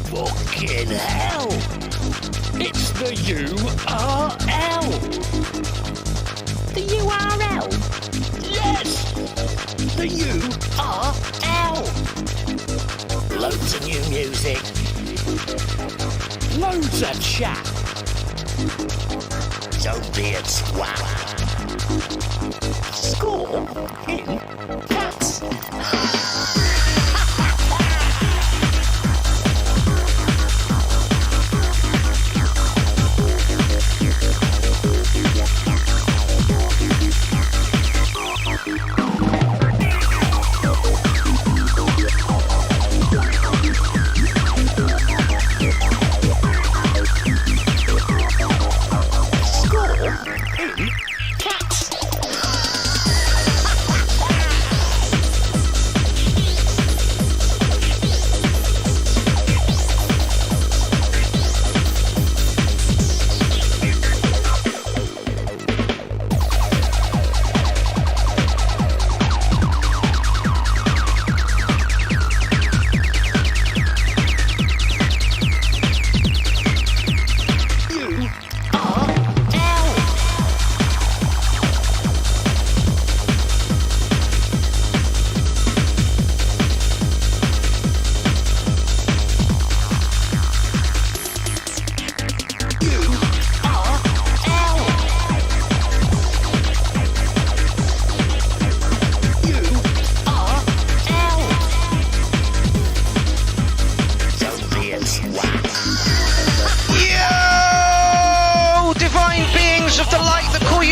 Fucking hell! It's the URL! The URL? Yes! The URL! Loads of new music. Loads of chat. Don't be a twat. Score in cats.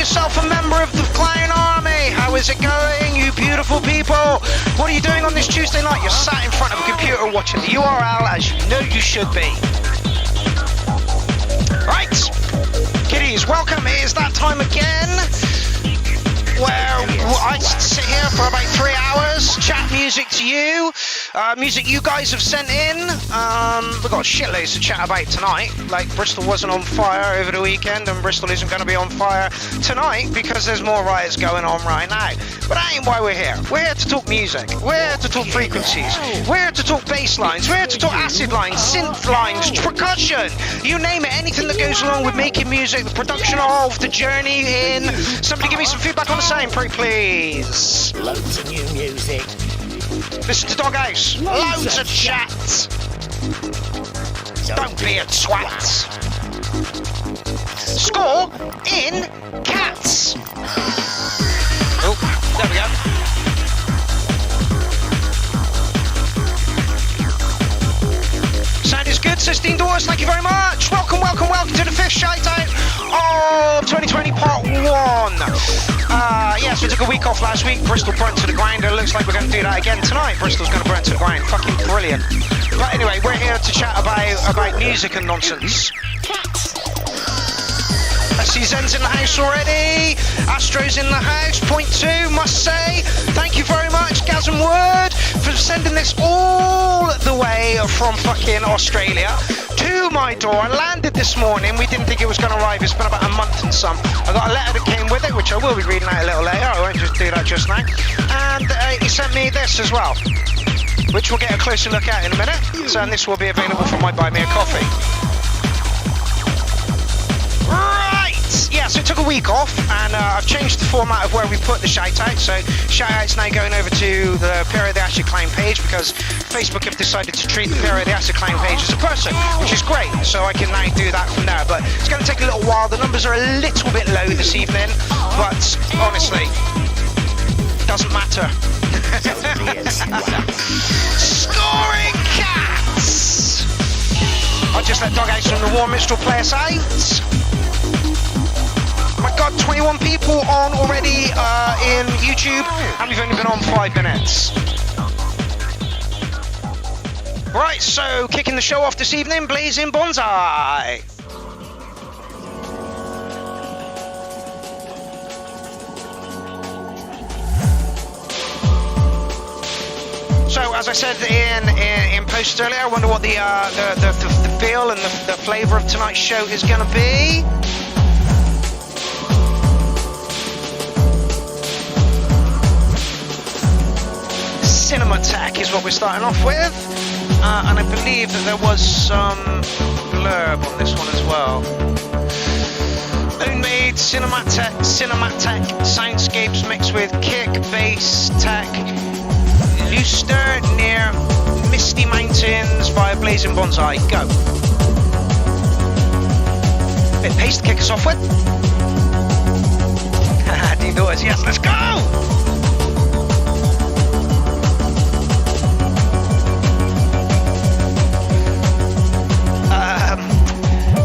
yourself a member of the Clownarmy. How is it going, you beautiful people? What are you doing on this Tuesday night? You're sat in front of a computer watching the URL, as you know you should be. Right, kiddies, welcome. It is that time again where I sit here for about 3 hours, chat music to you, music you guys have sent in. We've got shitloads to chat about tonight. Like, Bristol wasn't on fire over the weekend, and Bristol isn't going to be on fire tonight because there's more riots going on right now. But that ain't why we're here. We're here to talk music. We're here to talk frequencies. We're here to talk bass lines. We're here to talk acid lines, synth lines, percussion. You name it, anything that goes along with making music, the production of, the journey in. Somebody give me some feedback on the same, please. Loads of new music. Listen to Doghouse. Loads of chat. Don't be a twat. Score in cats. Oh, there we go. Sound is good, says Dean Dawes. Thank you very much. Welcome, welcome, welcome to the 5th shout out of 2020 part 1. Yes, we took a week off last week. Bristol burnt to the ground. It looks like we're going to do that again tonight. Bristol's going to burn to the ground. Fucking brilliant. But anyway, we're here to chat about music and nonsense. I see Zen's in the house already. Astro's in the house. Point 2, must say. Thank you very much, Gaz and Word, for sending this all the way from fucking Australia to my door. I landed this morning. We didn't think it was going to arrive. It's been about a month and some. I got a letter that came with it, which I will be reading out a little later. I won't just do that just now. And he sent me this as well, which we'll get a closer look at in a minute. So, and this will be available from my Buy Me a Coffee. Yeah, so it took a week off, and I've changed the format of where we put the shout-out. So shout-out's now going over to the Pierrot the Acid Clown page, because Facebook have decided to treat the Pierrot the Acid Clown page as a person, which is great. So I can now do that from there, but it's going to take a little while. The numbers are a little bit low this evening, but honestly, doesn't matter. Scoring cats! I'll just let Doghouse from the War Minstrel play us out. My God, 21 people on already in YouTube, and we've only been on 5 minutes. Right, so kicking the show off this evening, Blazing Bonsai. So, as I said in post earlier, I wonder what the feel and the flavour of tonight's show is going to be. what we're starting off with. And I believe that there was some blurb on this one as well. Own-made cinematic soundscapes mixed with kick, bass, tech. Luster near Misty Mountains via Blazing Bonsai. Go. Bit of pace to kick us off with. Dean Daughters, yes, let's go!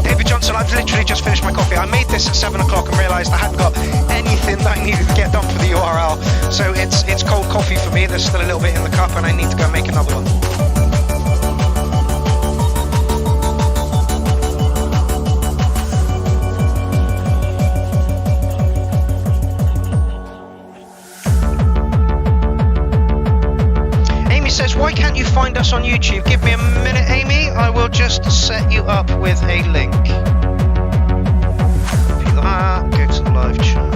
David Johnson, I've literally just finished my coffee. I made this at 7 o'clock and realised I hadn't got anything that I needed to get done for the URL. So it's cold coffee for me. There's still a little bit in the cup and I need to go and make another one. Says, why can't you find us on YouTube? Give me a minute, Amy. I will just set you up with a link. Go to the live chat.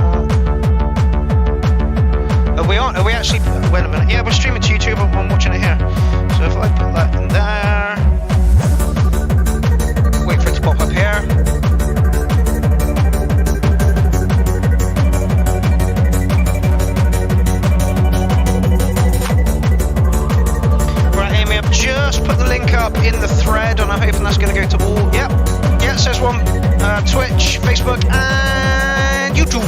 Are we actually? Wait a minute. Yeah, we're streaming to YouTube. I'm watching it here. So if I put that in there, wait for it to pop up here. Just put the link up in the thread and I'm hoping that's going to go to all. Yep, yeah, it says one. Twitch, Facebook and YouTube.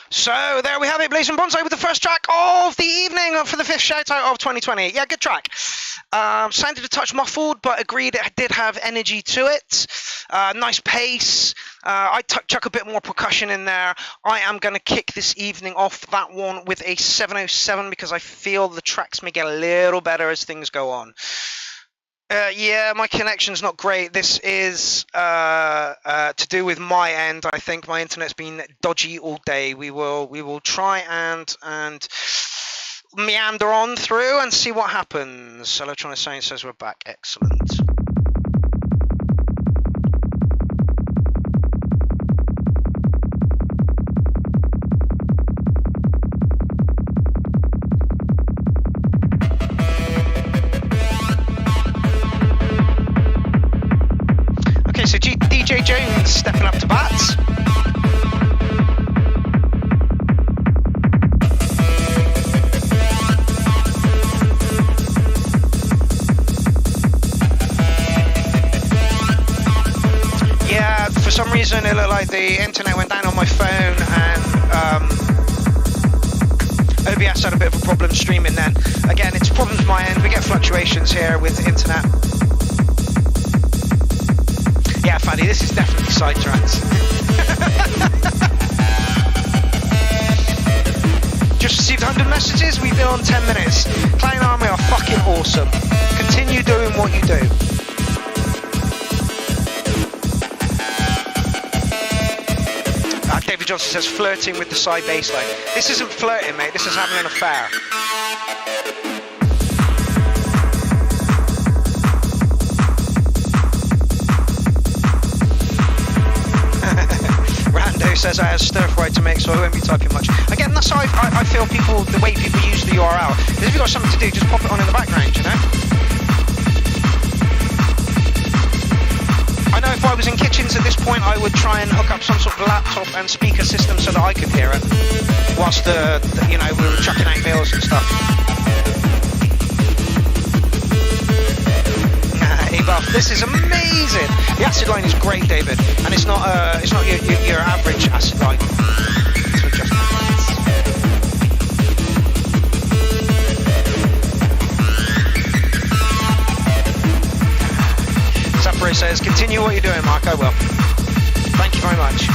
So there we have it, Blazing Bonsai with the first track of the evening for the 5th shout out of 2020. Yeah, good track. Sounded a touch muffled, but agreed it did have energy to it. Nice pace. I chuck a bit more percussion in there. I am going to kick this evening off that one with a 707 because I feel the tracks may get a little better as things go on. Yeah, my connection's not great. This is to do with my end. I think my internet's been dodgy all day. We will try and meander on through and see what happens. Electronic Sound says we're back. Excellent. Okay, so DJ Jones stepping up to bat. For some reason it looked like the internet went down on my phone and OBS had a bit of a problem streaming then. Again, it's problems my end. We get fluctuations here with the internet. Yeah, Fanny, this is definitely Sidetracks. Just received 100 messages. We've been on 10 minutes. Clownarmy are fucking awesome. Continue doing what you do. David Johnson says flirting with the side bass line. This isn't flirting, mate. This is having an affair. Rando says I have stir fry to make, so I won't be typing much. Again, that's how I feel people, the way people use the URL. If you've got something to do, just pop it on in the background, you know? I know if I was in kitchens at this point, I would try and hook up some sort of laptop and speaker system so that I could hear it, whilst you know, we were chucking out meals and stuff. Hey Buff, this is amazing. The acid line is great, David, and it's not your average acid line. Sapre says, continue what you're doing, Mark. I will. Thank you very much.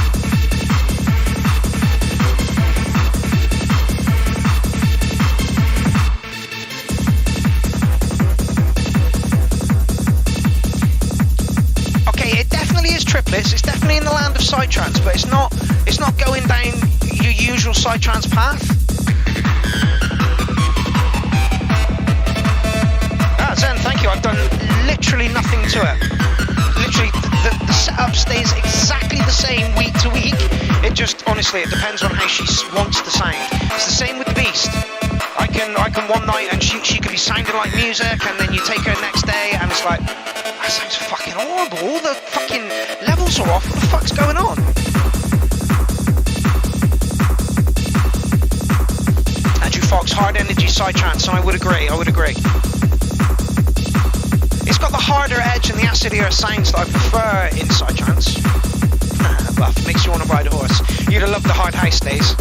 Okay, it definitely is triplets. It's definitely in the land of Sidetracks, but it's not going down your usual Sidetracks path. Zen, thank you. I've done literally nothing to it. Literally, setup stays exactly the same week to week. It just, honestly, it depends on how she wants the sound. It's the same with the Beast. I can one night and she could be sounding like music, and then you take her next day and it's like, that sounds fucking horrible. All the fucking levels are off. What the fuck's going on? Andrew Fox, hard energy Sidetracks, and I would agree. It's got the harder edge and the acidier sounds that I prefer in Sidetracks. Buff, makes you want to ride a horse. You'd have loved the hard house days.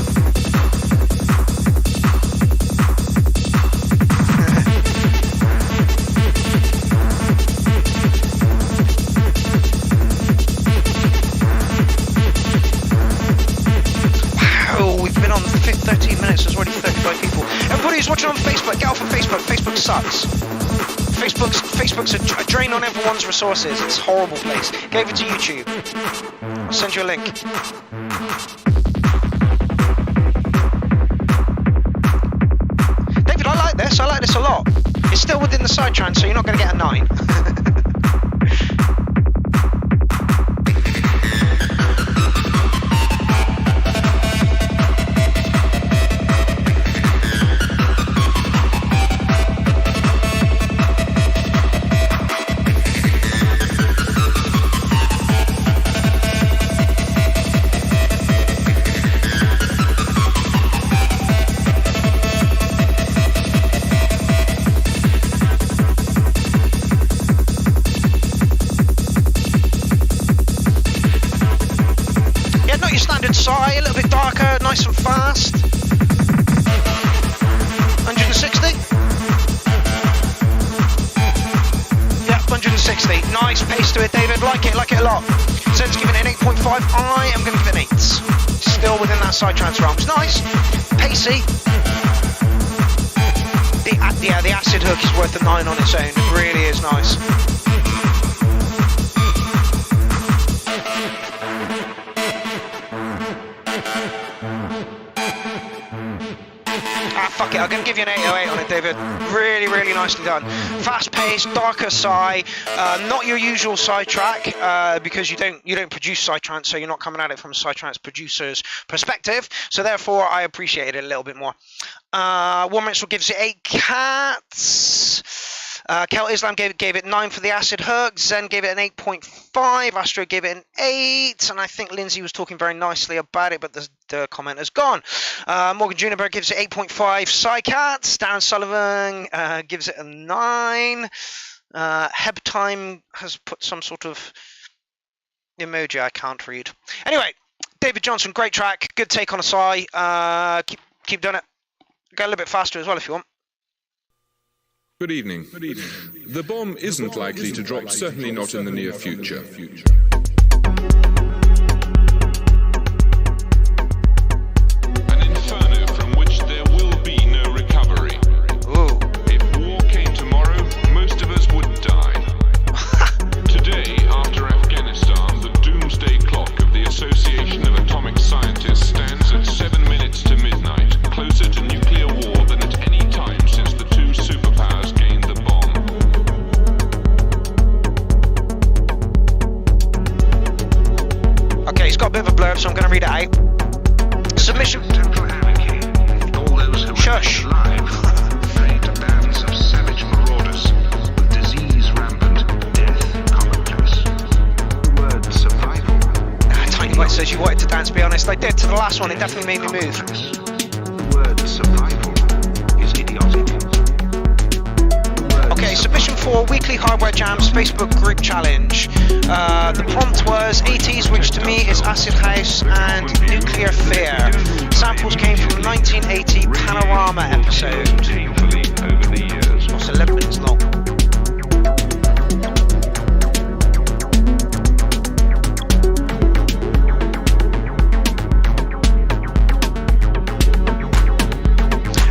Wow, we've been on 13 minutes, there's already 35 people. Everybody who's watching on Facebook, get off of Facebook. Facebook sucks. Facebook's a drain on everyone's resources. It's a horrible place. Go over to YouTube. I'll send you a link. David, I like this a lot. It's still within the Sidetracks, so you're not going to get a 9. Sigh, a little bit darker, nice and fast. 160? Yeah, 160. Nice pace to it, David. Like it a lot. So it's giving it an 8.5. I am going to give it an 8. Still within that Sidetracks realm. It's nice. Pacey. The acid hook is worth a 9 on its own. It really is nice. Fuck it, I'm going to give you an 808 on it, David. Really, really nicely done. Fast-paced, darker sigh, not your usual Sidetrack, because you don't produce Sidetracks, so you're not coming at it from a Sidetracks producer's perspective. So therefore, I appreciate it a little bit more. One Ritual gives it 8 cats. Kel Islam gave it 9 for the acid hook. Zen gave it an 8.5. Astro gave it an 8. And I think Lindsay was talking very nicely about it, but the comment has gone. Morgan Juniper gives it 8.5. Psycats. Darren Sullivan gives it a 9. Heb Time has put some sort of emoji I can't read. Anyway, David Johnson, great track. Good take on a sigh. Keep doing it. Go a little bit faster as well if you want. Good evening. The bomb isn't likely to drop, certainly not in the near future. An inferno from which there will be no recovery. Ooh. If war came tomorrow, most of us would die. Today, after Afghanistan, the doomsday clock of the Association of Atomic Scientists stands at 7 minutes to midnight, closer to nuclear war than at any time since the two superpowers gained the bomb. Okay, he's got a bit of a blurb, so I'm going to read it out. Submission. All those who Shush. alive, prey to bands of savage marauders, with disease rampant, death commonplace. Word survival. Tiny White says you wanted to dance, be honest. I did to the last one, it definitely made me move. Word survival is idiotic. Okay, submission for Weekly Hardware Jams Facebook Group Challenge. The prompt was 80s, which to me is Acid House and Nuclear Fear. Samples came from the 1980 Panorama episode. Painfully over the years. It's 11 minutes long.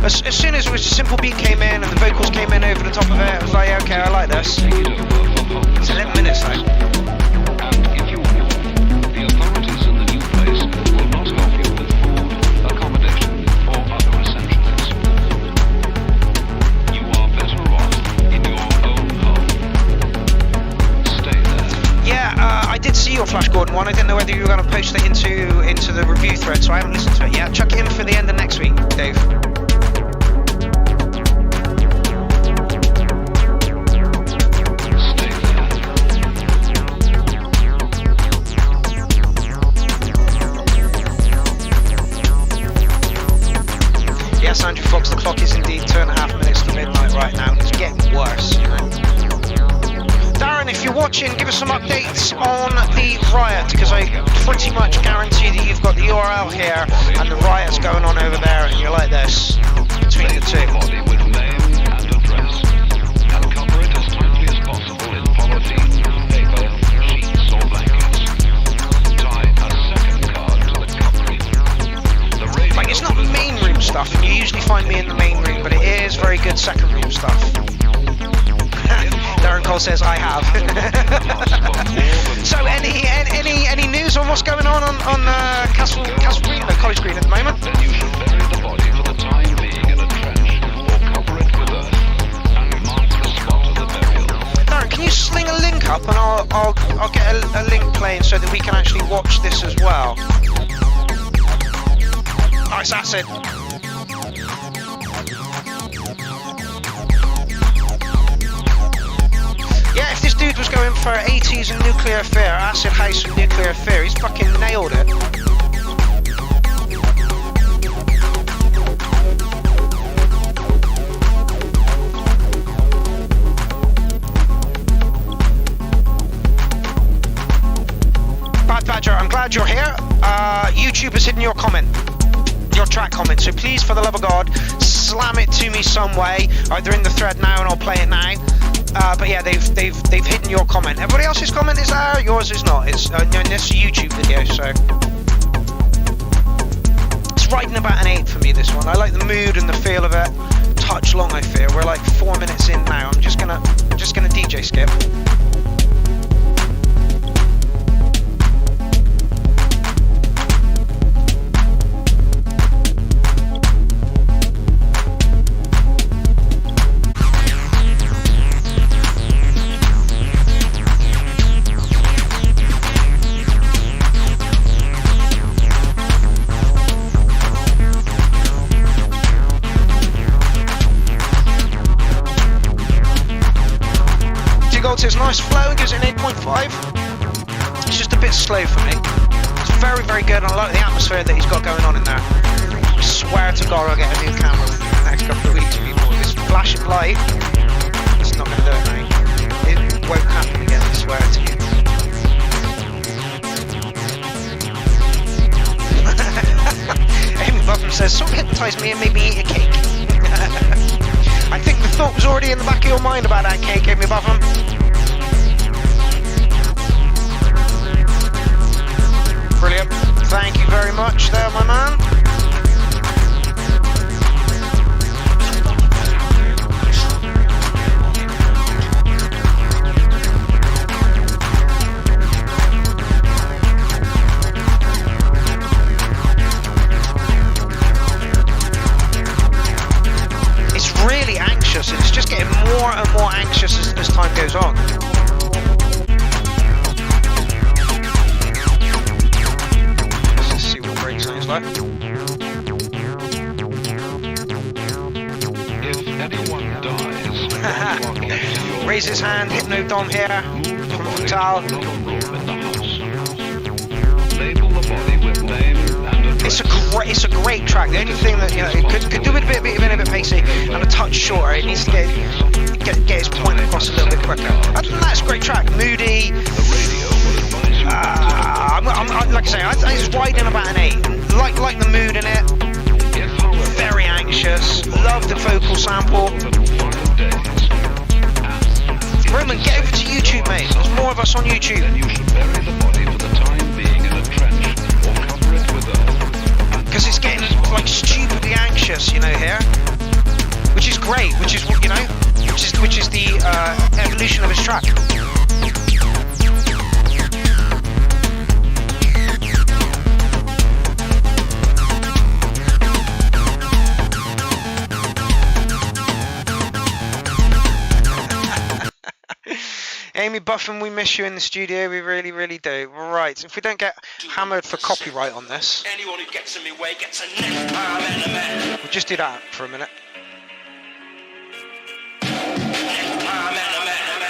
As soon as it was a simple beat came in and the vocals came in over the top of it, I was like, yeah, okay, I like this. It's 11 minutes though. And if you walk, the authorities in the new place will not help you with food, accommodation, or other essentials. You are better off in your own home. Stay there. Yeah, I did see your you were going to post it into the review thread, so I haven't listened to it yet. Chuck it in for the end of next week, Dave. Yes, Andrew Fox, the clock is indeed 2.5 minutes to midnight right now, and it's getting worse, you know. Darren, if you're watching, give us some updates on the riot, because I pretty much guarantee that you've got the URL here and the riot's going on over there, and you're like this between the two. Body with name and address, and cover it as tightly as possible in polythene, paper, sheets or blankets. Tie a second card to the covering. The radio Like, it's not main room stuff, and you usually find me in the main room, but it is very good second room stuff. Darren Cole says I have. So any news on what's going on Castle Green, no, College Green at the moment? Then you should bury the body for the time being in a trench, or cover it with earth, and mark the spot of the burial. Darren, can you sling a link up, and I'll get a link playing so that we can actually watch this as well. Oh, it's acid. Yeah, if this dude was going for 80s and nuclear affair, acid house and nuclear affair, he's fucking nailed it. Bad Badger, I'm glad you're here. YouTube has hidden your comment. Your track comment, so please, for the love of God, slam it to me some way, either in the thread now and I'll play it now. But yeah, they've hidden your comment. Everybody else's comment is there, yours is not. It's this is a YouTube video, so it's riding about an 8 for me. This one, I like the mood and the feel of it. Touch long, I fear. We're like 4 minutes in now. I'm just gonna DJ skip. Says nice flow, gives it an 8.5. It's just a bit slow for me. It's very, very good, and I like the atmosphere that he's got going on in there. I swear to God I'll get a new camera in the next couple of weeks, people. This flash of light, it's not going to do it, mate. It won't happen again, I swear to you. Amy Buffum says, sort of hypnotised me and made me eat a cake. I think the thought was already in the back of your mind about that cake, Amy Buffum. Brilliant. Thank you very much there, my man. It's really anxious, and it's just getting more and more anxious as time goes on. Like. If anyone dies, raise his hand, Hypno Dom here from Vital. Label the body with name and address. It's a great track. The only thing that, you know, it could do with a bit pacey and a touch shorter. It needs to get his point across a little bit quicker. Other than that, it's a great track. Moody. Like I say, I think it's riding about an 8. Like the mood in it. Very anxious. Love the vocal sample. Roman, get over to YouTube, mate. There's more of us on YouTube. Then you should bury the body for the time being in a trench, or cover it with earth. Because it's getting like stupidly anxious, you know, here. Which is great. Which is, you know, which is the evolution of his track. Amy Buffin, we miss you in the studio. We really, really do. Right, if we don't get hammered for copyright on this, Anyone who gets in my way gets a neck palm and a man. we'll just do that for a minute. Palm and a man.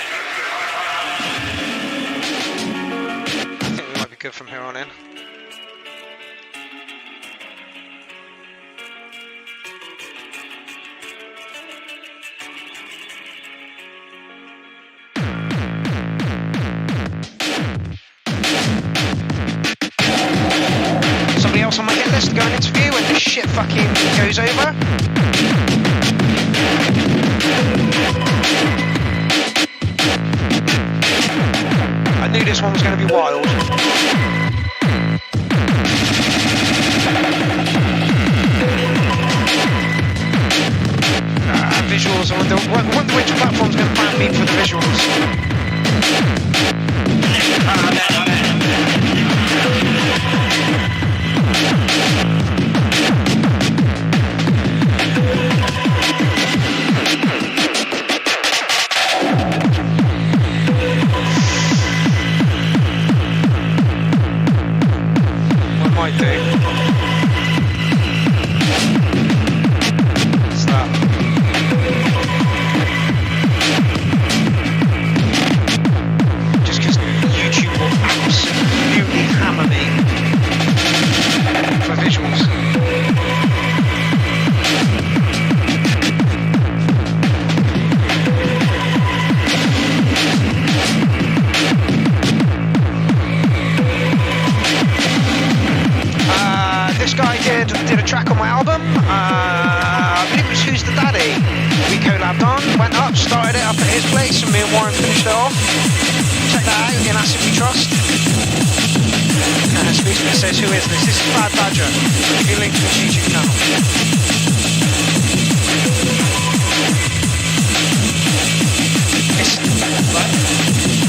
I think we might be good from here on in. Somebody else on my hit list to go and interview when this shit fucking goes over. I knew this one was going to be wild. Visuals, I wonder which platform's going to ban me for the visuals. Might do. What's that? Just because YouTube will absolutely hammer me for visuals. This guy did a track on my album. I believe it was Who's the Daddy. We collabed on, went up, started it up at his place, and me and Warren finished it off. Check that out in Acid We Trust. Speaker says, who is this? This is Bad Badger. I'll give you a link to his YouTube channel.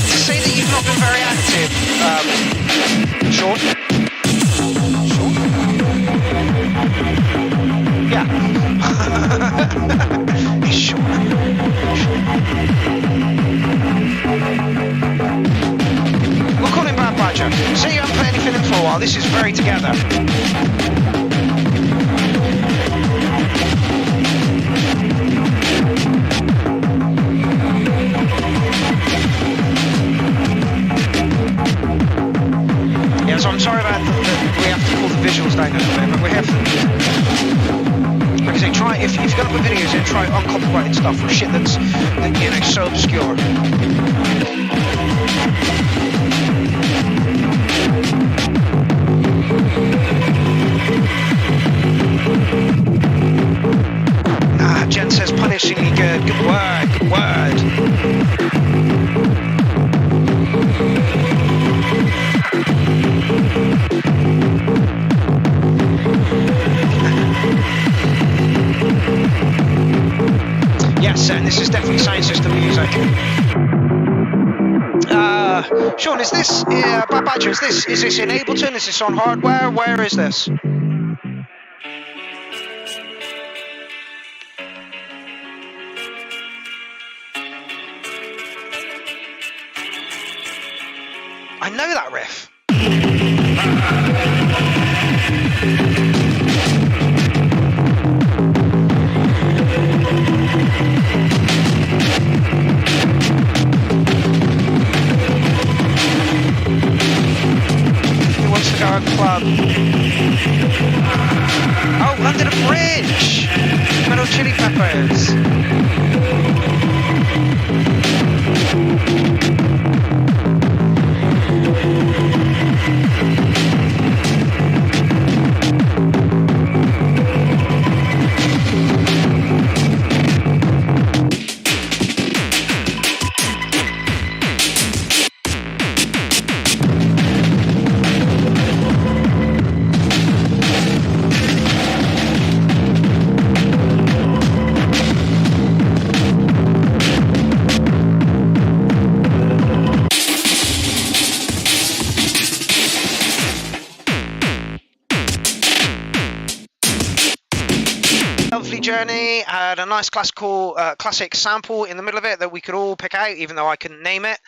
To say that you've not been very active, Sean. Yeah. He's short. We'll call him Bad Badger. Say you haven't put anything in for a while. This is very together. Yeah, so I'm sorry about that we have to pull the visuals down a little bit, but we have to. Like I say, try if you're gonna put videos in, try uncopyrighted stuff or shit that's you know so obscure. Ah, Jen says punishingly good. Good word. Good word. Yes, and this is definitely sound system music. Sean, is this Bad Badger? Is this in Ableton? Is this on hardware? Where is this? I know that riff. He wants to go to a club. Oh, under the bridge! Red Hot Chili Peppers. a nice classic sample in the middle of it that we could all pick out, even though I couldn't name it.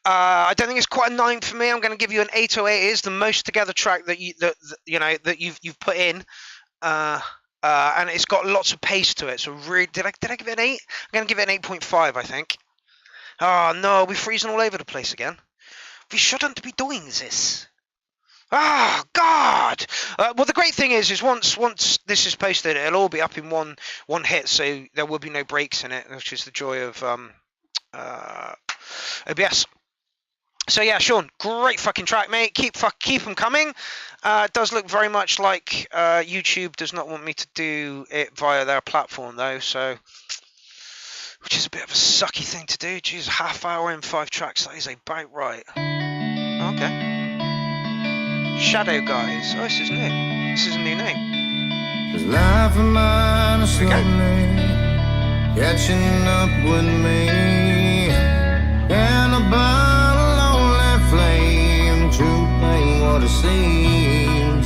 I don't think it's quite a 9 for me. I'm going to give you an 808. It is the most together track that you've put in, and it's got lots of pace to it. So really, did I give it an 8? I'm going to give it an 8.5, I think. Oh no, we're freezing all over the place again. We shouldn't be doing this. Oh God! Well, the great thing is once this is posted, it'll all be up in one hit, so there will be no breaks in it, which is the joy of OBS. So yeah, Sean, great fucking track, mate. Keep them coming. It does look very much like YouTube does not want me to do it via their platform though, so which is a bit of a sucky thing to do. Jeez, half hour and 5 tracks, that is about right. Okay. Shadow Guys. Oh, this is new. This is a new name. There's life of mine is slowly catching up with me, and a bottle only flame, truth ain't what it seems.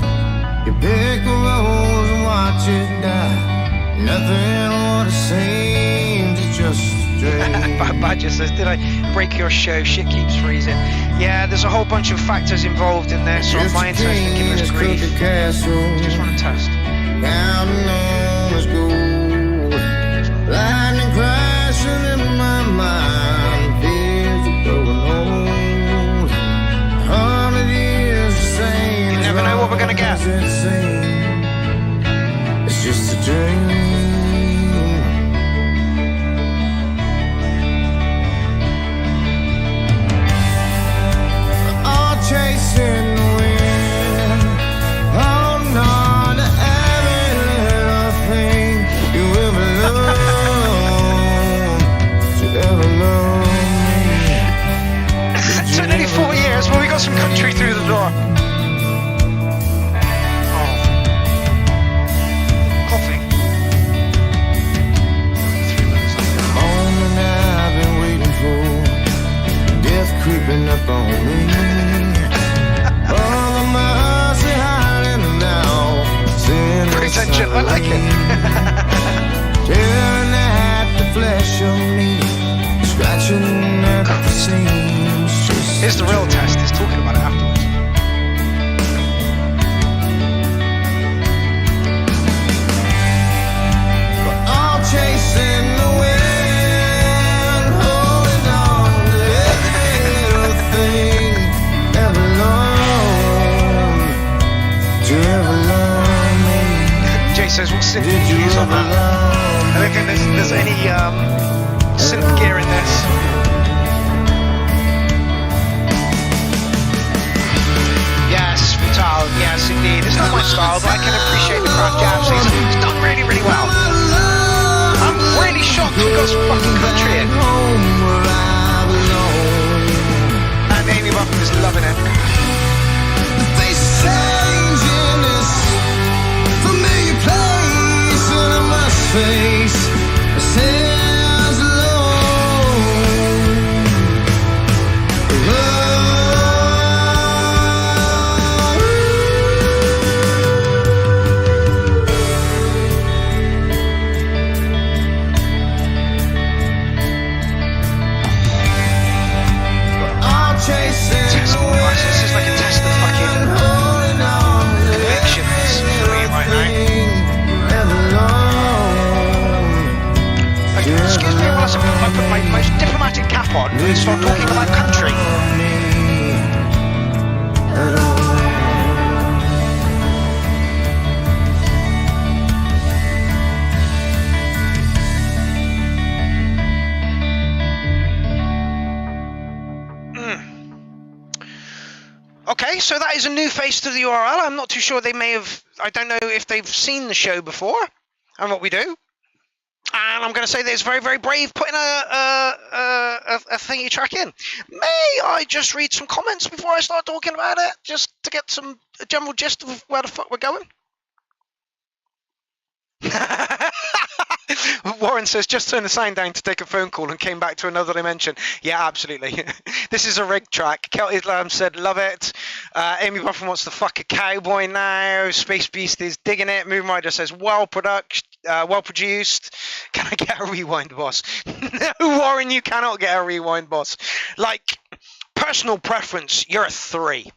You pick a rose and watch it die, nothing what it seems, it's just a dream. Badger says, did I break your show? Shit keeps freezing. Yeah, there's a whole bunch of factors involved in this, so I'm not interested in giving us grief. Just want to test. Counting on his gold, lightning crashing in my mind, fears are growing old. 100 years of saying, you never know what we're gonna get. It's just a dream. All chasing the wind, holding on to every little thing you ever loved, you ever loved me. It's been only 4 years, but we got some country through the door. Oh. Coffee. Moment I've been waiting for, death creeping up on me. All of my hearts are hiding now, sin Pretty tension, I like it. tearing at the flesh of me, scratching at the seams. Here's the real test, is talking about it afterwards. All chasing the wind, holding on to every little thing, ever long, to ever love me. Jay says, what synth Did did you you use on ever that? love I don't think there's any synth gear in this. Yes, Vital, yes indeed. It's not my style, but I can appreciate the crowd jabs. It's done really, really well. I'm really shocked we got some fucking country in. home where I belong? And Amy Buffett is loving it. The faces change in this familiar place, and I must face ourselves alone. All chasing Test the of wind, this is like a test of fucking holding on to convictions for me right now. ever long. Okay, excuse me whilst I put my most diplomatic cap on and start talking about country. Okay, so that is a new face to the URL. I'm not too sure they may have, I don't know if they've seen the show before and what we do. And I'm going to say that it's very, very brave putting a thingy track in. May I just read some comments before I start talking about it, just to get some general gist of where the fuck we're going? Warren says, just turn the sound down to take a phone call and came back to another dimension. Yeah, absolutely. This is a rig track. Kel Islam said, love it. Amy Buffin wants to fuck a cowboy now. Space Beast is digging it. Moon Rider says, well produced. Can I get a rewind, boss? No, Warren, you cannot get a rewind, boss. Like, personal preference, you're a 3.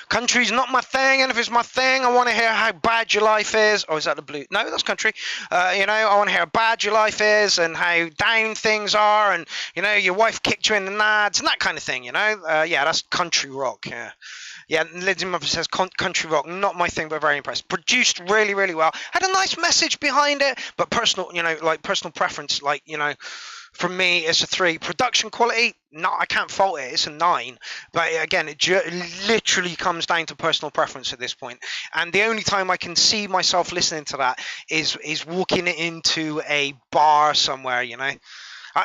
Country's not my thing, and if it's my thing, I want to hear how bad your life is. Oh, is that the blue? No, that's country. You know, I want to hear how bad your life is and how down things are, and, you know, your wife kicked you in the nads and that kind of thing, you know? Yeah, that's country rock, yeah. Yeah, Lindsay Muffin says country rock, not my thing, but very impressed. Produced really, really well. Had a nice message behind it, but personal, you know, like personal preference, like, you know, for me, it's a 3. Production quality, no, I can't fault it. It's a 9. But again, it literally comes down to personal preference at this point. And the only time I can see myself listening to that is walking into a bar somewhere, you know.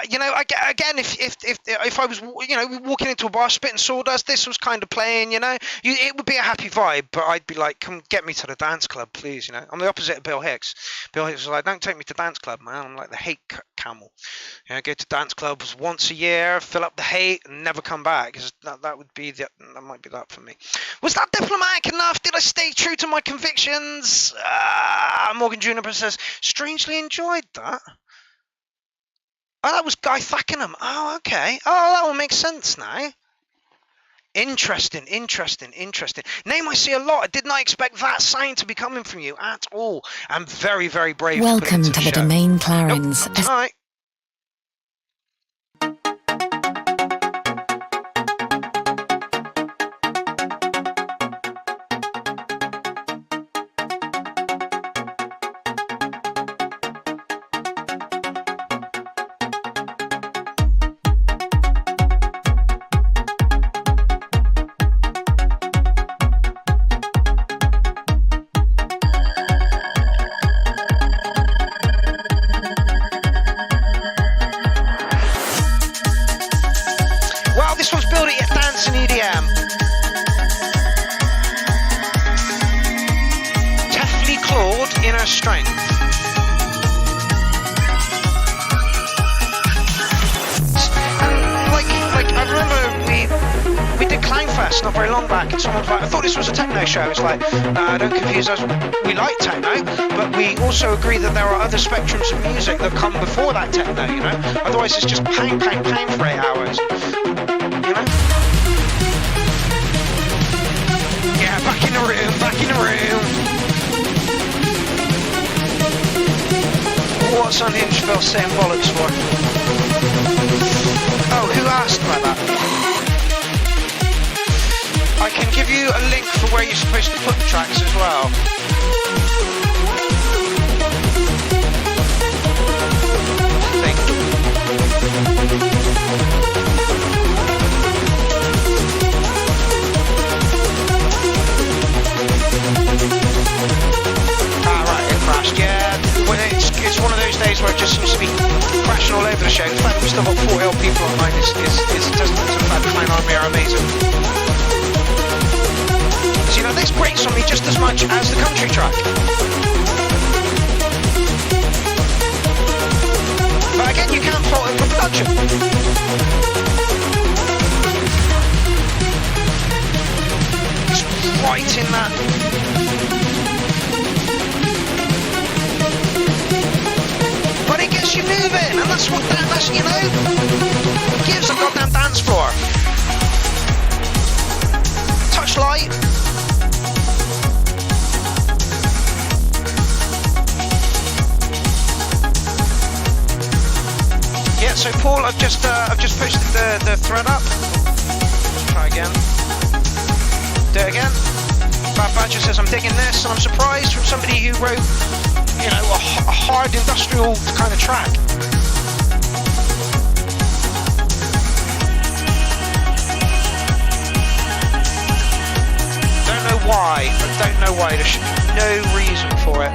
You know, again, if I was, you know, walking into a bar, spitting sawdust, this was kind of playing, you know, it would be a happy vibe, but I'd be like, come get me to the dance club, please, you know. I'm the opposite of Bill Hicks. Bill Hicks was like, don't take me to dance club, man. I'm like the hate camel. You know, go to dance clubs once a year, fill up the hate, and never come back. Cause that might be that for me. Was that diplomatic enough? Did I stay true to my convictions? Morgan Juniper says, strangely enjoyed that. Oh, that was Guy Thackenham. Oh, okay. Oh, that will make sense now. Interesting. Name I see a lot. I did not expect that sign to be coming from you at all. I'm very, very brave. Welcome to the Domain Clarins. Nope. All right. Not very long back, and someone was like, I thought this was a techno show. It's like, don't confuse us, we like techno, but we also agree that there are other spectrums of music that come before that techno, you know? Otherwise it's just pang for 8 hours, you know? Yeah, back in the room. What's Unhinged Phil saying bollocks for? Oh, who asked about that? I can give you a link for where you're supposed to put the tracks as well. I think. Right, it crashed, yeah. Well, it's one of those days where it just seems to be crashing all over the show. The fact that we've still got 40 odd people online is testament to the fact that Clownarmy are amazing. So, you know, this breaks on me just as much as the country track. But again, you can't fault it for production. It's right in that. But it gets you moving, and that's what that's, you know, it gives a goddamn dance floor. Touch light. Yeah, so Paul, I've just posted the thread up. Let's try again. Do it again. Bad Badger says I'm digging this, and I'm surprised from somebody who wrote, you know, a hard industrial kind of track. Don't know why. I don't know why. There's no reason for it.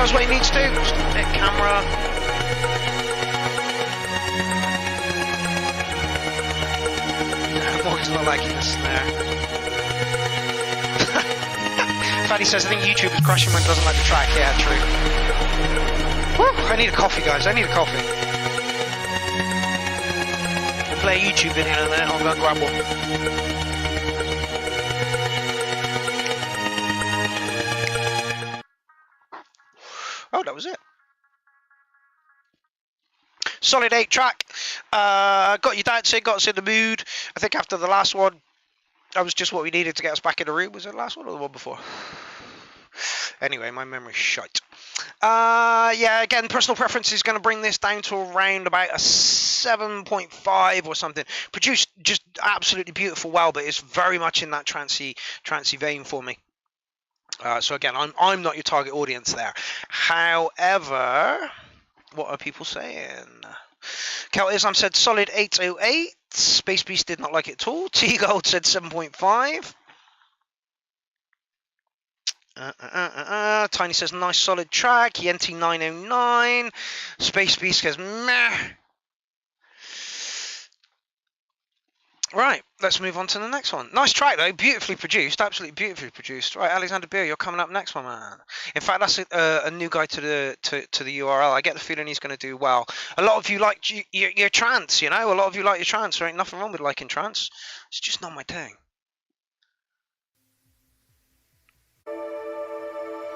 does what he needs to. Just hit camera. Morgan's not liking the snare. Fatty says, I think YouTube is crashing when it doesn't like the track. Yeah, true. Woo, I need a coffee, guys. I need a coffee. I'll play a YouTube video in there. I'll go and grab one. Oh, that was it. Solid 8 track. Got you dancing, got us in the mood. I think after the last one, that was just what we needed to get us back in the room. Was it the last one or the one before? Anyway, my memory's shite. Yeah, again, personal preference is going to bring this down to around about a 7.5 or something. Produced just absolutely beautiful, well, but it's very much in that trancey vein for me. So again, I'm not your target audience there. However, what are people saying? Kel Islam said solid 808. Space Beast did not like it at all. T Gold said 7.5. Tiny says nice solid track. Yenti 909. Space Beast says meh. Right, let's move on to the next one. Nice track though, beautifully produced, absolutely beautifully produced. Right, Alexander Beer, you're coming up next, my man. In fact, that's a new guy to the URL. I get the feeling he's going to do well. A lot of you like your trance, you know. A lot of you like your trance. There ain't nothing wrong with liking trance. It's just not my thing.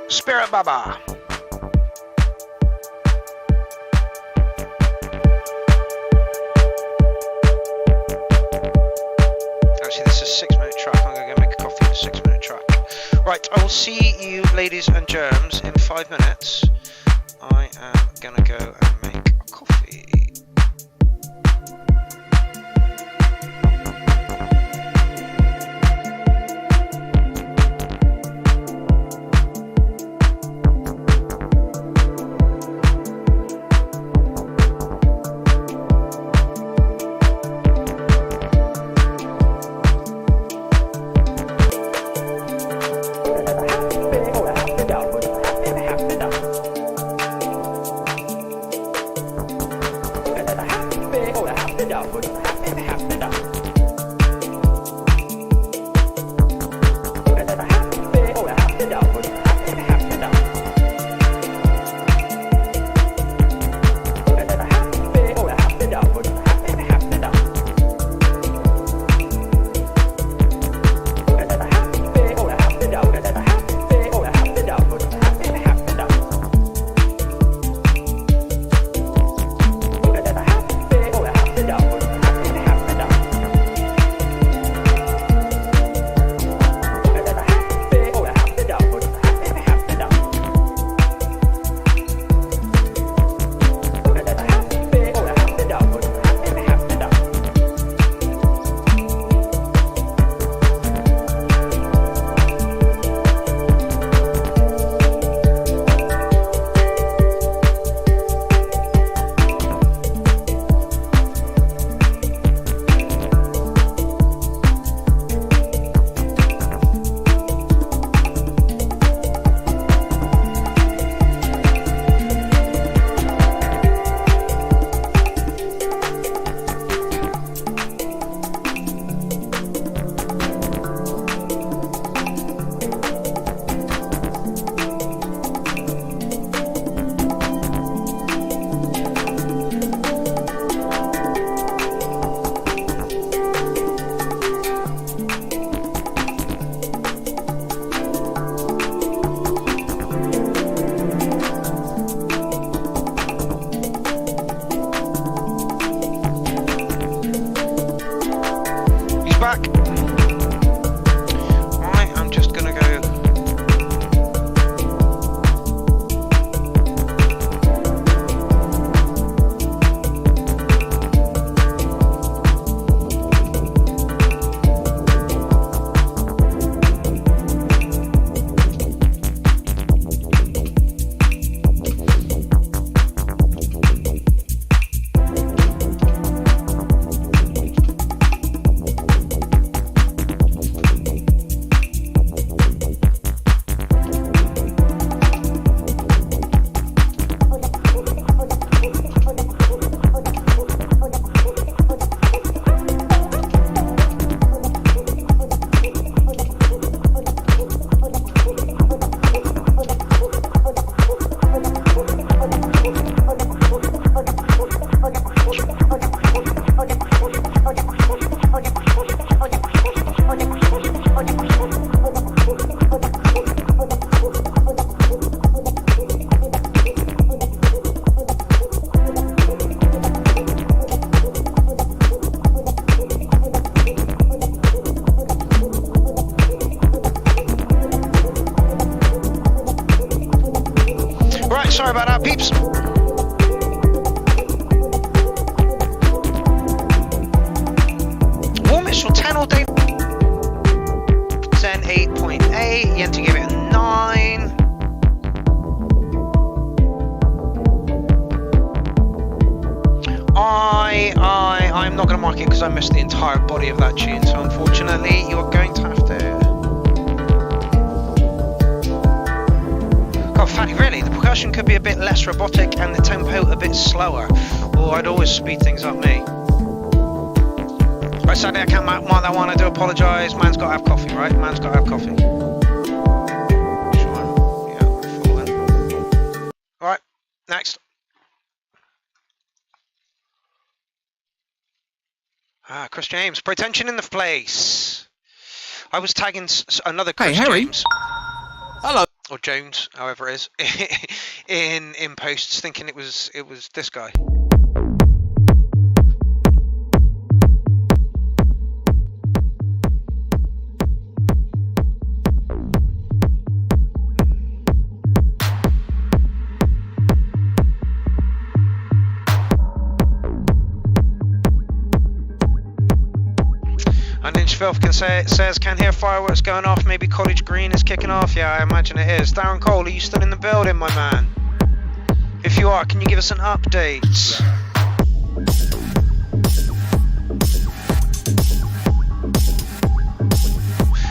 Spirit Baba. Actually, this is a 6-minute track. I'm going to go make a coffee in a 6-minute track. Right, I will see you, ladies and germs, in 5 minutes. I am going to go and make a coffee. Sorry about that, peeps. Warmest for 10 all day. Zen 8.8. Yenti gave it a 9. I'm not going to mark it because I missed the entire body of that tune, so unfortunately you are going to have to... God, Fanny, really? The percussion could be a bit less robotic and the tempo a bit slower. Or I'd always speed things up me. Right, sadly I can't mark that one, I do apologise. Man's got to have coffee, right? Man's got to have coffee. Sure. Yeah, full then. Alright, next. Ah, Chris James, pretension in the place. I was tagging another Chris James. Hello. Or Jones, however it is, in posts, thinking it was this guy. Filth says, can hear fireworks going off, maybe College Green is kicking off. Yeah, I imagine it is. Darren Cole, are you still in the building, my man? If you are, can you give us an update?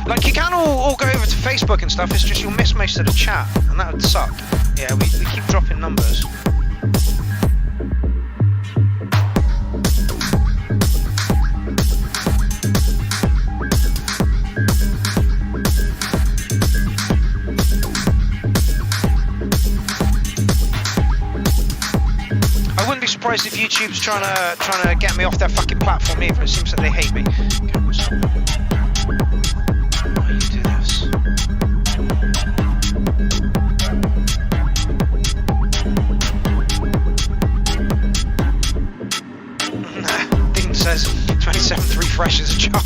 Like, you can all go over to Facebook and stuff, it's just you'll miss most of the chat, and that would suck. Yeah, we keep dropping numbers. Surprised if YouTube's trying to get me off their fucking platform either. It seems that they hate me. Why you do this? Ding says 27th refresh is a charm.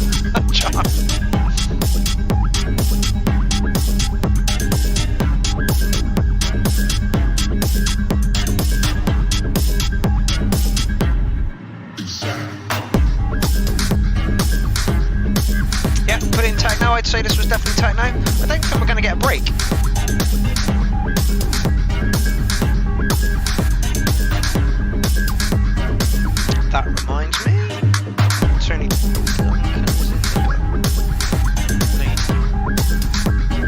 Techno, I'd say this was definitely techno. I don't think we're going to get a break. That reminds me. Tony.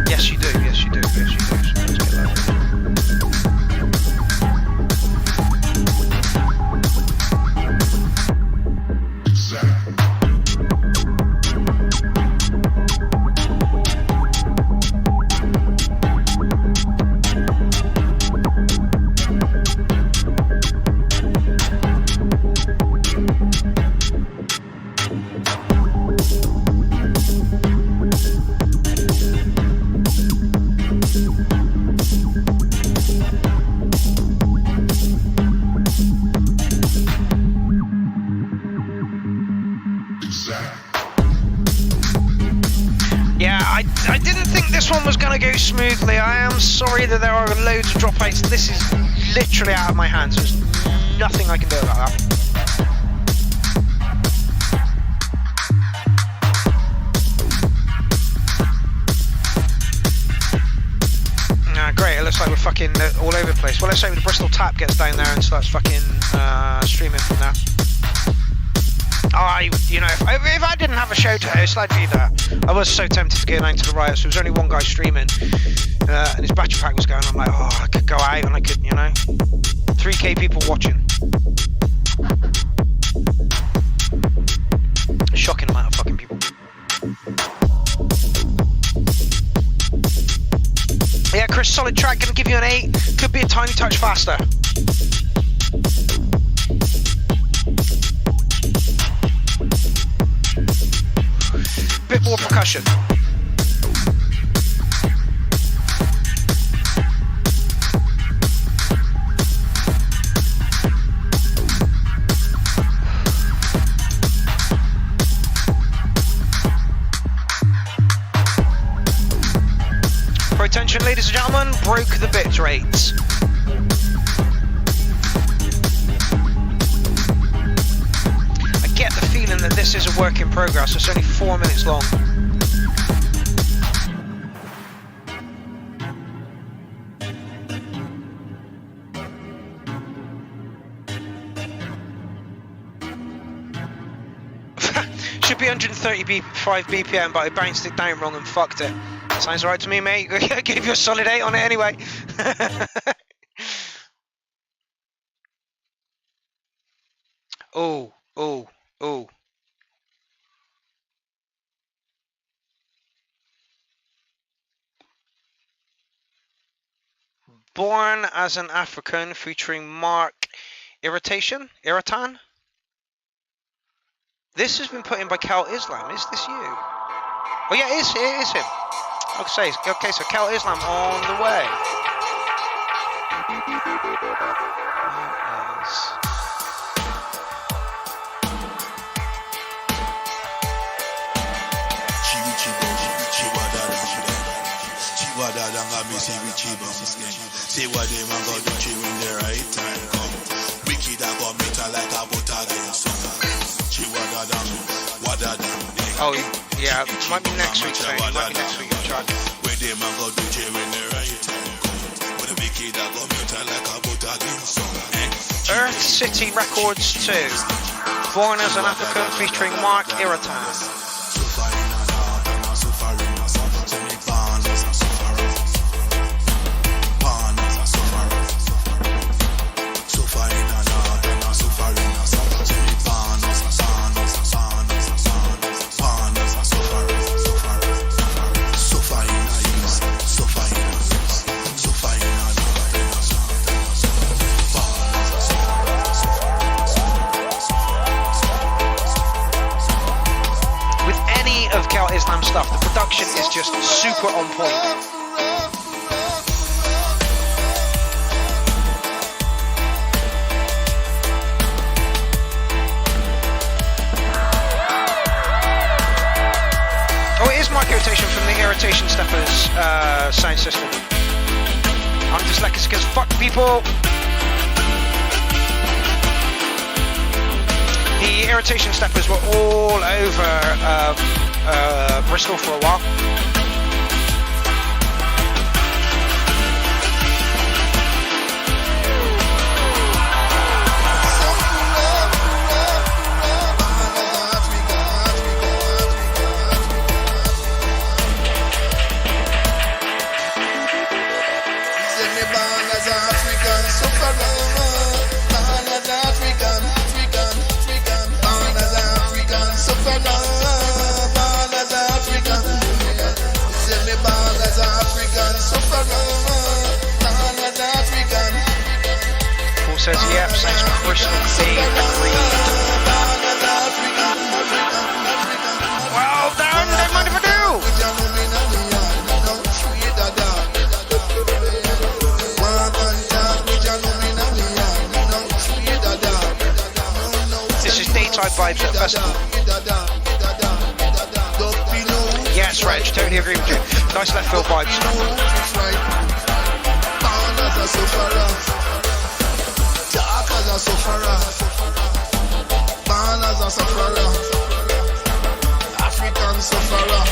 Yes, you do. Yes, you do. Yes, you do. So let's get that go smoothly. I am sorry that there are loads of dropouts. This is literally out of my hands. There's nothing I can do about that. Great, it looks like we're fucking all over the place. Well, let's say the Bristol Tap gets down there and starts fucking streaming from there. You know, if I didn't have a show to host, I'd do that. I was so tempted to go down to the Riot, so there was only one guy streaming, and his battery pack was going. I'm like, oh, I could go out and I could, you know, 3K people watching. A shocking amount of fucking people. Yeah, Chris, solid track, gonna give you an 8. Could be a tiny touch faster. Bit more percussion. Pro attention, ladies and gentlemen, broke the bit rates. that this is a work in progress. It's only 4 minutes long. Should be 135 BPM, but I bounced it down wrong and fucked it. Sounds alright to me, mate. I gave you a solid 8 on it anyway. Oh. Born as an African, featuring Mark Irritan. This has been put in by Cal Islam. Is this you? Oh yeah, it is him. Okay, so Cal Islam on the way. Say what they man go do when the right time come. Wicked I go meet her like a butter again. Oh yeah, might be next week. Sorry, might be next week. I'll try. Where they man go do when the right time come. But the wicked I go meet her like a butter again. Earth City Records 2. Born as an African, featuring Mark Irritan. Islam stuff, the production is just super on point. Oh, it is Mark Irritation from the Irritation Steppers sound system. I'm dyslexic as fuck, people. The Irritation Steppers were all over Bristol for a while. Paul says, yep, sounds crystal clear. Well done, don't mind if I do. This is Daytime Vibes at the festival. Yes, Reg, totally agree with you. Nice left field vibes. African sufferer.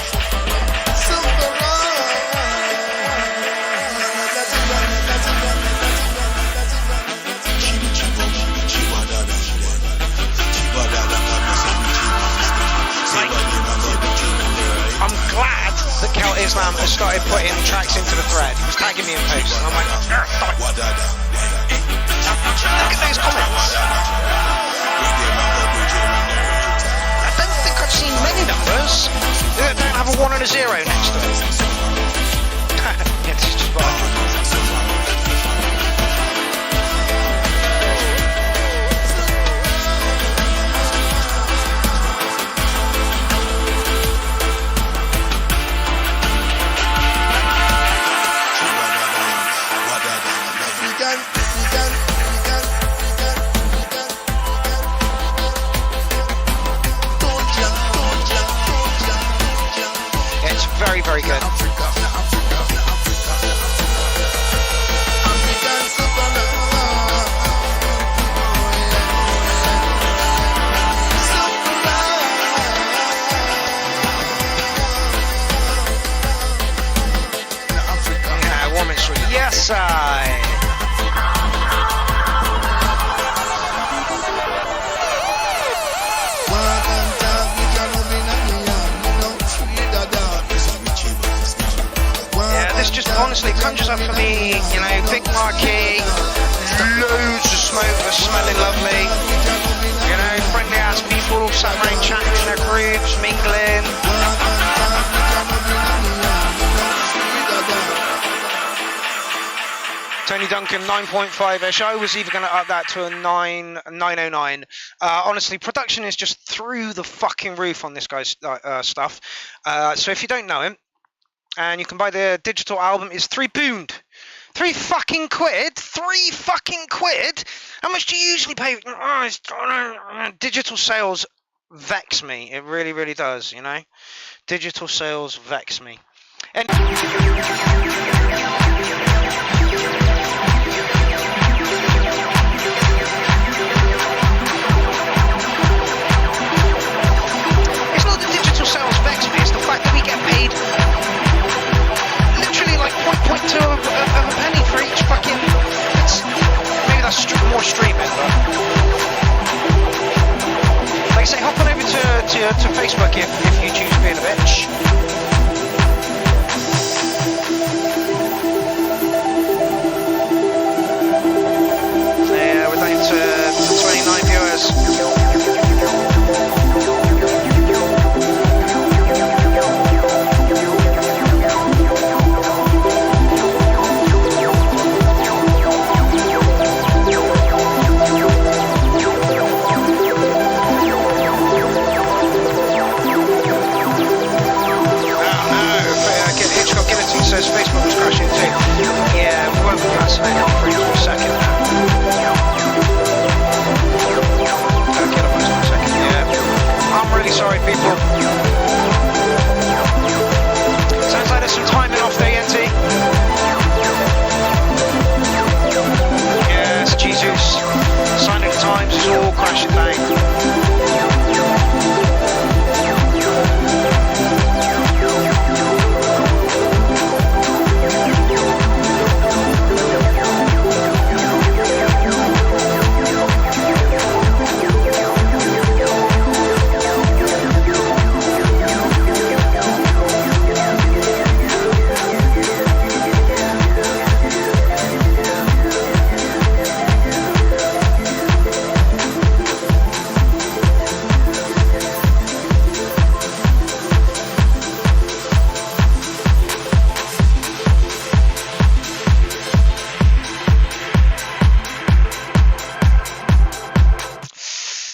I'm glad that Cal Islam has started putting tracks into the thread. He was tagging me in posts, and I'm like, look at those comments. I don't think I've seen many numbers that don't have a 1 and a 0 next to it. Yeah, this is just right. Very, very good. this just honestly conjures up for me, you know, big marquee, loads of smoke that's smelling lovely, you know, friendly ass people all sat around chatting in their groups, mingling. Tony Duncan 9.5ish. I was even going to up that to a 909. Honestly, production is just through the fucking roof on this guy's stuff. So if you don't know him, and you can buy the digital album, it's £3. £3 fucking quid. £3 fucking quid. How much do you usually pay? Digital sales vex me. It really, really does. You know, digital sales vex me. And sales vex me, it's the fact that we get paid literally like 0.2 of a penny for each fucking. Maybe that's more streaming, but like I say, hop on over to Facebook if you choose to be a bitch. Yeah, we're down to 29 viewers. Says Facebook was crashing too. Yeah, we won't be fascinated for a second now. Get up for a second. Yeah. I'm really sorry, people. Sounds like there's some timing off there, Auntie. Yes, Jesus. Sign of the times is all crashing down.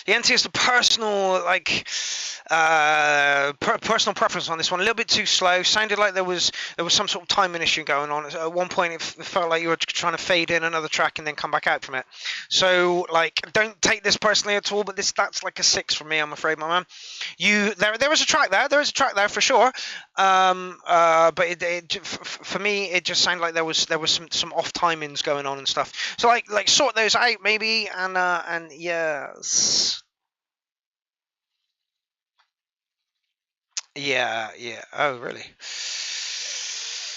Auntie is the personal, like, personal preference on this one. A little bit too slow. Sounded like there was some sort of timing issue going on. At one point, it felt like you were trying to fade in another track and then come back out from it. So, like, don't take this personally at all. But that's like a 6 for me, I'm afraid, my man. There was a track there. There is a track there for sure. But for me, it just sounded like there was some off timings going on and stuff. So like sort those out maybe, and yes. Yeah. Oh, really?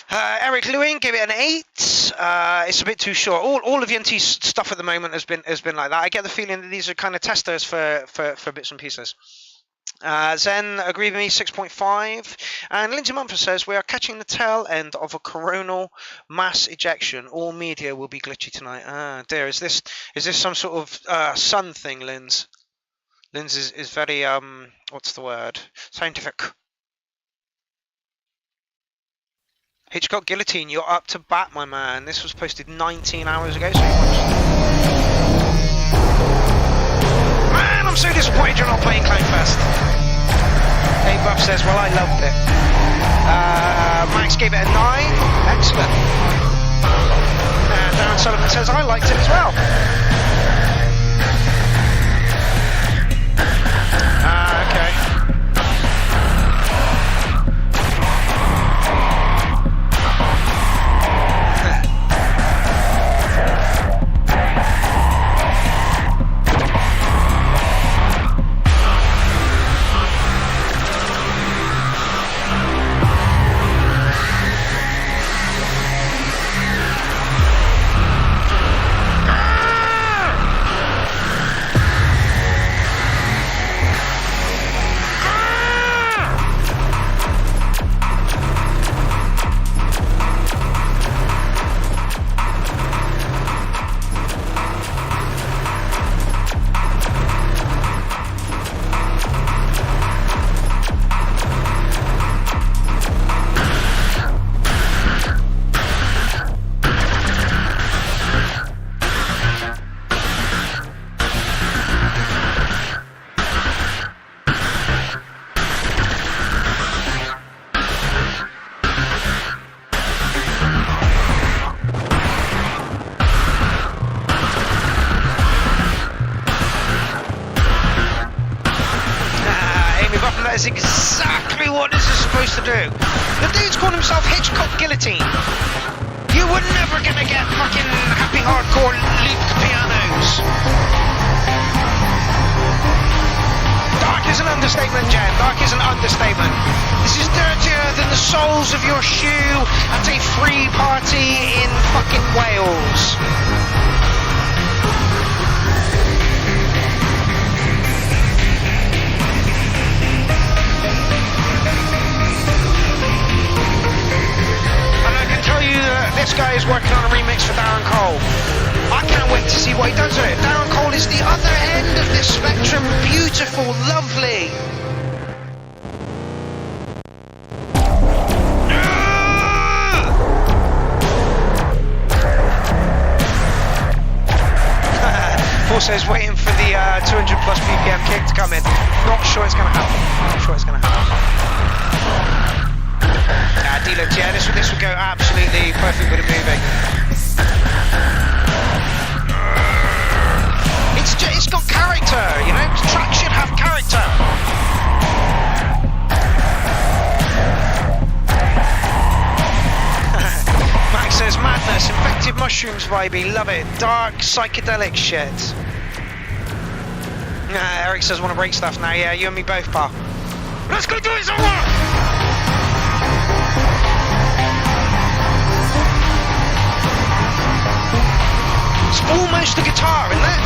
Eric Lewin gave it an 8. It's a bit too short. All of Auntie's stuff at the moment has been like that. I get the feeling that these are kind of testers for bits and pieces. Zen agree with me, 6.5. And Lindsay Mumford says we are catching the tail end of a coronal mass ejection. All media will be glitchy tonight. Ah, dear. Is this some sort of sun thing, Linz? Linz is very what's the word? Scientific. Hitchcock Guillotine, you're up to bat, my man. This was posted 19 hours ago, so you Man, I'm so disappointed you're not playing Clownfest. Hey Buff says, well, I loved it. Max gave it a 9. Excellent. Darren Sullivan says, I liked it as well. Okay. do. The dude's called himself Hitchcock Guillotine. You were never gonna get fucking happy hardcore looped pianos. Dark is an understatement, Jen. Dark is an understatement. This is dirtier than the soles of your shoe at a free party in fucking Wales. Tell you that this guy is working on a remix for Darren Cole. I can't wait to see what he does with it. Darren Cole is the other end of this spectrum. Beautiful, lovely. Paul says waiting for the 200 plus BPM kick to come in. Not sure it's going to happen. Not sure it's going to happen. D-Lux, yeah, this would go absolutely perfect with a movie. It's got character, you know. Track should have character. Max says madness, infected mushrooms vibey, love it. Dark psychedelic shit. Eric says want to break stuff now. Yeah, you and me both, pal. Let's go do it somewhere. It's almost a guitar, isn't it?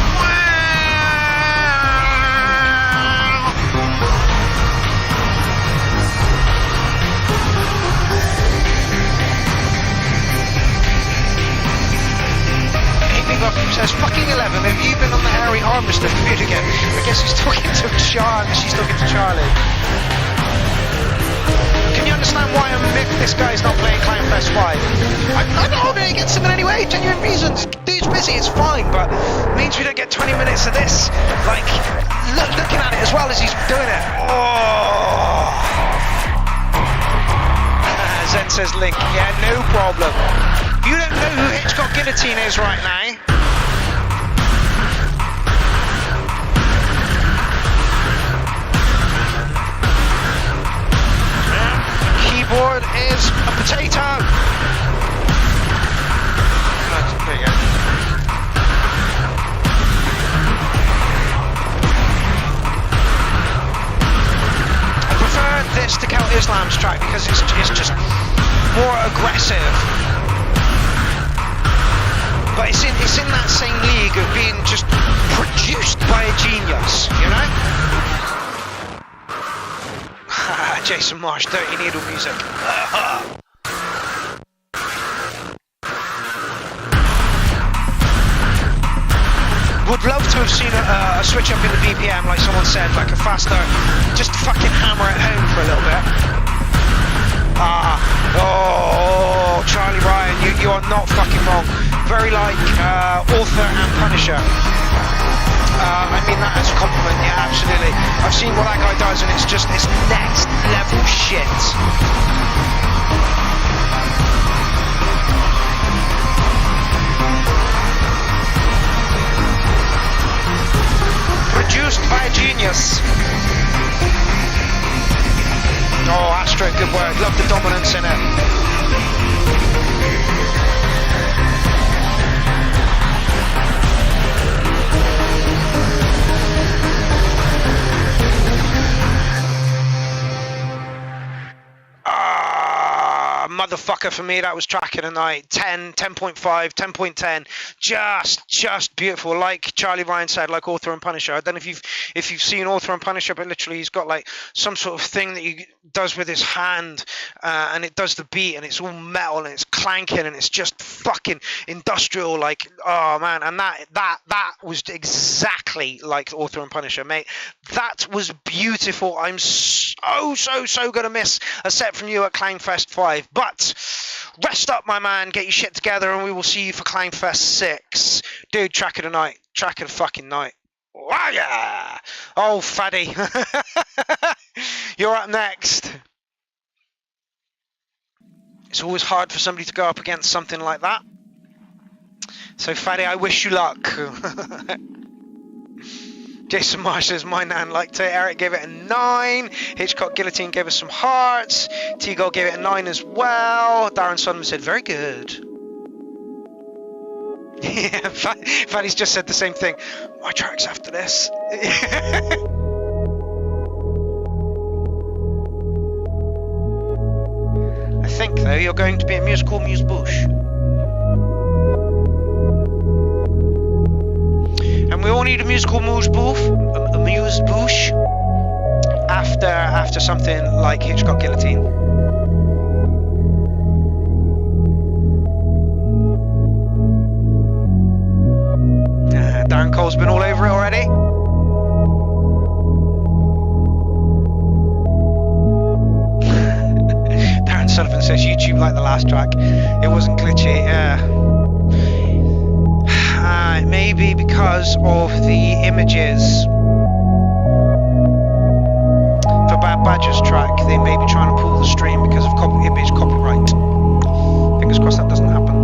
Amy says, fucking 11, have you been on the Harry Armstrong feud again? I guess he's talking to Charlie. She's talking to Charlie. Can you understand why I'm miffed this guy's not playing Clownfest 5? I'm not holding it against him in any way, genuine reasons. Dude's busy, it's fine, but it means we don't get 20 minutes of this. Like, looking at it as well as he's doing it. Oh. Zen says Link, yeah, no problem. You don't know who Hitchcock Guillotine is right now. Keyboard is a potato. There you go. I prefer this to Count Islam's track because it's just more aggressive. But it's in that same league of being just produced by a genius, you know? Jason Marsh, Dirty Needle music. Would love to have seen a switch up in the BPM, like someone said, like a faster, just fucking hammer it home for a little bit. Oh, Charlie Ryan, you are not fucking wrong. Very like Author and Punisher. I mean that as a compliment, yeah, absolutely. I've seen what that guy does and it's next level shit. Produced by a genius. Oh, Astro, good word. Love the dominance in it. Motherfucker, for me that was track of the night. 10, 10.5, 10.10, just beautiful. Like Charlie Ryan said, like Author and Punisher. I don't know if you've seen Author and Punisher, but literally he's got like some sort of thing that he does with his hand, and it does the beat, and it's all metal and it's clanking and it's just fucking industrial. Like, oh man, and that was exactly like Author and Punisher, mate. That was beautiful. I'm so gonna miss a set from you at Clownfest 5, but rest up, my man, get your shit together and we will see you for Clownfest 6. Dude, track of the night, track of the fucking night. Wow, yeah. Oh, Faddy. You're up next. It's always hard for somebody to go up against something like that. So, Faddy, I wish you luck. Jason Marsh says, my nan liked it. Eric gave it a 9. Hitchcock Guillotine gave us some hearts. T-Gold gave it a 9 as well. Darren Solomon said, very good. Yeah, Fanny's just said the same thing. My track's after this. I think, though, you're going to be a musical muse-bouche. And we all need a musical muse-bouche after something like Hitchcock Guillotine. Darren Cole's been all over it already. Darren Sullivan says YouTube like the last track. It wasn't glitchy, yeah. Maybe because of the images. For Bad Badger's track, they may be trying to pull the stream because of image copyright. Fingers crossed that doesn't happen.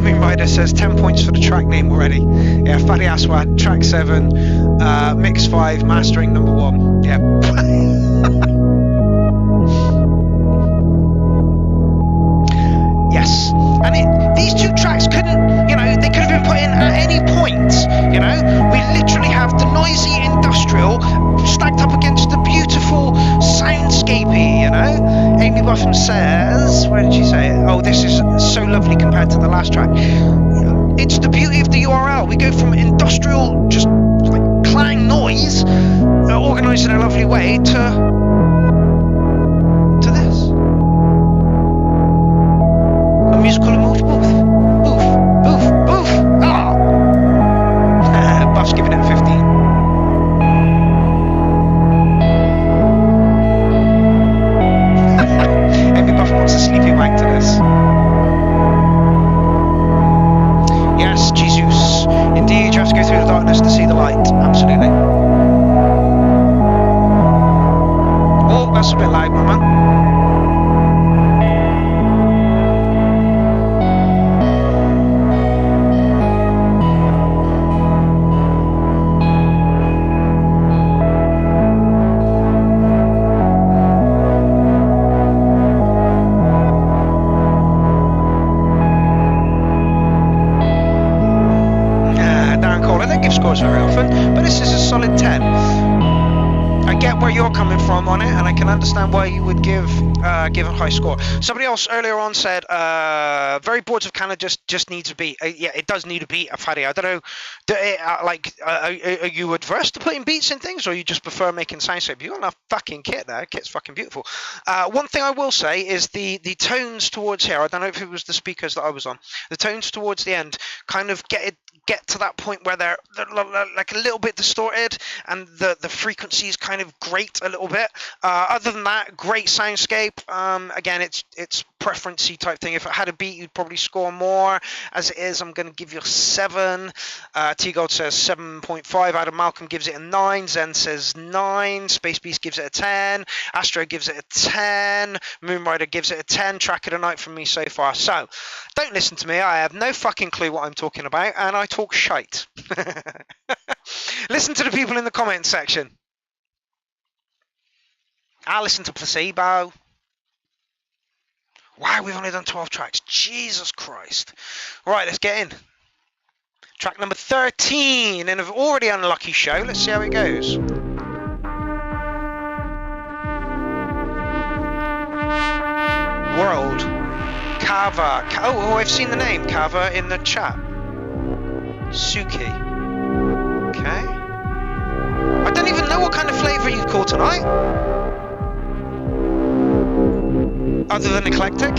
Moonrider says 10 points for the track name already. Yeah, Fadi Aswad, track 7, mix 5, mastering number 1. Yeah. Yes. And these two tracks couldn't, they could have been put in at any point. We literally have the noisy industrial stacked up against the beautiful soundscapey, Amy Buffum says, where did she say it? Oh, this is so lovely compared to the last track. It's the beauty of the URL. We go from industrial, just like clang noise, organised in a lovely way, to this. A musical emoji boof. Boof. Ah! Buff's giving it a 15. Amy Buff wants a sleepy wank to this. Yes, Jesus. Indeed, you have to go through the darkness to see the light. Absolutely. Oh, that's a bit loud, my man. Very often, but this is a solid 10. I get where you're coming from on it, and I can understand why you would give a high score. Somebody else earlier on said, very boards of Canada just needs a beat. Yeah, it does need a beat, Fadi. I don't know, are you adverse to putting beats in things, or you just prefer making soundscape? You got enough fucking kit there. Kit's fucking beautiful. One thing I will say is the tones towards here, I don't know if it was the speakers that I was on, the tones towards the end kind of get to that point where they're like a little bit distorted, and the frequencies kind of grate a little bit. Other than that, great soundscape. Again, it's preference-y type thing. If it had a beat, you'd probably score more. As it is, I'm going to give you a 7. T-Gold says 7.5. Adam Malcolm gives it a 9. Zen says 9. Space Beast gives it a 10. Astro gives it a 10. Moonrider gives it a 10. Track of the night from me so far. So, don't listen to me. I have no fucking clue what I'm talking about, and I talk shite. Listen to the people in the comment section. I'll listen to Placebo. Wow, we've only done 12 tracks. Jesus Christ. Right, let's get in. Track number 13 in an already unlucky show. Let's see how it goes. World. Kava. Oh, I've seen the name. Kava in the chat. Suki. Okay. I don't even know what kind of flavour you'd call tonight. Other than eclectic.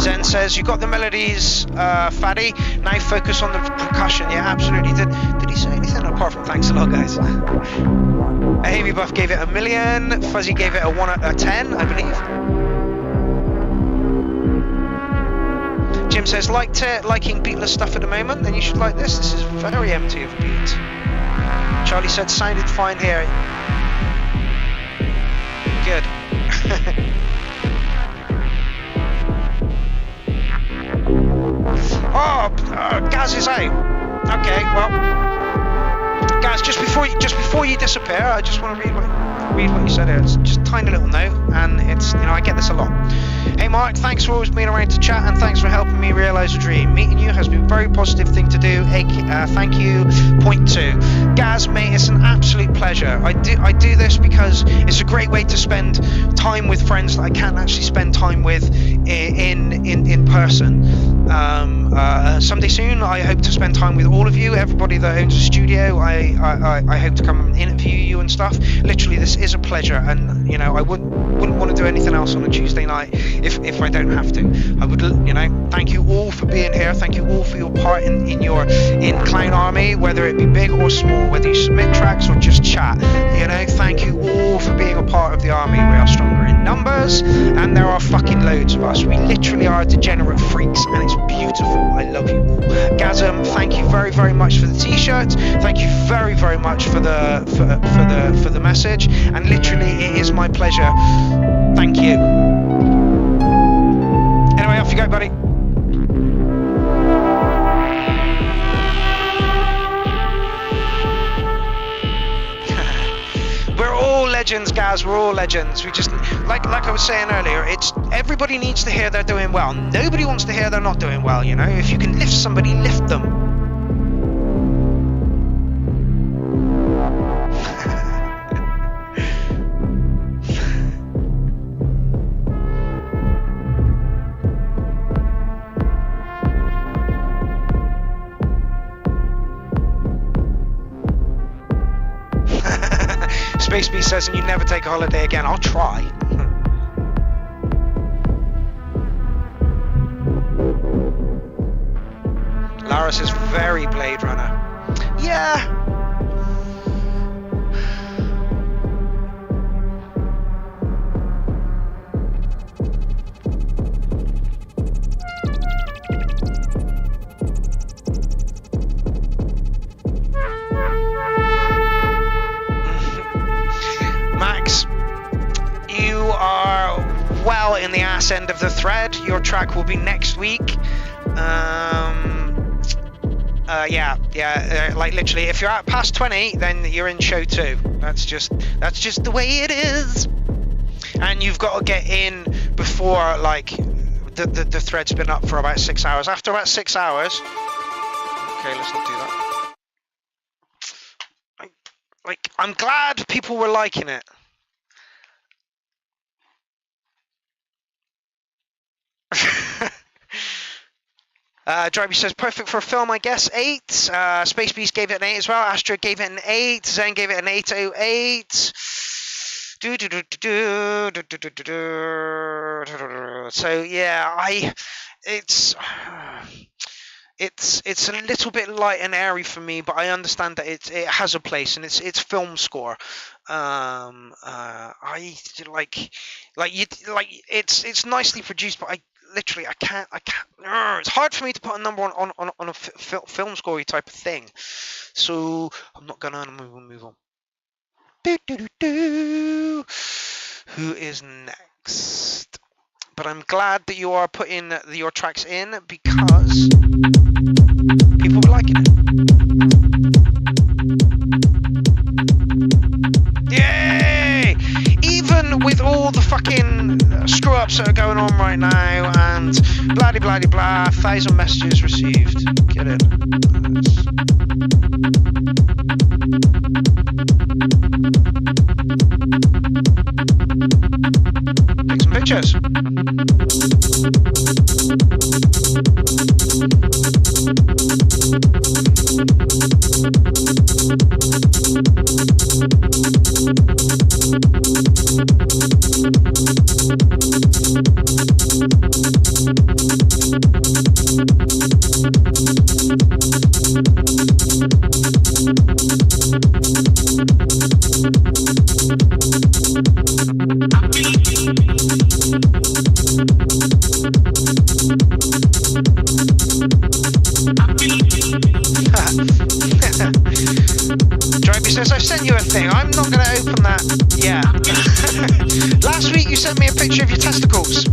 Zen says, you got the melodies, Faddy. Now focus on the percussion. Yeah, absolutely. Did he say anything apart from thanks a lot, guys? Amy Buff gave it 1,000,000. Fuzzy gave it a 10, I believe. Jim Graham says, liking beatless stuff at the moment, then you should like this. This is very empty of a beat. Charlie said, sounded fine here. Good. Gaz is out. Okay, well, Gaz, just before you disappear, I just want to read what you said here. It's just a tiny little note, and it's, I get this a lot. Hey Mark, thanks for always being around to chat, and thanks for helping me realise a dream. Meeting you has been a very positive thing to do. Thank you. Point 2. Gaz, mate, it's an absolute pleasure. I do this because it's a great way to spend time with friends that I can't actually spend time with in person. Someday soon, I hope to spend time with all of you, everybody that owns a studio. I hope to come and interview you and stuff. Literally, this is a pleasure, and I wouldn't want to do anything else on a Tuesday night if I don't have to. I would, thank you all for being here. Thank you all for your part in Clown Army, whether it be big or small, whether you submit tracks or just chat. Thank you all for being a part of the army. We are stronger in numbers, and there are fucking loads of us. We literally are degenerate freaks, and it's beautiful. I love you all. Gazem, thank you very, very much for the t-shirt. Thank you very, very much for the message. And literally, it is my pleasure. Thank you. Anyway, off you go, buddy. We're all legends, guys. We're all legends. We just, like I was saying earlier, it's everybody needs to hear they're doing well. Nobody wants to hear they're not doing well. If you can lift somebody, lift them. Space Beast says, and you never take a holiday again. I'll try. Lara says, very Blade Runner. Yeah. Well, in the ass end of the thread, your track will be next week. Like literally, if you're at past 20, then you're in show 2. That's just the way it is. And you've got to get in before like the thread's been up for about 6 hours. After about 6 hours, okay, let's not do that. I'm glad people were liking it. Drivey says, perfect for a film, I guess. 8. Space Beast gave it an 8 as well. Astro gave it an 8. Zen gave it an 808. So yeah, it's a little bit light and airy for me, but I understand that it has a place, and it's film score. It's nicely produced, but I can't. It's hard for me to put a number on a film score type of thing. So I'm not gonna move on. Who is next? But I'm glad that you are putting your tracks in because people were liking it. Yay! Even with all the fucking screw-ups that are going on right now and blah-de-blah-de-blah, 1,000 messages received. Get it. Take some pictures. Drivey says, I've sent you a thing. I'm not going to open that yet. Last week you sent me a picture of your testicles.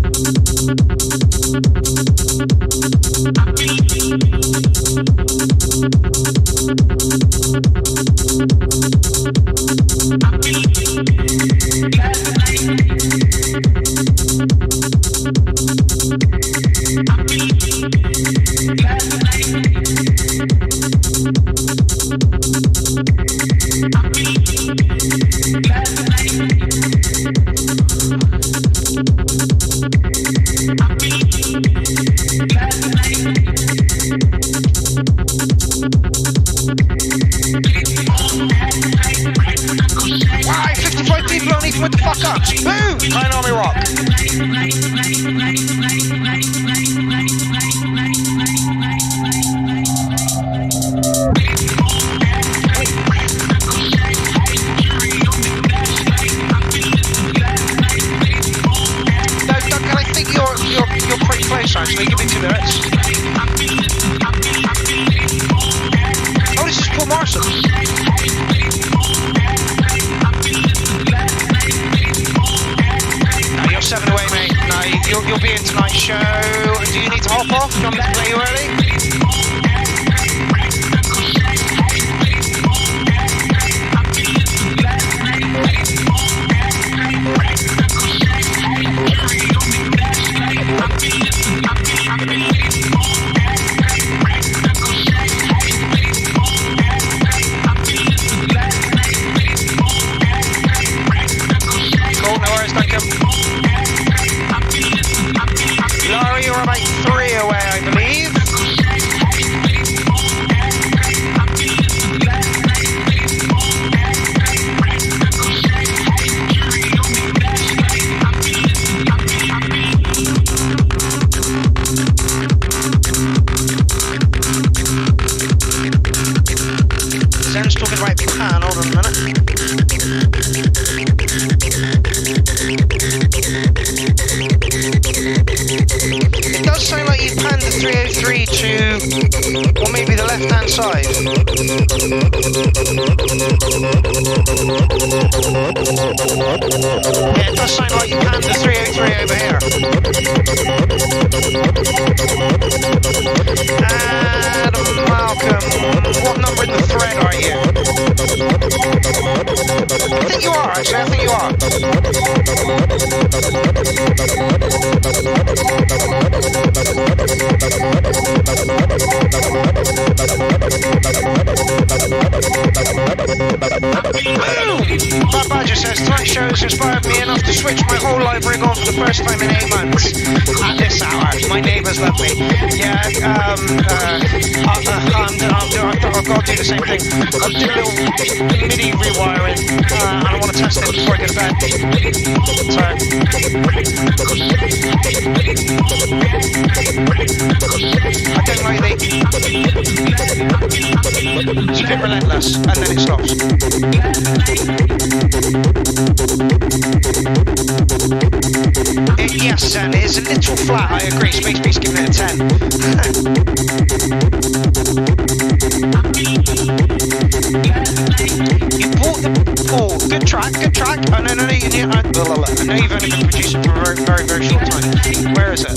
Why? 55 people don't even with the fuck up. Boom! Clownarmy rock. No, Duncan, I think you're pretty close actually. Give me 2 minutes. Oh, this is Paul Morrison. No, you're 7 away, mate. No, you'll be in tonight's show. Do you need to hop off? Do you want me to play you early? Cool, no worries, Duncan. Laurie, you're about 3 away, I believe. Zen's talking about Pan, hold on a minute. It does sound like you panned the 303 to, or maybe the left-hand side. Yeah, it does sound like you panned the 303 over here. And Malcolm, what number in the thread are you? I think you are, actually, I think you are. Boom! Badger says, tonight's show has inspired me enough to switch my whole library on for the first time in 8 months. At this hour, my neighbours love me. Yeah, I've got to do the same thing. I'll do a little MIDI rewiring, and I want to test it before I go to bed. So, I don't like the... It's a bit relentless, and then it stops. Yes, Zen, it is a little flat, I agree. Space Beast giving it a 10. You bought the... Oh, good track, good track. Oh, no, I know you've only been producing for a very, very, very short time. Where is it?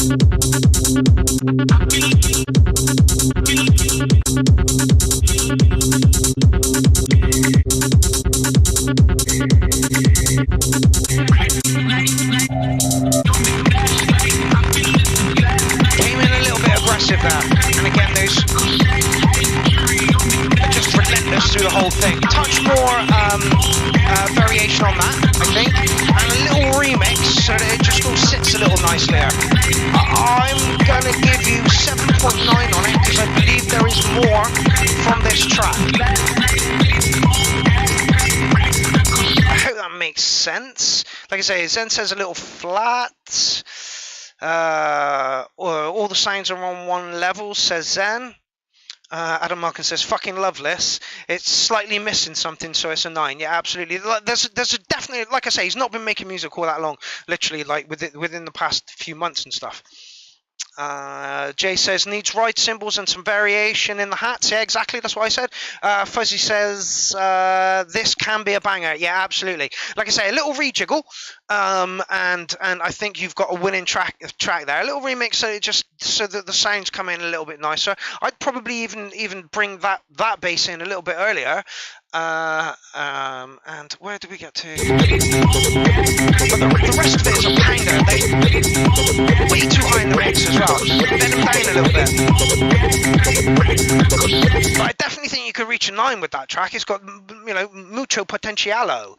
Came in a little bit aggressive there. And again, those... just relentless through the whole thing. Touch more variation on that, I think, and a little remix so that it just all sits a little nicely there. I'm going to give you 7.9 on it because I believe there is more from this track. I hope that makes sense. Like I say, Zen says a little flat. All the sounds are on one level, says Zen. Adam Malkin says, fucking loveless. It's slightly missing something, so it's a 9. Yeah, absolutely. There's a definitely, like I say, he's not been making music all that long, literally, like within the past few months and stuff. Jay says, needs ride cymbals and some variation in the hats. Yeah, exactly, that's what I said. Fuzzy says, this can be a banger. Yeah, absolutely. Like I say, a little rejiggle, and I think you've got a winning track there. A little remix, so that the sounds come in a little bit nicer. I'd probably even bring that bass in a little bit earlier. And where do we get to? But the rest of it is a banger. They're way too high in the mix as well. Let them down a little bit. But I definitely think you could reach a 9 with that track. It's got, mucho potencialo.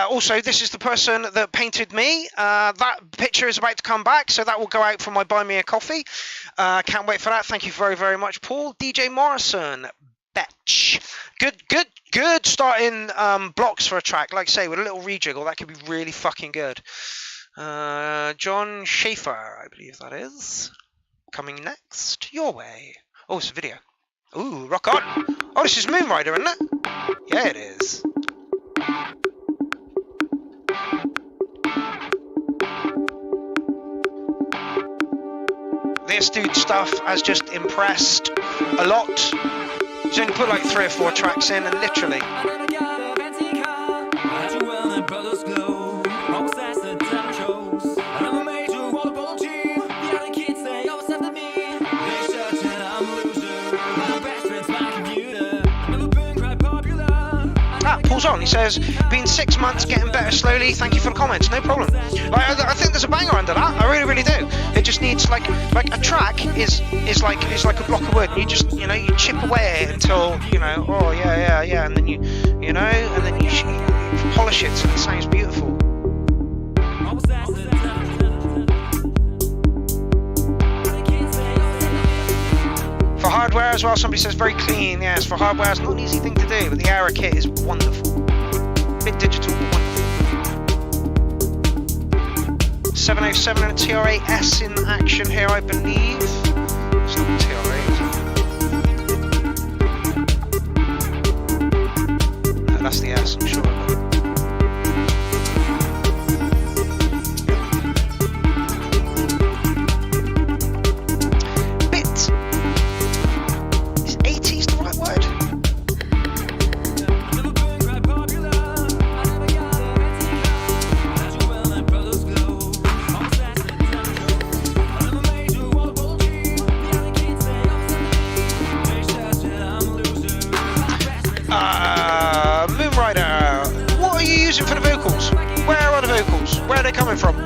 Also, this is the person that painted me. That picture is about to come back, so that will go out for my Buy Me a Coffee. Can't wait for that. Thank you very, very much, Paul. DJ Morrison. Betch. Good starting blocks for a track. Like I say, with a little rejiggle, that could be really fucking good. John Schaefer, I believe that is. Coming next, your way. Oh, it's a video. Ooh, rock on. Oh, this is Moonrider, isn't it? Yeah, it is. This dude's stuff has just impressed a lot. He's only put like 3 or 4 tracks in, and literally. Pulls on. He says, been 6 months, getting better slowly. Thank you for the comments. No problem. I think there's a banger under that. I really, really do. It just needs like a track is like a block of wood. You just you chip away at it until oh yeah, and then you polish it so it sounds beautiful. For hardware as well, somebody says very clean. Yes, for hardware, it's not an easy thing to do, but the Era kit is wonderful. Bit digital, but wonderful. 707 and a TR8S in action here, I believe. It's not a TR8, is it? No, that's the S, I'm sure. For the vocals, where are the vocals? Where are they coming from? I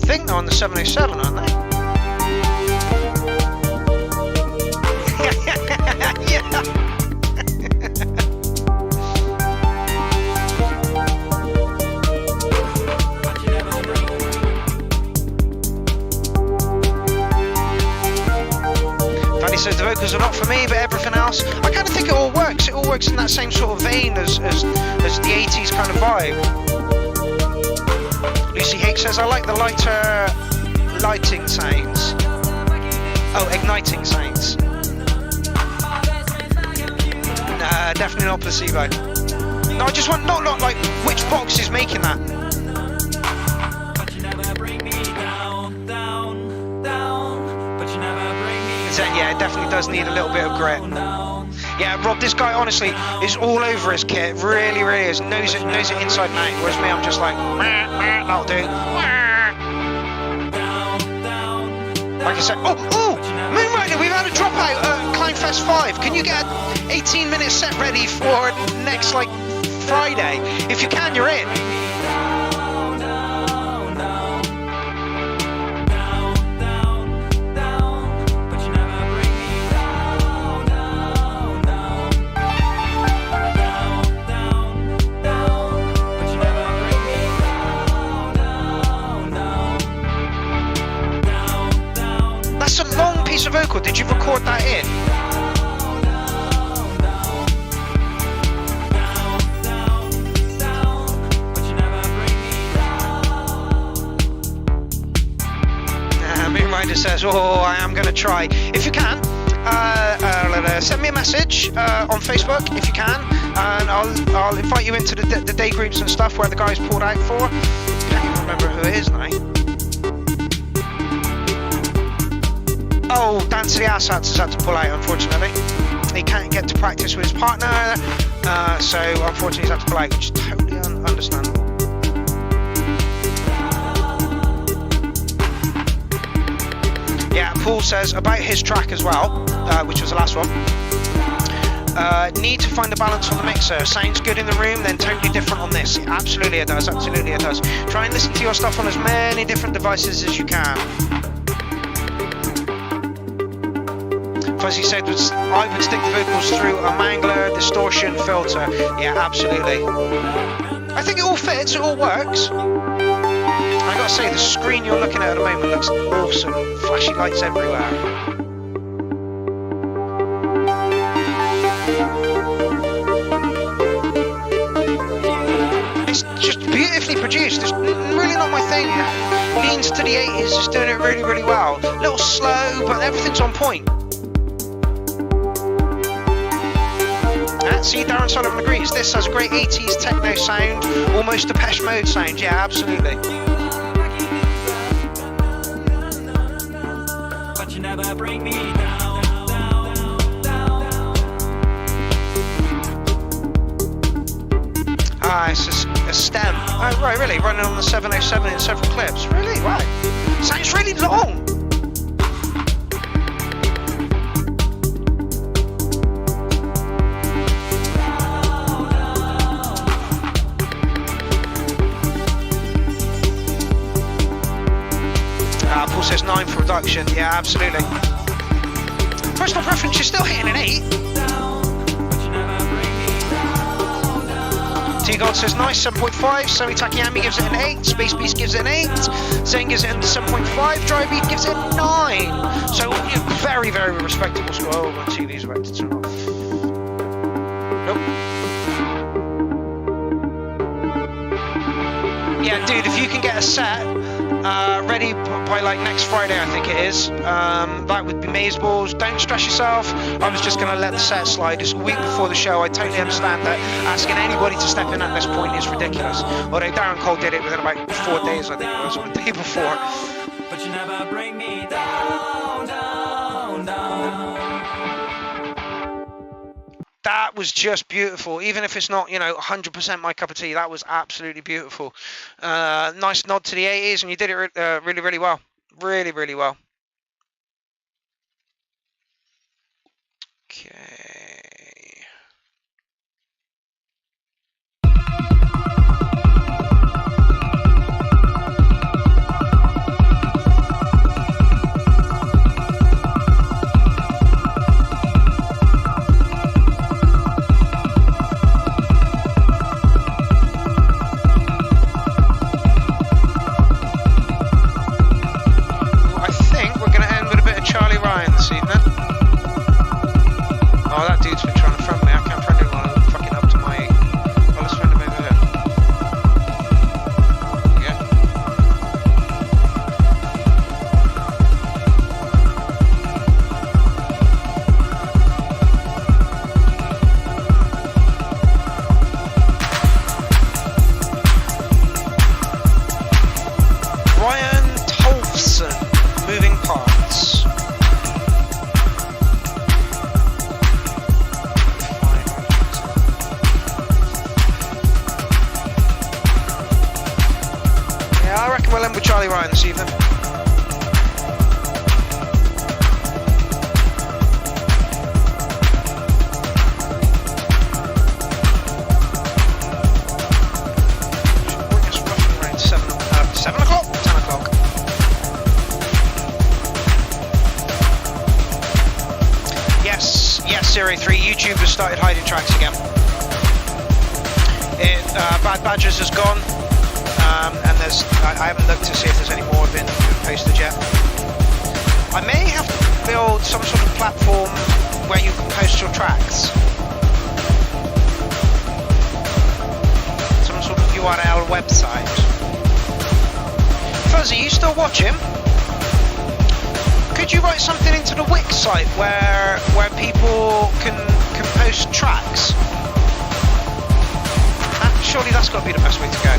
think they're on the 707, aren't they? Yeah. Says the vocals are not for me, but everything else, I kind of think it all works. It all works in that same sort of vein as the 80s kind of vibe. Lucy H says, I like the lighter lighting sounds. Oh, igniting sounds. Nah, definitely not placebo. No, I just want not like which box is making that. Yeah, it definitely does need a little bit of grit. Yeah, Rob, this guy honestly is all over his kit. Really, really is. Knows it inside and out. Whereas me, I'm just like, that'll do. Like I said, oh, Moonrider, we've had a dropout at Clownfest 5. Can you get an 18-minute set ready for next Friday? If you can, you're in. That's a long piece of vocal. Did you record that in? Unsigned says, oh, I am going to try. If you can, send me a message on Facebook if you can, and I'll invite you into the day groups and stuff where the guys pulled out for. Can't even remember who it is now. Oh, Dance to the Ass has had to pull out, unfortunately. He can't get to practice with his partner, so unfortunately he's had to pull out, which is totally understandable. Yeah, Paul says about his track as well, which was the last one. Need to find a balance on the mixer. Sounds good in the room, then totally different on this. Yeah, absolutely it does, absolutely it does. Try and listen to your stuff on as many different devices as you can. Fuzzy said, I would stick the vocals through a mangler distortion filter. Yeah, absolutely. I think it all fits, it all works. I gotta say, the screen you're looking at the moment looks awesome. Flashy lights everywhere. It's just beautifully produced. It's really not my thing. Leans to the 80s, just doing it really, really well. A little slow, but everything's on point. See, Darren Sullivan agrees. This has a great 80s techno sound, almost Depeche Mode sound. Yeah, absolutely. But you never bring me down, Ah, it's a stem. Oh, right, really? Running on the 707 in several clips. Really? Right. Sounds really long. Paul says 9 for reduction. Yeah, absolutely. Personal preference, you're still hitting an 8. T-Gold says nice, 7.5. Zoe Takayami gives it an 8. Space Beast gives it an 8. Zane gives it a 7.5. Dry Beat gives it a 9. So, very, very respectable score. Oh, my TV's about to turn off. Nope. Yeah, dude, if you can get a set ready by like next Friday, I think it is, that would be amazeballs. Don't stress yourself. I was just going to let the set slide. It's a week before the show. I totally understand that asking anybody to step in at this point is ridiculous. Although Darren Cole did it within about 4 days, I think it was, or the day before. But you never bring me down, down, down. That was just beautiful. Even if it's not, 100% my cup of tea, that was absolutely beautiful. Nice nod to the 80s, and you did it really, really well. Really, really well. Okay. Charlie Ryan this evening. Oh, that dude's been trying to front me. I can't front him while I'm fucking up to my... Well, let's front him over there. Yeah. Ryan Tolfson, Moving Parts. I reckon we'll end with Charlie Ryan this evening. Bring us roughly around 7 o'clock? 10 o'clock. Yes, Siri 3, YouTube has started hiding tracks again. Bad Badgers has gone. And I haven't looked to see if there's any more been posted yet. I may have to build some sort of platform where you can post your tracks. Some sort of URL website. Fuzzy, you still watching? Could you write something into the Wix site where people can post tracks? Surely that's got to be the best way to go.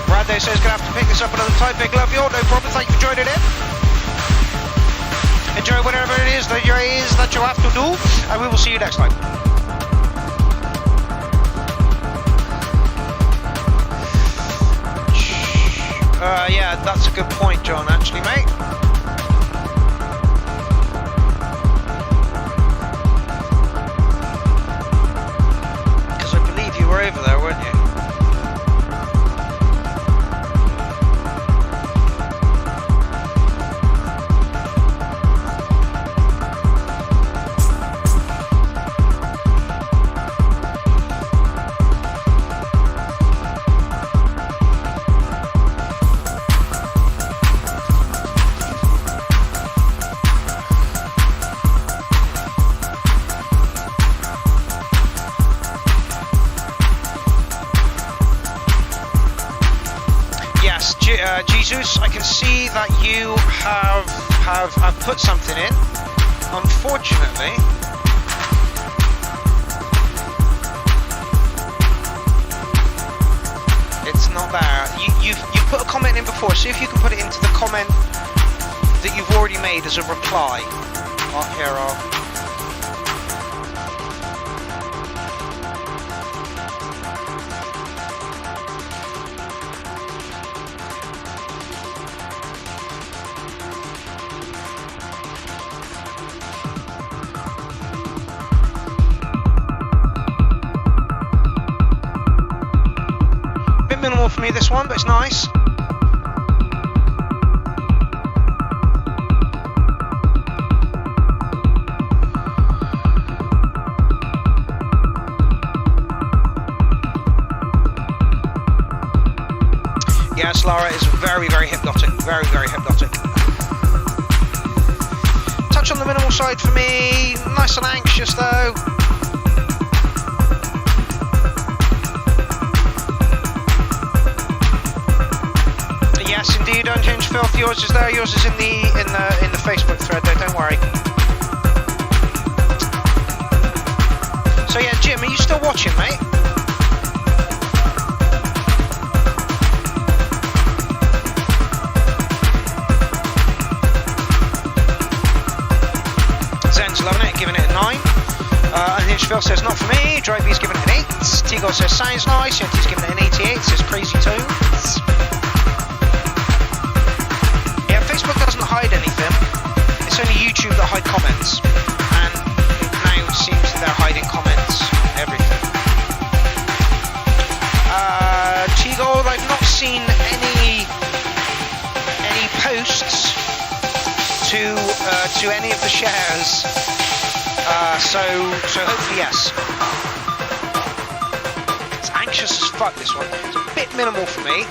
Rando says gonna have to pick this up another time. Big love you all, no problem. Thank you for joining in. Enjoy whatever it is that you have to do, and we will see you next time. Yeah, that's a good point, John, actually, mate. Because I believe you were over there, weren't you? Jesus, I can see that you have put something in. Unfortunately, it's not there. You've put a comment in before. See if you can put it into the comment that you've already made as a reply. Oh, here, minimal for me this one, but it's nice. Yes, Lara is very, very hypnotic. Very, very hypnotic. Touch on the minimal side for me. Nice and anxious though. Yes, indeed, Unchanged Filth. Yours is there. Yours is in the Facebook thread there. Don't worry. So yeah, Jim, are you still watching, mate? Zen's loving it, giving it a 9. Unhinged Phil says not for me. Drybee's giving it an 8. Tigo says sounds nice. Yeti's giving it an 88. Says crazy tunes. Facebook doesn't hide anything, it's only YouTube that hide comments, and now it seems that they're hiding comments, everything. T-Gold, I've not seen any posts to any of the shares, so hopefully yes. It's anxious as fuck, this one. It's a bit minimal for me.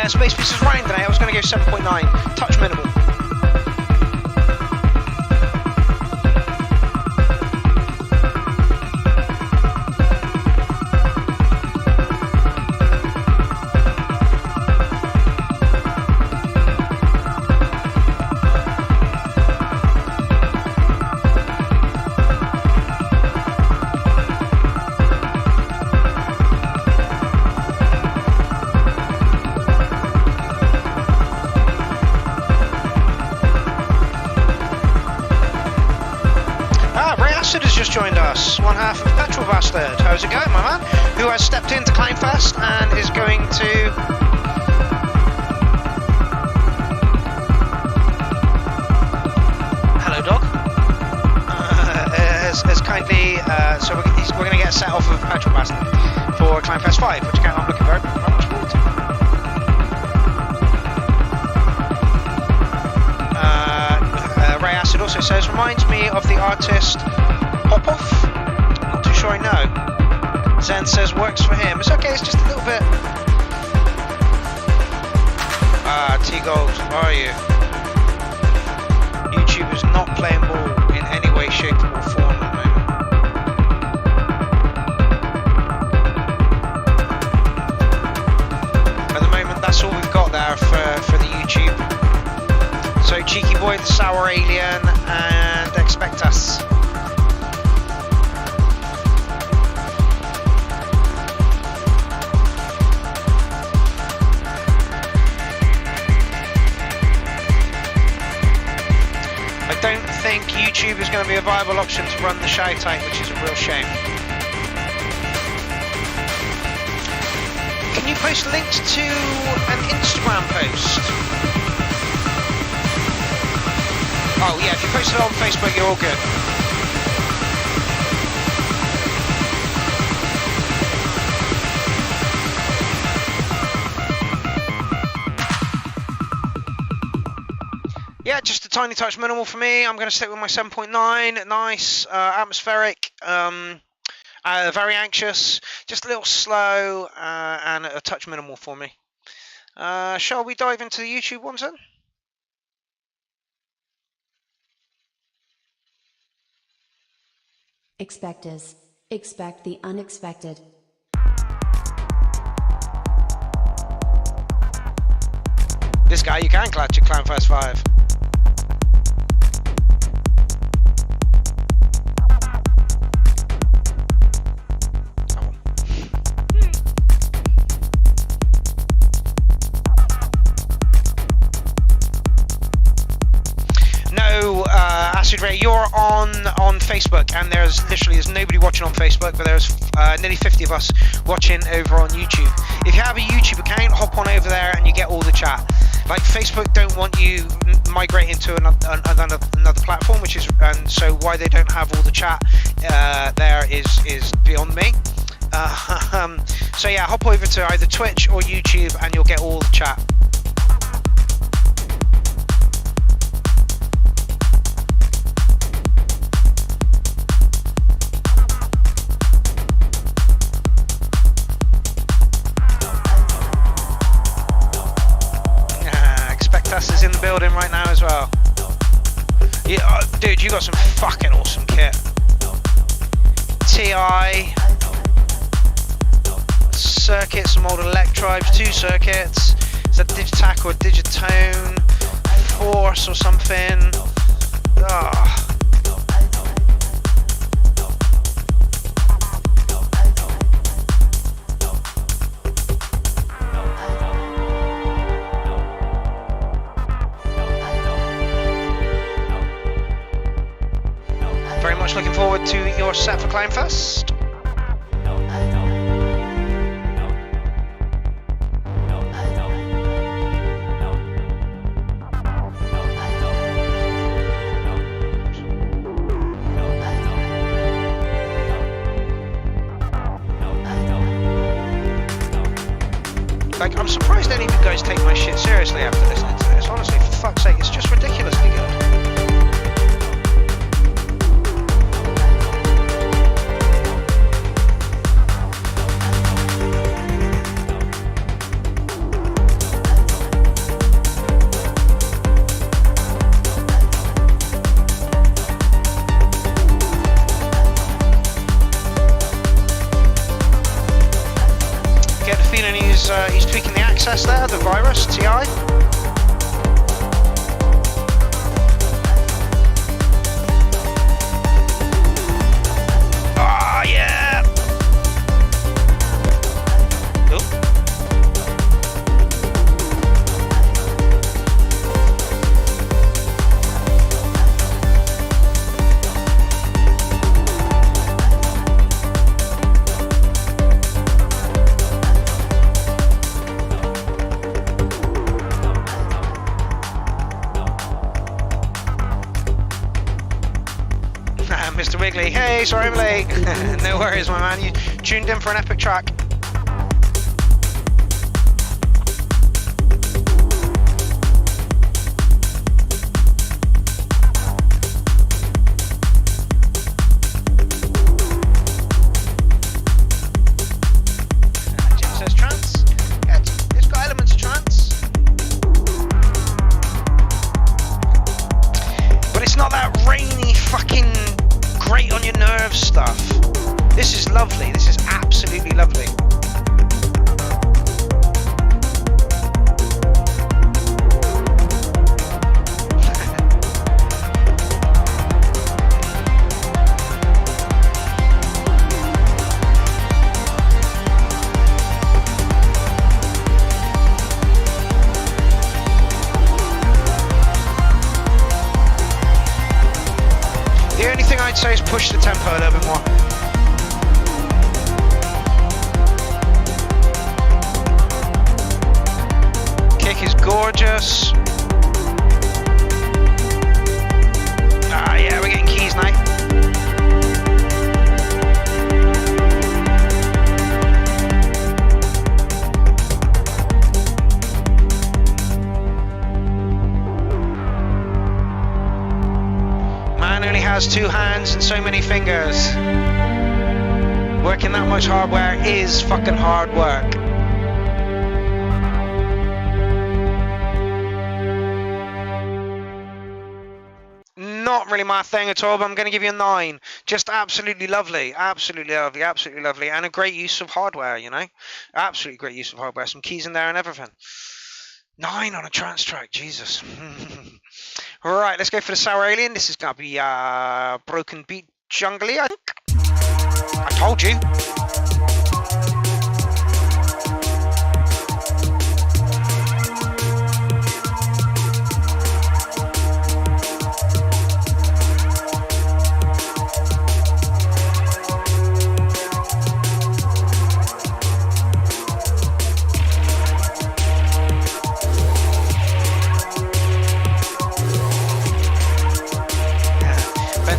Space Pieces Ryan today, I was going to go 7.9, touch minimal. Joined us, one half of Petrol Bastard. How's it going, my man? Who has stepped into Clownfest and is going to hello dog. As kindly so we're going to get a set off of Petrol Bastard for Clownfest 5, which I'm looking very much forward to. Ray Acid also says reminds me of the artist Pop Off? I'm not too sure I know. Zen says works for him. It's okay, it's just a little bit. T-Gold, how are you? YouTube is not playing ball in any way, shape, or form at the moment. At the moment, that's all we've got there for the YouTube. So Cheeky Boy, the Sour Alien, and Expect Us. I don't think YouTube is going to be a viable option to run the shout out, which is a real shame. Can you post links to an Instagram post? Oh yeah, if you post it on Facebook, you're all good. Yeah, just a tiny touch minimal for me. I'm going to stick with my 7.9. Nice, atmospheric, very anxious, just a little slow, and a touch minimal for me. Shall we dive into the YouTube ones then? Expect us. Expect the unexpected. This guy you can clutch at Clownfest 5. Acid Ray, you're on Facebook, and there's nobody watching on Facebook, but there's nearly 50 of us watching over on YouTube. If you have a YouTube account, hop on over there and you get all the chat. Like, Facebook don't want you migrating to another platform, which is, and so why they don't have all the chat there is beyond me. So yeah, hop over to either Twitch or YouTube and you'll get all the chat. Is in the building right now as well. Yeah, dude, you got some fucking awesome kit. TI circuits, some old Electribes, 2 circuits. Is that Digitac or Digitone? Force or something? Oh. Looking forward to your set for Clownfest. Like, I'm surprised any of you guys take my shit seriously after listening to this. Honestly, for fuck's sake, it's just ridiculously good. He's tweaking the access there, the virus, TI. Ah, yeah! Oop. Mr. Wiggly, hey, sorry I'm late. No worries, my man. You tuned in for an epic track. Jim says trance. Yeah, it's got elements of trance. stuff. This is lovely. This is absolutely lovely. The only thing I'd say is push the tempo a little bit more. Kick is gorgeous. Ah, yeah, we're getting keys now. Man only has 2 hands and so many fingers. Working that much hardware is fucking hard work. Not really my thing at all, but I'm going to give you a 9. Just absolutely lovely, absolutely lovely, absolutely lovely, and a great use of hardware, you know? Absolutely great use of hardware, some keys in there and everything. 9 on a trance track, Jesus. Right, let's go for the Sour Alien. This is going to be Broken Beat Jungly, I think. I told you.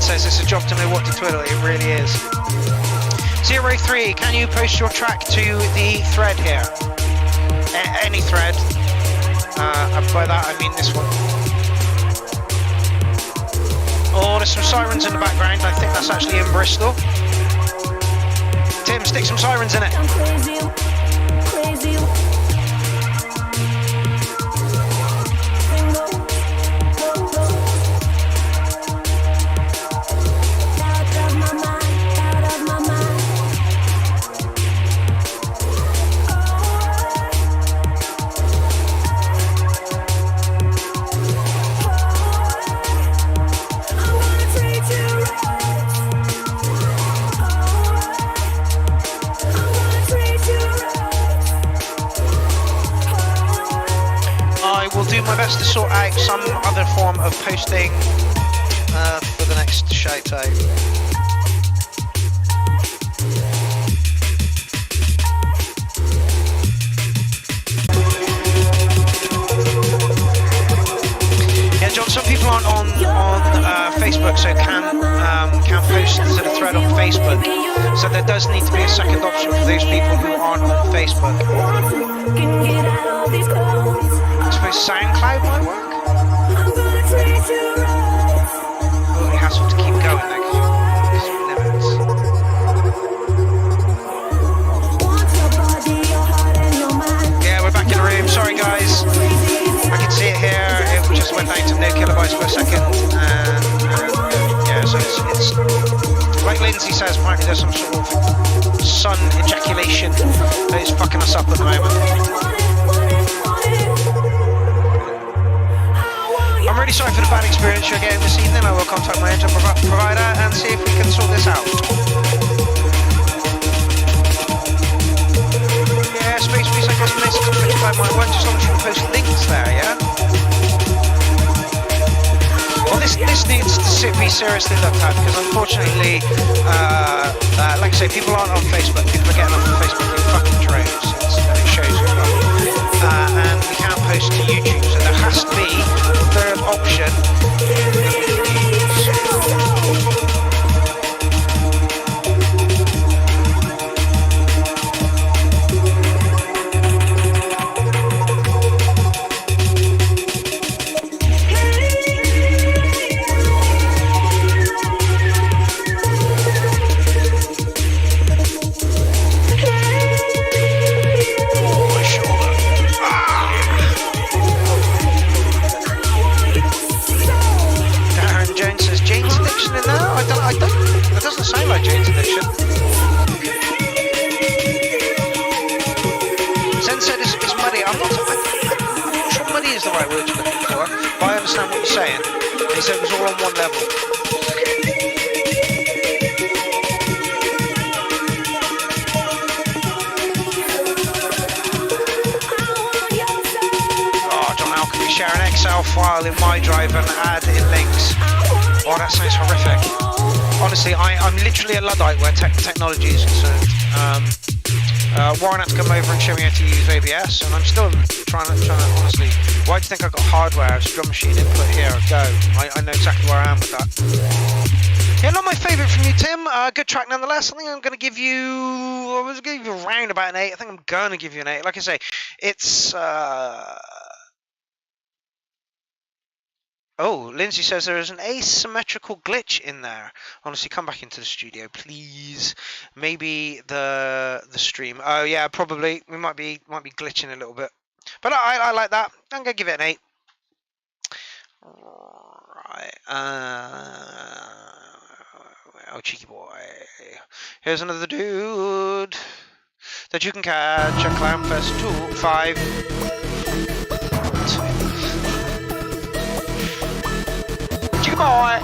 Says it's a job to know what to twiddle. It really is. 03, can you post your track to the thread here? Any thread. By that I mean this one. Oh, there's some sirens in the background. I think that's actually in Bristol. Tim, stick some sirens in it. I'm crazy, crazy. My best to sort out some other form of posting for the next shout out. Yeah, John, some people aren't on Facebook, so can't post to the thread on Facebook. So there does need to be a second option for those people who aren't on Facebook. I suppose SoundCloud might work. Oh, we hassle to keep going there because of limits. Yeah, we're back in the room. Sorry, guys. I can see it here. It just went down to no kilobytes per second. Yeah, so it's like Lindsay says, apparently there's some sort of sun ejaculation that is fucking us up at the moment. I'm really sorry for the bad experience you're getting this evening. I will contact my internet provider and see if we can sort this out. Yeah, Space Beast, I guess places to 55 might work, just as long as you can post links there, yeah? Well, this needs to be seriously looked at, because unfortunately, like I say, people aren't on Facebook. People are getting off on Facebook in fucking droves, and it shows as well. And we can't post to YouTube, so there has to be a third option that we can use. I sound like Jane's Addiction. Zen said it's muddy. I'm not sure muddy is the right word you're looking for, but I understand what you're saying. He said it was all on one level. Oh, John, how can we share an Excel file in my drive and add in links? Oh, that sounds horrific. Honestly, I'm literally a Luddite where technology is concerned. Warren had to come over and show me how to use ABS, and I'm still trying to honestly. Why do you think I got hardware? It's drum machine input here, go. I know exactly where I am with that. Yeah, not my favourite from you, Tim. Good track nonetheless. I think I'm going to give you. I was going to give you around about an 8. I think I'm going to give you an 8. Like I say, it's. Oh, Lindsay says there is an asymmetrical glitch in there. Honestly, come back into the studio, please. Maybe the stream. Oh yeah, probably. We might be glitching a little bit, but I like that. I'm gonna give it an 8. Right. Oh, cheeky boy. Here's another dude that you can catch at Clownfest 5. Boy.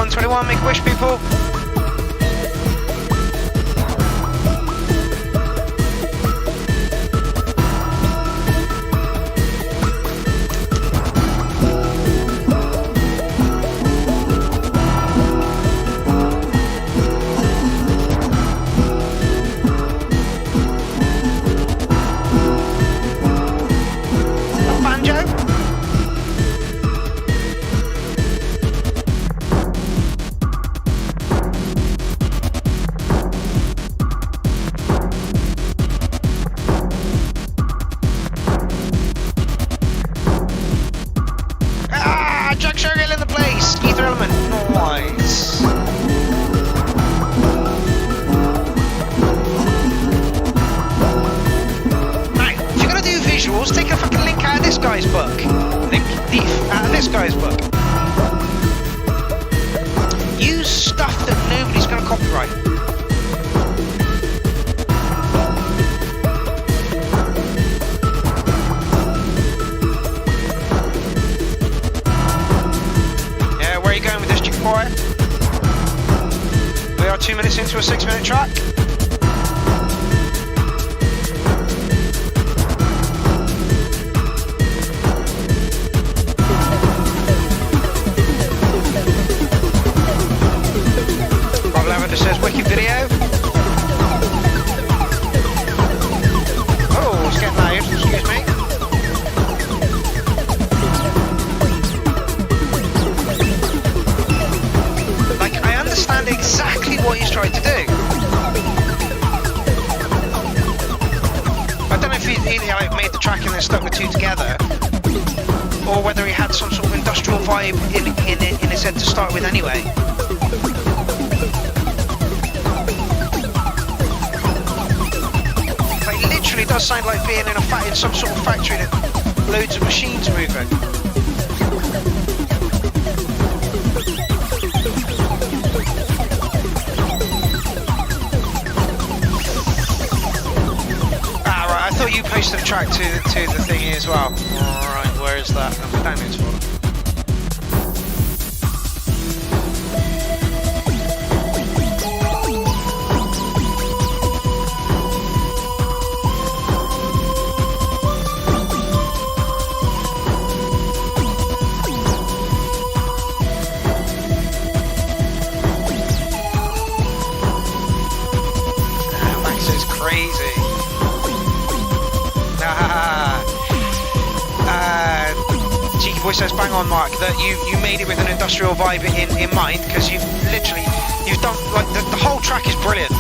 $21, make a wish, people. Into a 6-minute track. Rob Lavender says wicked video. Oh, it's getting loud, excuse me. Exactly what he's tried to do. I don't know if he like made the track and then stuck the two together, or whether he had some sort of industrial vibe in his head to start with anyway. But it literally does sound like being in some sort of factory that loads of machines moving. I thought you posted a track to the thingy as well. Alright, where is that? I'm down this folder. Max is crazy. Cheeky Boy says bang on, Mark, that you made it with an industrial vibe in mind, because you've done like the whole track is brilliant,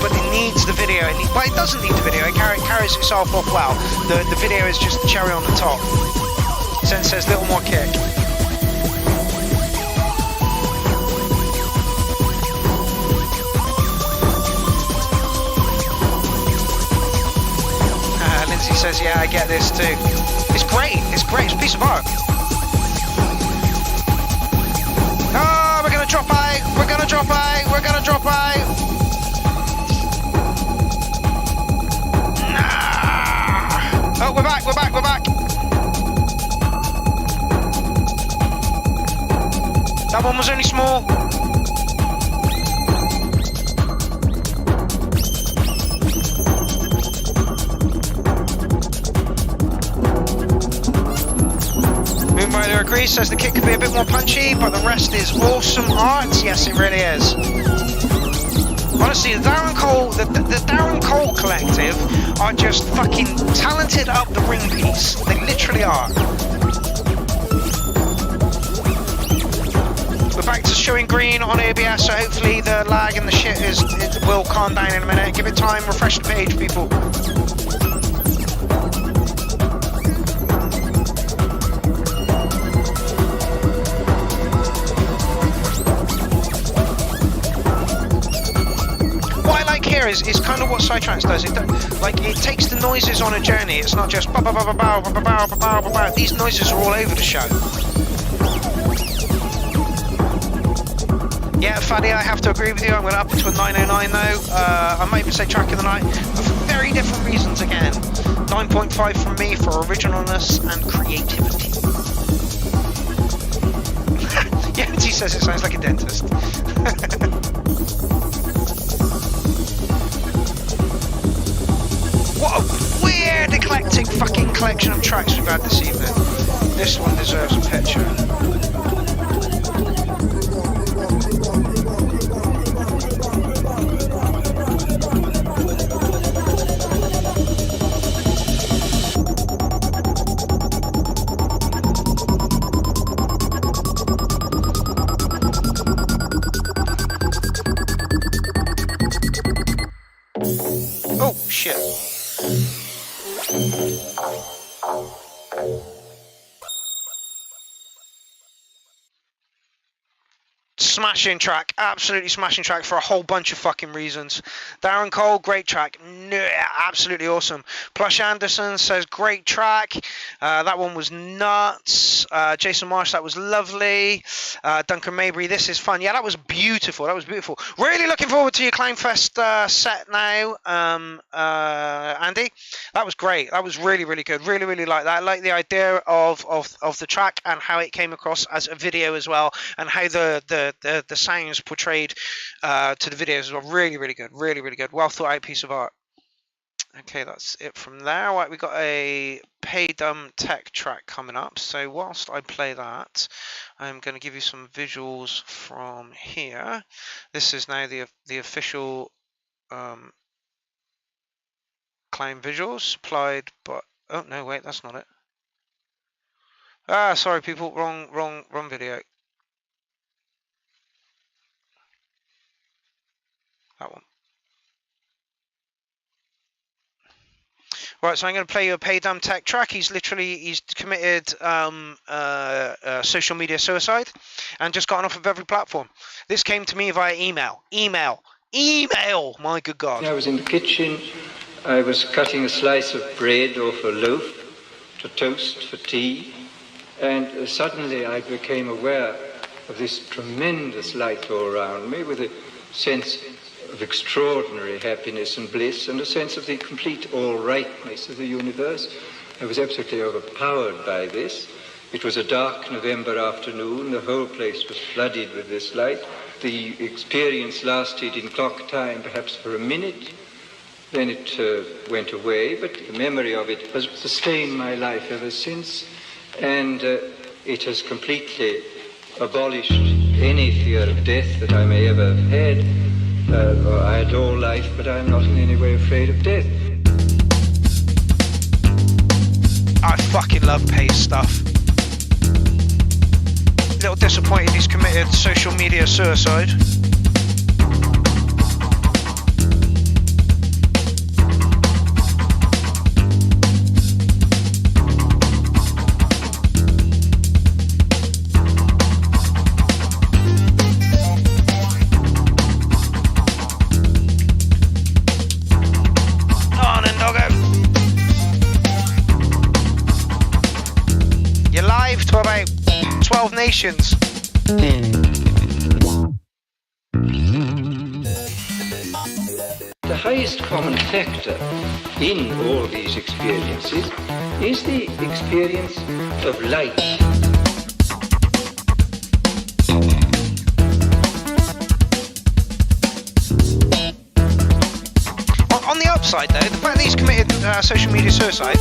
but it needs the video. But it doesn't need the video. It carries itself off well. The video is just the cherry on the top. Sen says little more kick. Lindsay says, yeah, I get this too. It's great, it's great, it's a piece of art. Oh, we're gonna drop out, we're gonna drop out, we're gonna drop out. Nah. Oh, we're back, we're back, we're back. That one was only small. Moonrider agrees, says the kick could be a bit more punchy, but the rest is awesome art. Yes, it really is. Honestly, the Darren Cole Collective are just fucking talented up the ring piece. They literally are. We're back to showing green on ABS, so hopefully the lag and the shit will calm down in a minute. Give it time, refresh the page, people. Is kind of what Sidetracks does. It takes the noises on a journey. It's not just bow, bow, bow, bow, bow, bow, bow, bow, bow, bow. These noises are all over the show. Yeah, Faddy, I have to agree with you. I'm going to up it to a 909 though. I might even say track of the night for very different reasons again. 9.5 from me for originalness and creativity. Yeah, he says it sounds like a dentist. What a weird, eclectic fucking collection of tracks we've had this evening. This one deserves a picture. Oh, shit. Smashing track, absolutely smashing track for a whole bunch of fucking reasons. Darren Cole, great track, absolutely awesome. Plush Anderson says great track, that one was nuts. Jason Marsh, that was lovely. Duncan Mabry, this is fun. Yeah, that was beautiful, that was beautiful. Really looking forward to your Clownfest set now, Andy. That was great, that was really, really good. Really, really like that. I like the idea of the track and how it came across as a video as well, and how the sounds portrayed to the videos as well. Really, really good. Really, really good. Well thought out piece of art. Okay, that's it from there. Right, we got a Pay Dumb Tech track coming up. So whilst I play that, I'm going to give you some visuals from here. This is now the official Clown visuals supplied by... Oh, no, wait, that's not it. Ah, sorry, people. Wrong video. That one. Right, so I'm going to play you a Pay Dumb Tech track. He's committed social media suicide and just gotten off of every platform. This came to me via email. My good God. I was in the kitchen. I was cutting a slice of bread off a loaf to toast for tea, and suddenly I became aware of this tremendous light all around me, with a sense of extraordinary happiness and bliss, and a sense of the complete all-rightness of the universe. I was absolutely overpowered by this. It was a dark November afternoon. The whole place was flooded with this light. The experience lasted in clock time perhaps for a minute. Then it went away, but the memory of it has sustained my life ever since, and it has completely abolished any fear of death that I may ever have had. I adore life, but I'm not in any way afraid of death. I fucking love Pay's stuff. A little disappointed he's committed social media suicide. live to about 12 nations. The highest common factor in all these experiences is the experience of light. On the upside though, the fact that he's committed social media suicide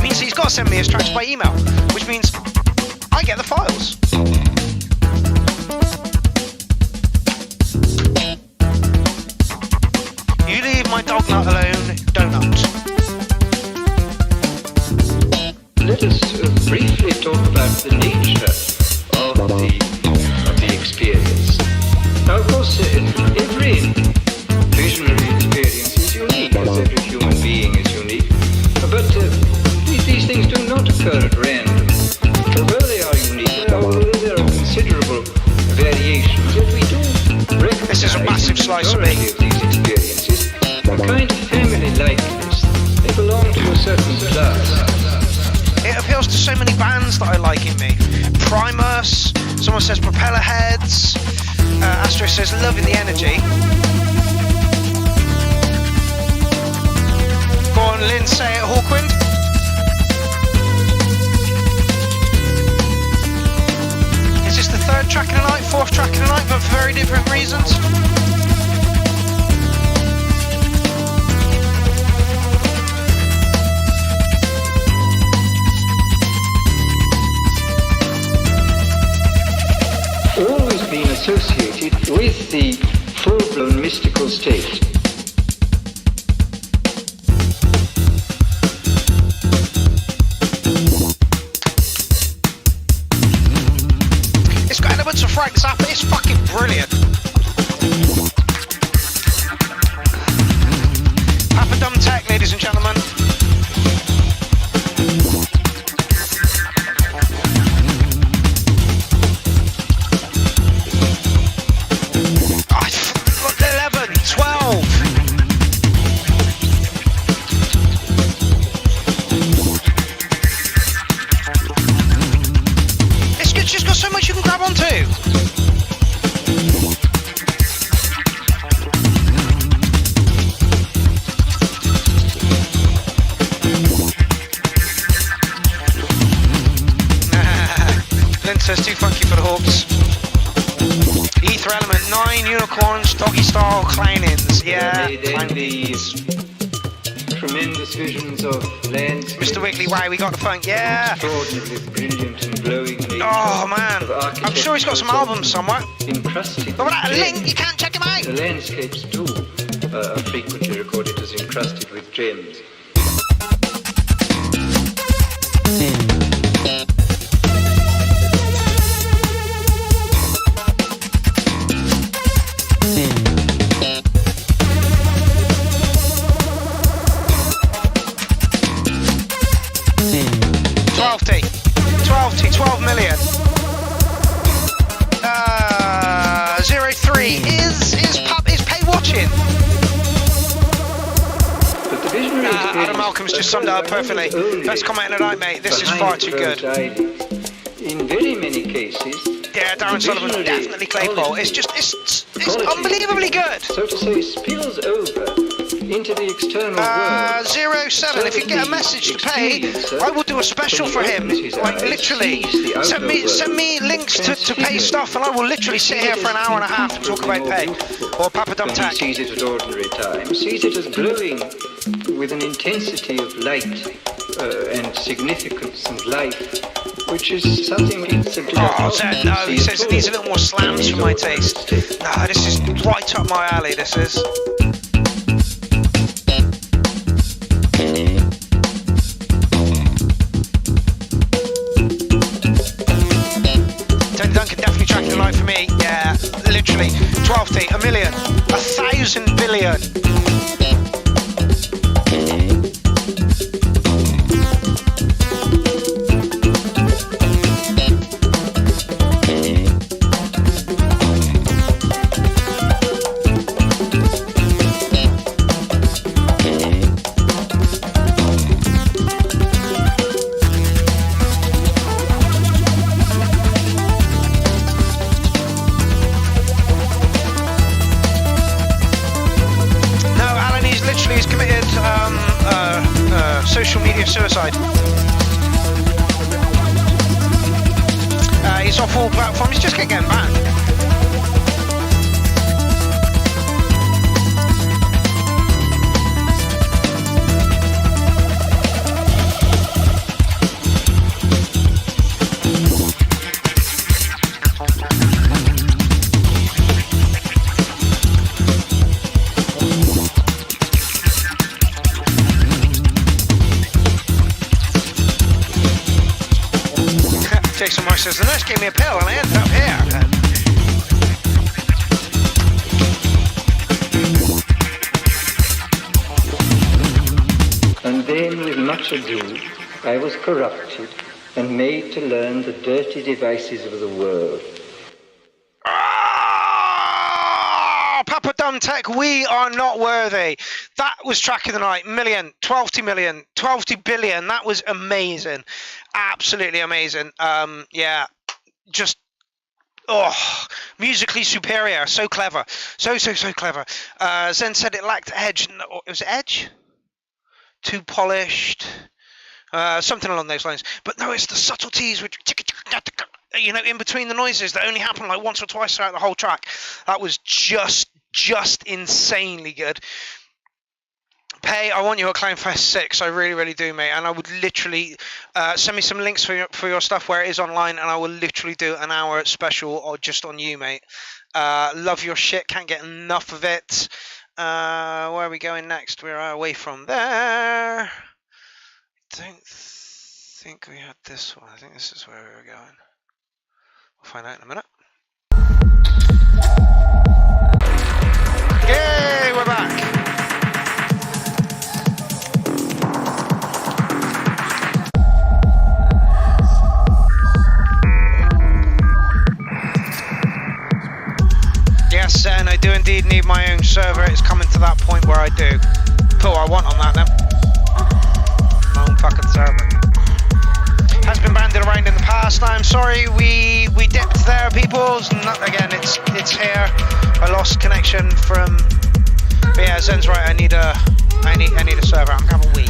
means that he's got to send me his tracks by email, which means I get the files. You leave my dog nut alone, donut. Let us briefly talk about the nature of the experience. Now, of course, every visionary experience is unique, as every human being is unique. But these things do not occur at random. Although they are unique, although there are considerable variations, yet we do recognize this is a massive slice of meat. Of these experiences a kind of family likeness. They belong to a certain class. It appeals to so many bands that I like in me. Primus, someone says Propeller Heads, Astro says Loving the Energy. Go on, Lynn, say it, Hawkwind. Is this the third track of the night, fourth track of the night, but for very different reasons? Always been associated with the full-blown mystical state. It's got elements of Frank Zappa, it's fucking brilliant. Papa Dumb Tech, ladies and gentlemen. Says too funky for the Hawks. Ether Element, 9 unicorns, doggy style clownings. Yeah, clownings. Tremendous visions of landscape. Mr. Wiggly, wow, we got the funk. Yeah. Extraordinarily brilliant and glowing. Oh man, I'm sure he's got some albums somewhere. Encrusted. But without a link, you can't check him out. The landscapes too are frequently recorded as encrusted with gems. Just summed it up perfectly. Best comment of the night, mate. This is far too good. In very many cases. Yeah, Darren Sullivan, definitely Claypole. It's just, it's unbelievably good. So to say, spills over into the external world. 07. If you get a message to pay, I will do a special for him. Like literally, send me links to pay stuff, and I will literally sit here for an hour and a half and talk about pay. Or Papa Dumb Tack. He sees it at ordinary time. Sees it as glowing with an intensity of light and significance and life, which is something we simply don't no, he says it needs a little more slams for my taste. No, this is right up my alley, this is. Tony Duncan definitely tracking the line for me. Yeah, literally. 12T, a million, 1,000 billion. side. He's off all platforms, just keep getting banned. Jason Morris says, the nurse gave me a pill and I ended up here. And then, with much ado, I was corrupted and made to learn the dirty devices of the world. Papa Dumb Tech, we are not worthy. That was track of the night. 12 million, 12 billion. That was amazing. Absolutely amazing. Yeah, just musically superior. So clever. So clever. Zen said it lacked edge. No, it was edge? Too polished. Something along those lines. But no, it's the subtleties which, you know, in between the noises that only happen like once or twice throughout the whole track. That was just insanely good. Pay, I want you at Clownfest 6. I really do, mate. And I would literally send me some links for your stuff where it is online, and I will literally do an hour special or just on you, mate. Love your shit. Can't get enough of it. Where are we going next? We're away from there. Don't think we had this one. I think this is where we were going. We'll find out in a minute. Yay, we're back. Yes, Zen, I do indeed need my own server. It's coming to that point where I do. Put what I want on that then. My own fucking server. Has been banded around in the past. I'm sorry, we dipped there, people. Again, it's here. I lost connection from. But yeah, Zen's right. I need a server. I'm gonna have a wee.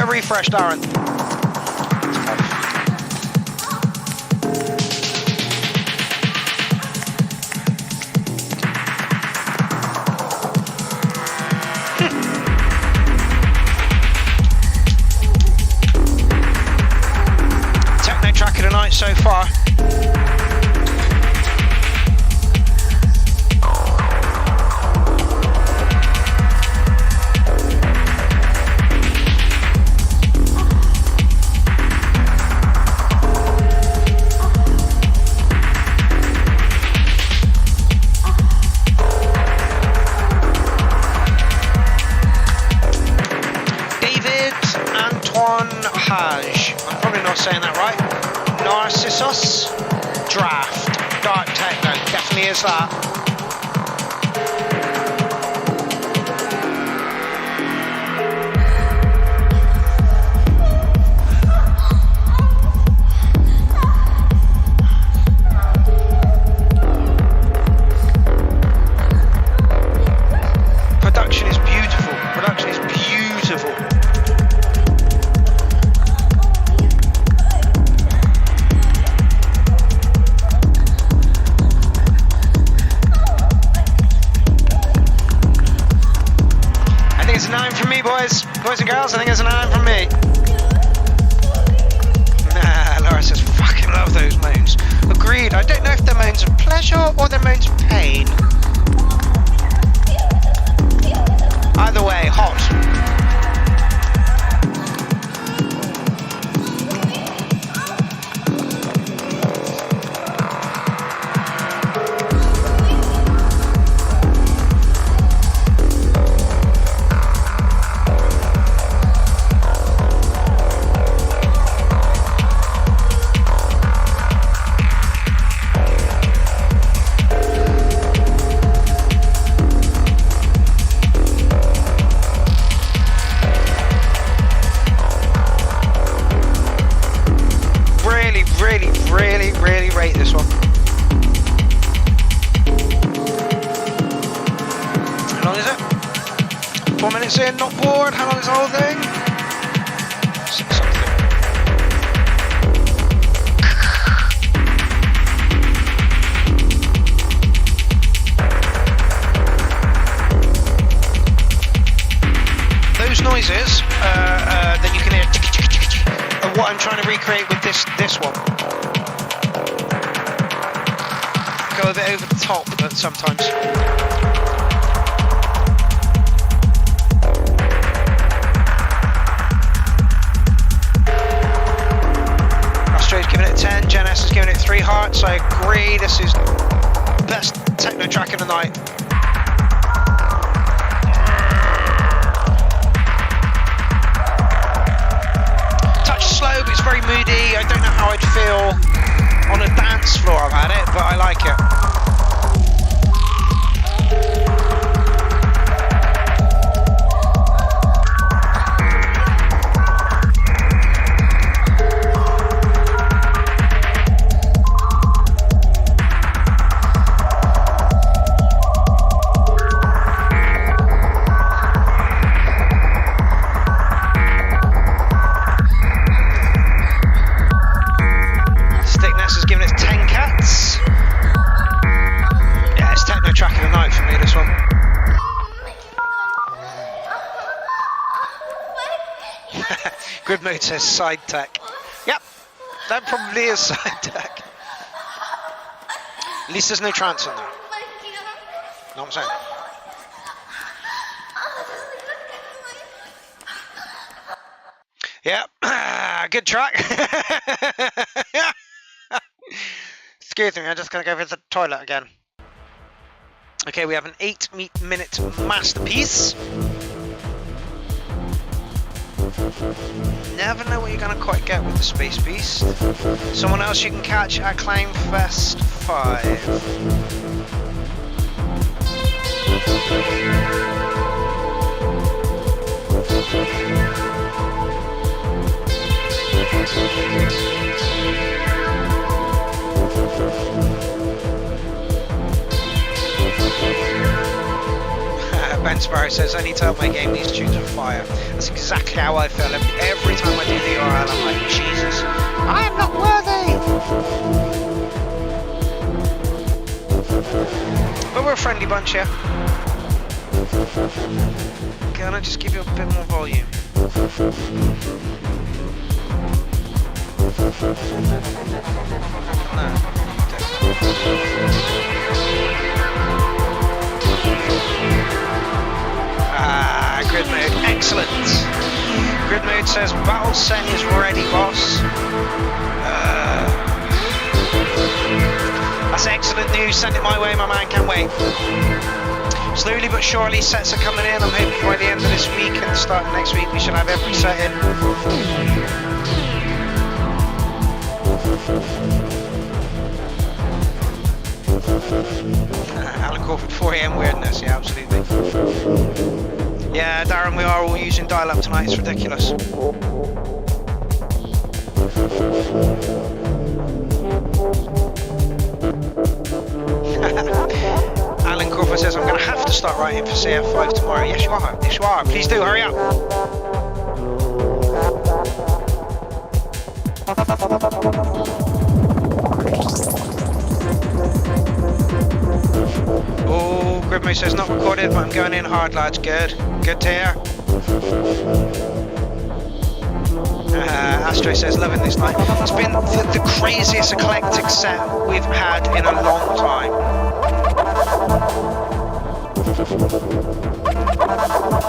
Refresh, Darren. Techno track of the night so far. I'm probably not saying that right. Narcissus Draft Dark Techno, definitely is that. Production is beautiful. Production is beautiful. Boys and girls, I think it's an iron from me. Nah, Laura says, fucking love those moans. Agreed, I don't know if they're moans of pleasure or they're moans of pain. Either way, hot. Really rate this one. How long is it? 4 minutes in, not bored. How long is the whole thing? 6 something. Those noises that you can hear are what I'm trying to recreate with this one. Go a bit over the top, but sometimes. Astro's giving it 10, Gen S is giving it 3 hearts. I agree, this is the best techno track of the night. Touch slow, but it's very moody. I don't know how I'd feel on a dance floor. I've had it, but I like it. Grid mode says Sidetrack. Yep, that probably is Sidetrack. At least there's no trance in there. Know what I'm saying? Yep, good track. Excuse me, I'm just going to go to the toilet again. Okay, we have an 8-minute masterpiece. Never know what you're going to quite get with the Space Beast. Someone else you can catch at Clownfest 5. Ben Sparrow says, I need to help my game, these tunes are fire. That's exactly how I feel. Every time I do the URL, I'm like, Jesus, I am not worthy! But we're a friendly bunch here. Can I just give you a bit more volume? No. Grid mode, excellent. Grid mode says battle set is ready, boss. That's excellent news. Send it my way, my man. Can't wait. Slowly but surely, sets are coming in. I'm hoping by the end of this week and the start of next week, we should have every set in. Alan Crawford, 4 AM weirdness. Yeah, absolutely. Yeah, Darren, we are all using dial-up tonight. It's ridiculous. Alan Crawford says, I'm going to have to start writing for CF5 tomorrow. Yes, you are. Yes, you are. Please do. Hurry up. Oh, Gridmo says not recorded, but I'm going in hard, lads. Good. Good to hear. Astro says, loving this night. It's been the craziest eclectic set we've had in a long time.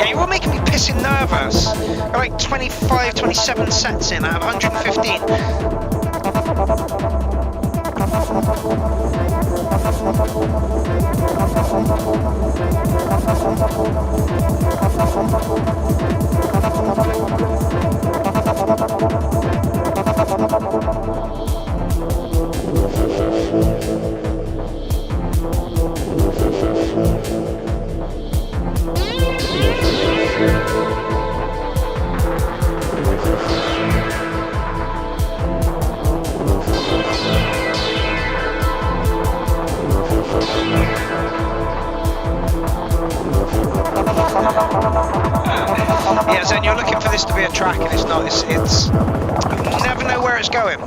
Yeah, you're all making me pissing nervous. Got like 25, 27 sets in out of 115. Yeah, Zen, you're looking for this to be a track, and it's not. It's you never know where it's going.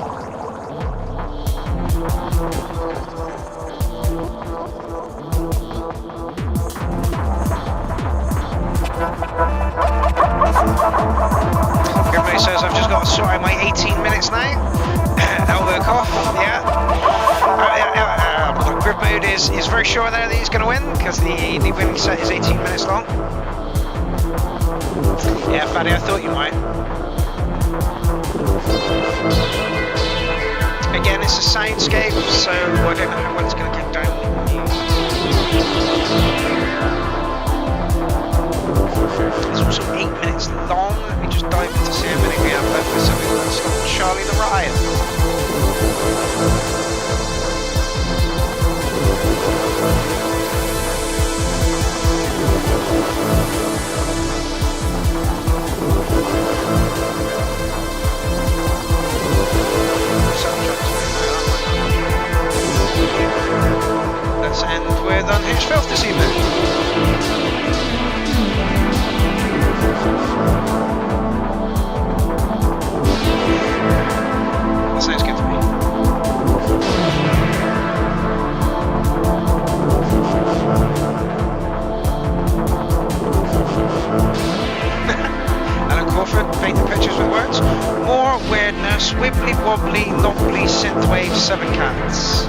Grimmo says, I've just got to sort out my 18 minutes now. Elbow cough, yeah. Grip Mode is very sure there that he's going to win, because the winning set is 18 minutes long. Yeah, Fatty, I thought you might. Again, it's a soundscape, so I don't know how well it's going to kick down. It's also 8 minutes long. Let me just dive into see how many we have left with something that's called Charlie the Riot. Let's end with Unhinged Filth this evening. That sounds good to me. Alan Crawford painting pictures with words. More weirdness, wibbly wobbly, knobbly, synthwave, 7 cats.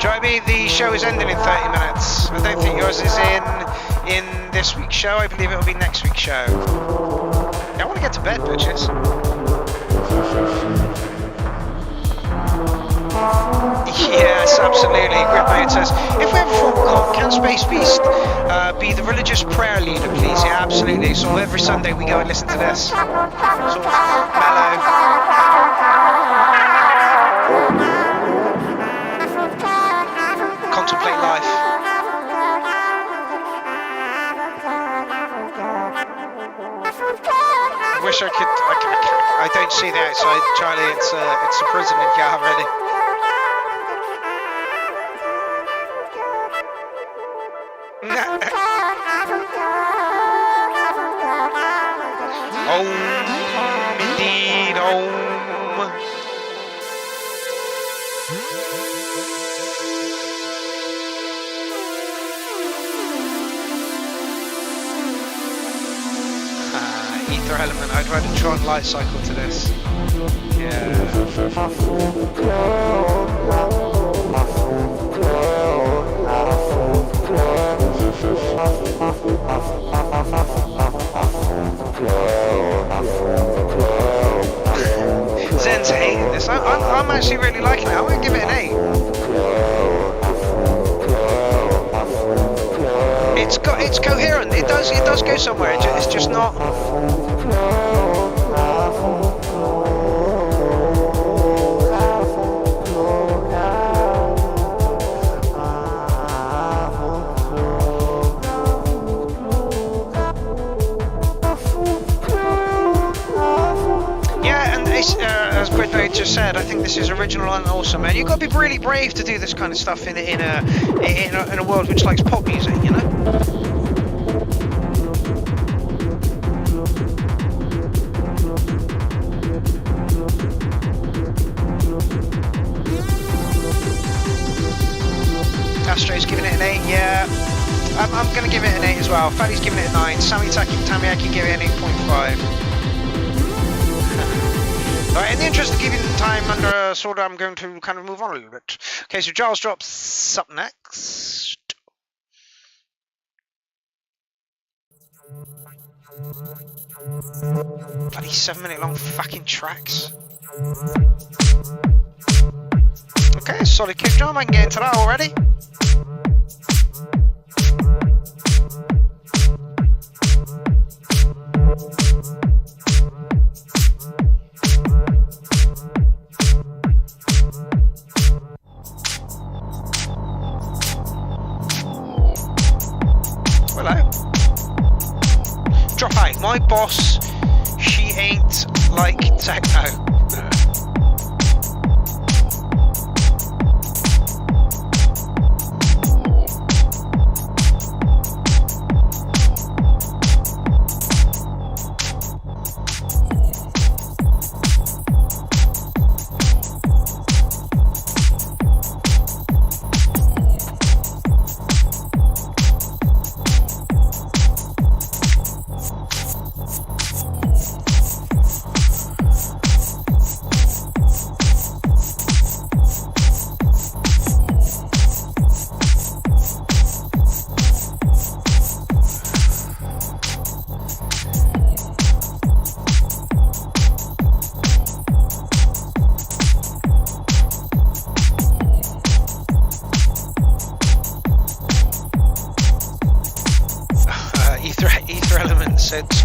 Joby, the show is ending in 30 minutes. I don't think yours is in this week's show. I believe it'll be next week's show. Yeah, I want to get to bed, bitches. Yes, absolutely. Grip Mode says, if we have a form call, can Space Beast be the religious prayer leader, please? Yeah, absolutely. So every Sunday we go and listen to this. Sort of mellow. Contemplate life. Wish I could. I don't see the outside, Charlie. It's a prison in here already. Indeed, Ether element, I'd ride a Tron light cycle to this. Yeah. Zen's hating this. I'm actually really liking it. I'm going to give it an 8. It's coherent. It does go somewhere. It's just not. As Britney just said, I think this is original and awesome, man. You've got to be really brave to do this kind of stuff in a world which likes pop music, you know. I'm going to give it an 8 as well. Fatty's giving it a 9. Sammy Tamiaki give it an 8.5. Alright, in the interest of keeping time under sort of, I'm going to kind of move on a little bit. Okay, so Giles drops up next. Bloody 7-minute long fucking tracks. Okay, solid kick drum. I can get into that already. Hello. Drop out. My boss, she ain't like techno.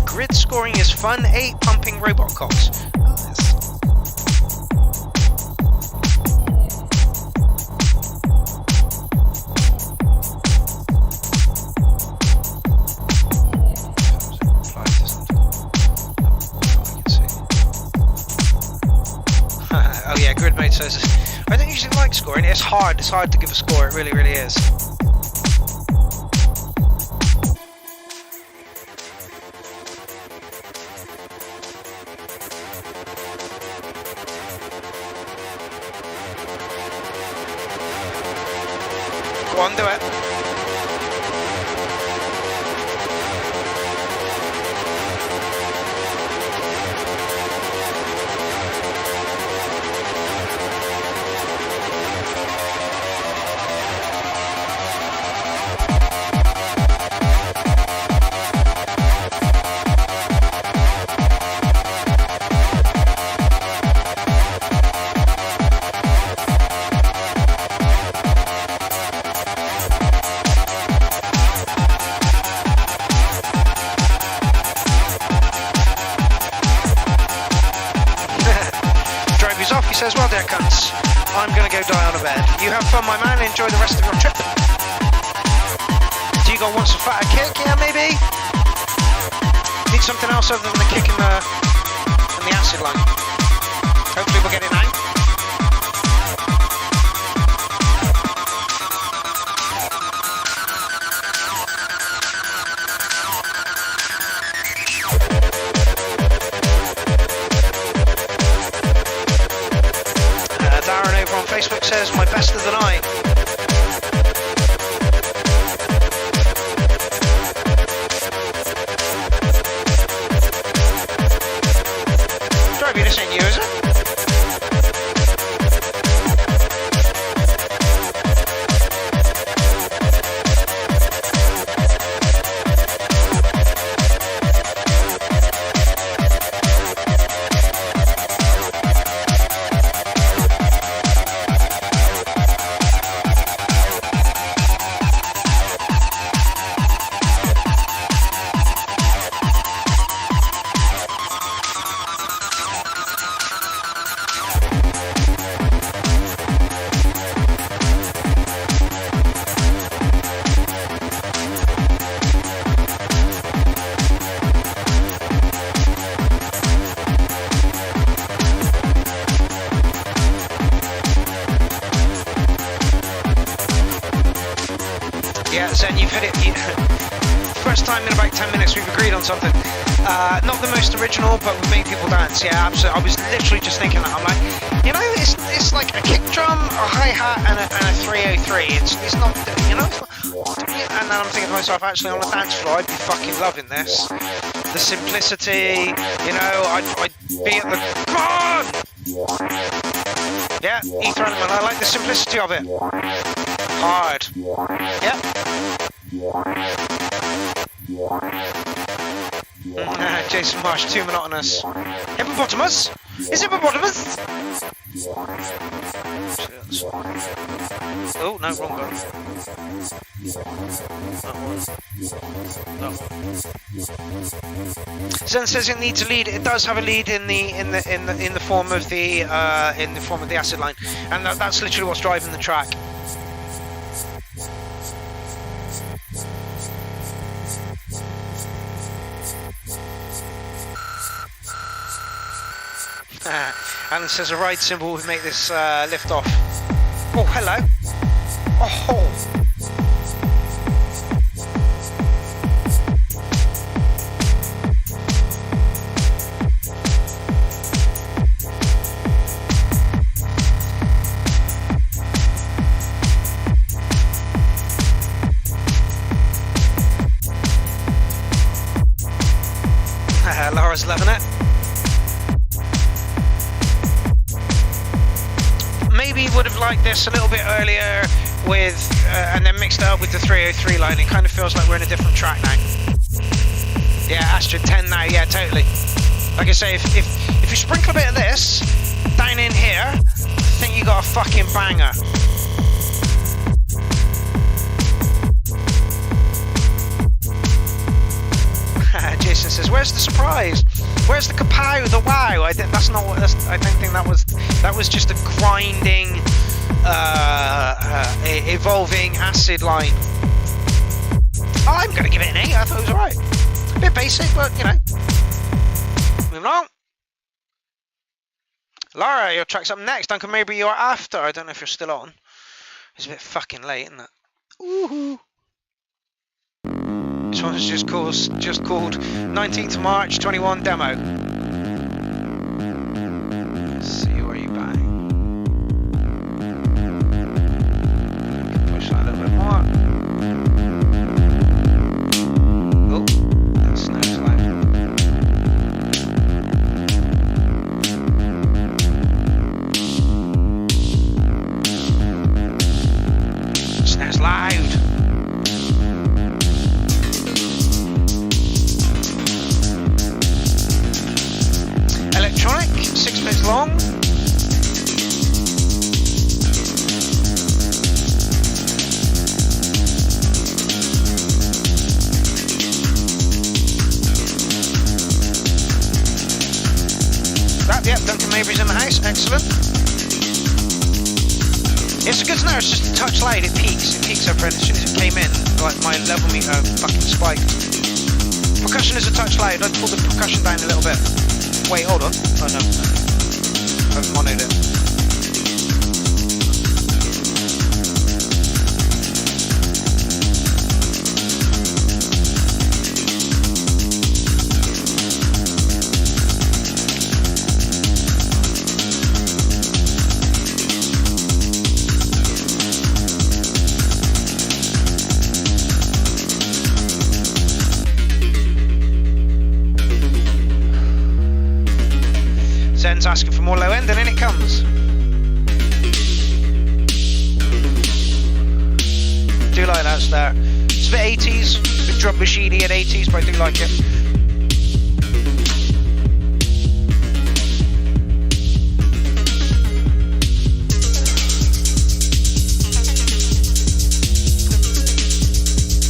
Grid scoring is fun, 8 pumping robot cocks. Oh yeah, Gridmate says, I don't usually like scoring, it's hard to give a score, it really, really is. Go on, do it. Says, well there cunts, I'm gonna go die on a bed. You have fun my man, enjoy the rest of your trip. Do you go want some fatter kick? Yeah, maybe. Need something else other than the kick and the acid line. Hopefully we'll get it now. Facebook says, my best of the night. Drive you, this ain't you, is it? Zen, you've hit it. First time in about 10 minutes we've agreed on something. Not not the most original, but would make people dance. Yeah, absolutely. I was literally just thinking that. I'm like, you know, it's like a kick drum, a hi-hat, and a 303. It's not, you know. And then I'm thinking to myself, actually, on a dance floor, I'd be fucking loving this. The simplicity, you know, I'd be at the, come on! Yeah, Ether Element, I like the simplicity of it. Hard. Yep. Jason Marsh, too monotonous. Hippopotamus? Is hippopotamus? Oh, no, wrong one. No. Zen says it needs a lead. It does have a lead in the form of the acid line, and that's literally what's driving the track. Alan says a ride symbol would make this lift off. Oh, hello. Oh. Laura's loving it. Maybe would have liked this a little bit earlier with, and then mixed it up with the 303 line. It kind of feels like we're in a different track now. Yeah, Astrid 10 now. Yeah, totally. Like I say, if you sprinkle a bit of this down in here, I think you got a fucking banger. Jason says, "Where's the surprise? Where's the kapow? The wow?" I don't think that was just a grinding, evolving acid line. Oh, I'm gonna give it an 8. I thought it was alright. A bit basic, but you know. Moving on. Laura, your track's up next. Duncan, maybe you're after. I don't know if you're still on. It's a bit fucking late, isn't it? Woohoo! This one's just called 19th March 21 demo. Let's see where you bang. Push that a little bit more. Oh, that snare's loud. Snare's loud. Electronic, 6 minutes long. Yep, Duncan Mabry's in the house, excellent. It's good to know, it's just a touch loud, it peaks up, and as soon as it came in, like my level meter fucking spiked. Percussion is a touch loud, I'd pull the percussion down a little bit. Wait, hold on. Oh no. I've monoed it. Zen's asking for more low end, and in it comes. Do like that there. It's a bit 80s, a bit drum machine-y and 80s, but I do like it.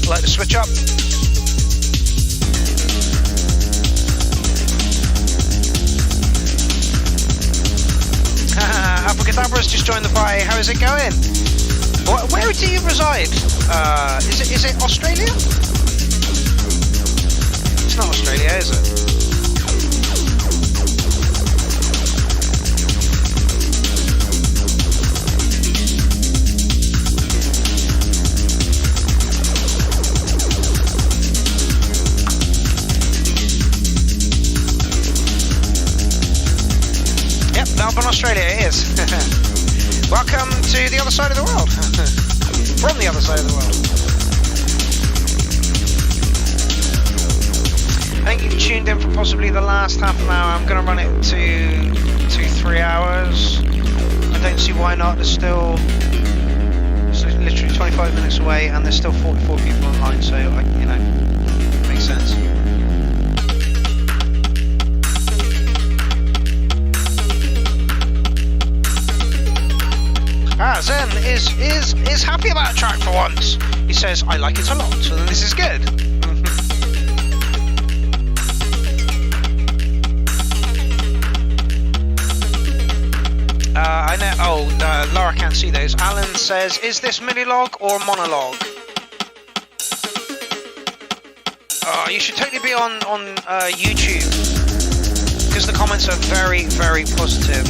Like the switch up. Abracadabra's just joined the party. How is it going? Where do you reside? Is it Australia? It's not Australia, is it? Melbourne, Australia, it is. Welcome to the other side of the world. From the other side of the world. I think you've tuned in for possibly the last half an hour. I'm going to run it to 3 hours. I don't see why not. There's still literally 25 minutes away, and there's still 44 people online, so makes sense. Zen is happy about a track for once. He says, I like it a lot, so this is good. I know. Oh, Laura can't see those. Alan says, is this mini-log or monologue? You should totally be on YouTube, because the comments are very, very positive.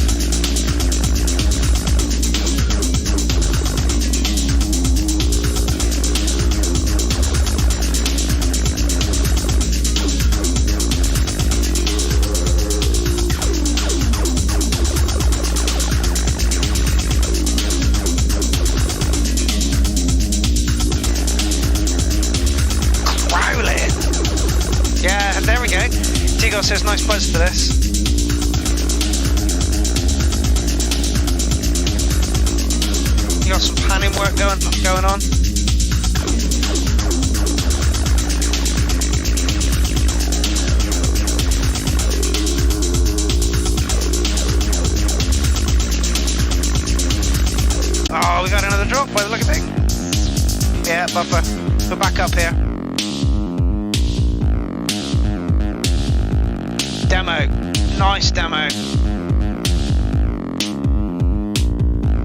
There we go. Tigo says nice buzz to this. You got some panning work going on. Oh, we got another drop by the look of things. Yeah, buffer. We're back up here. Demo, nice demo.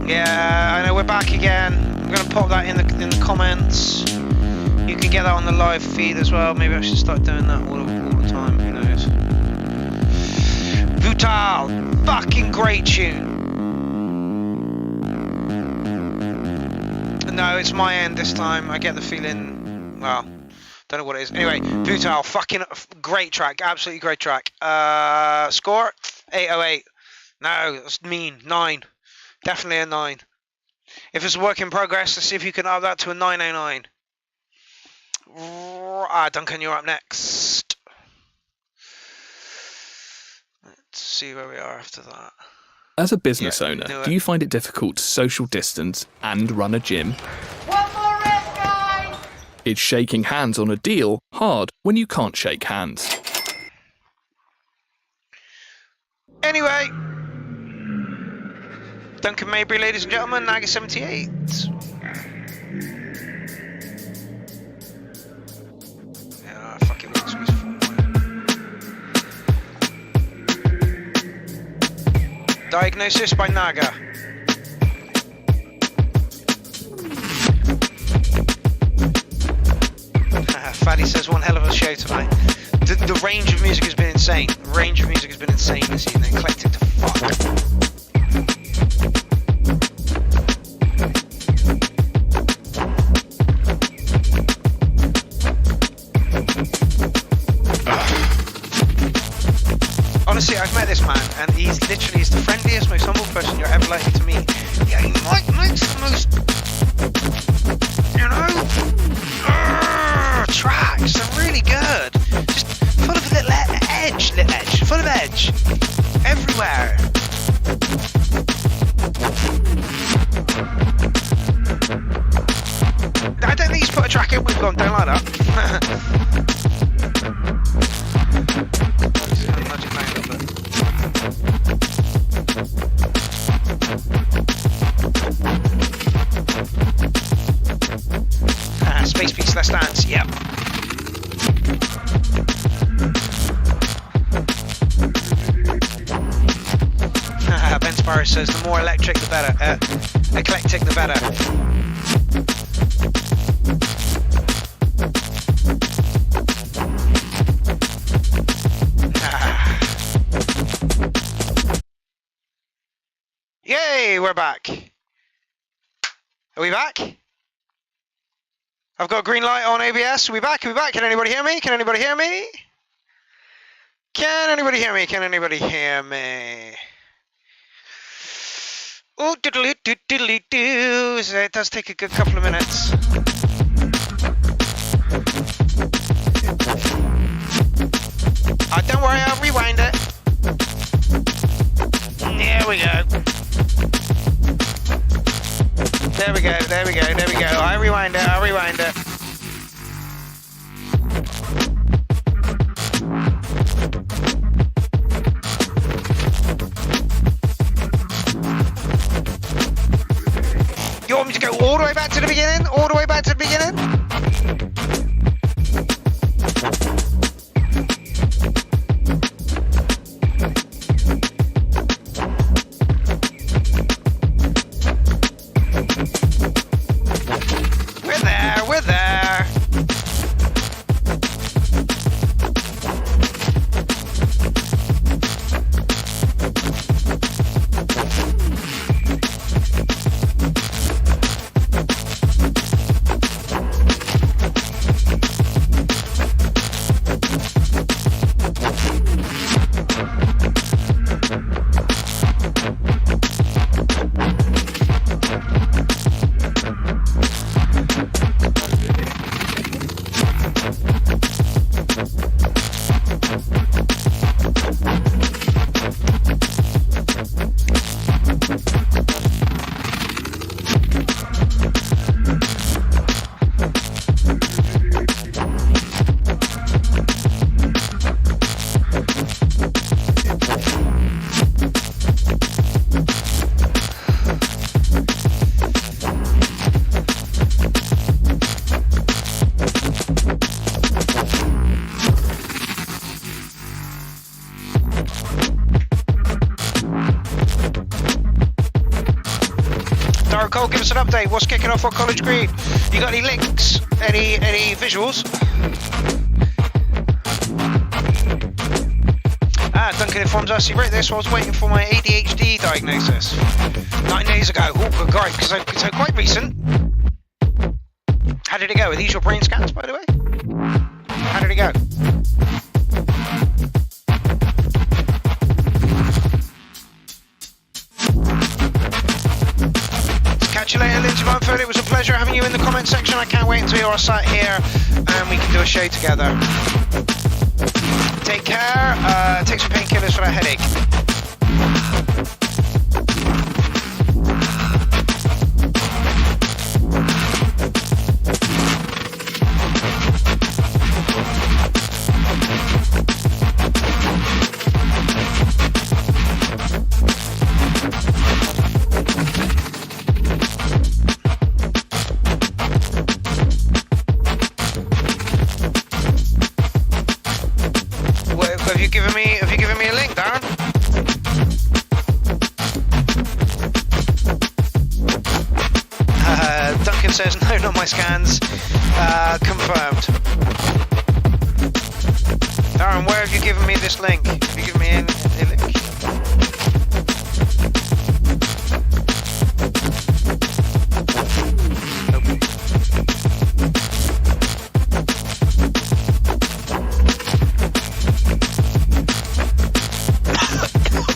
Yeah, I know we're back again. I'm gonna pop that in the comments. You can get that on the live feed as well. Maybe I should start doing that all the time. Who knows? Vutal, fucking great tune. No, it's my end this time. I get the feeling. Well. Don't know what it is. Anyway, Vutal, fucking great track, absolutely great track. Score 808. No, that's mean. 9. Definitely a 9. If it's a work in progress, let's see if you can up that to a 909. Duncan, you're up next. Let's see where we are after that. As a business owner, do you find it difficult to social distance and run a gym? Is shaking hands on a deal hard when you can't shake hands? Anyway, Duncan Mabry, ladies and gentlemen, Naga 78. Yeah, fucking squeeze forward. Diagnosis by Naga. Faddy says one hell of a show tonight. The range of music has been insane. The range of music has been insane this evening. Eclectic to fuck. Honestly, I've met this man, and he's literally the friendliest, most humble person you're ever likely to meet. Yeah, he makes the most, tracks are really good. Just full of little edge, full of edge everywhere. I don't think he's put a track in. We've gone, don't like that. Space Beats, Let's Dance, yep. Ben Sparrow says the more electric the better, eclectic the better. Yay, we're back. Are we back? I've got a green light on ABS. Are we back? Are we back? Can anybody hear me? Can anybody hear me? Can anybody hear me? Can anybody hear me? Oh, diddly-doo. So it does take a good couple of minutes. Don't worry, I'll rewind it. There we go. There we go, there we go, there we go. I'll rewind it, I'll rewind it. You want me to go all the way back to the beginning? All the way back to the beginning? We're there. Cole, give us an update. What's kicking off on College Green? You got any links? Any visuals? Duncan informs us he wrote this while I was waiting for my ADHD diagnosis 9 days ago. Oh, good God, so quite recent. How did it go? Are these your brain scans, by the way? How did it go? Catch you later, Lindsay Mumford. It was a pleasure having you in the comment section. I can't wait until you're sat here and we can do a show together. Take care. Take some painkillers for that headache. Have you given me a link, Darren? Duncan says no, not my scans. Confirmed. Darren, where have you given me this link? Have you given me a link?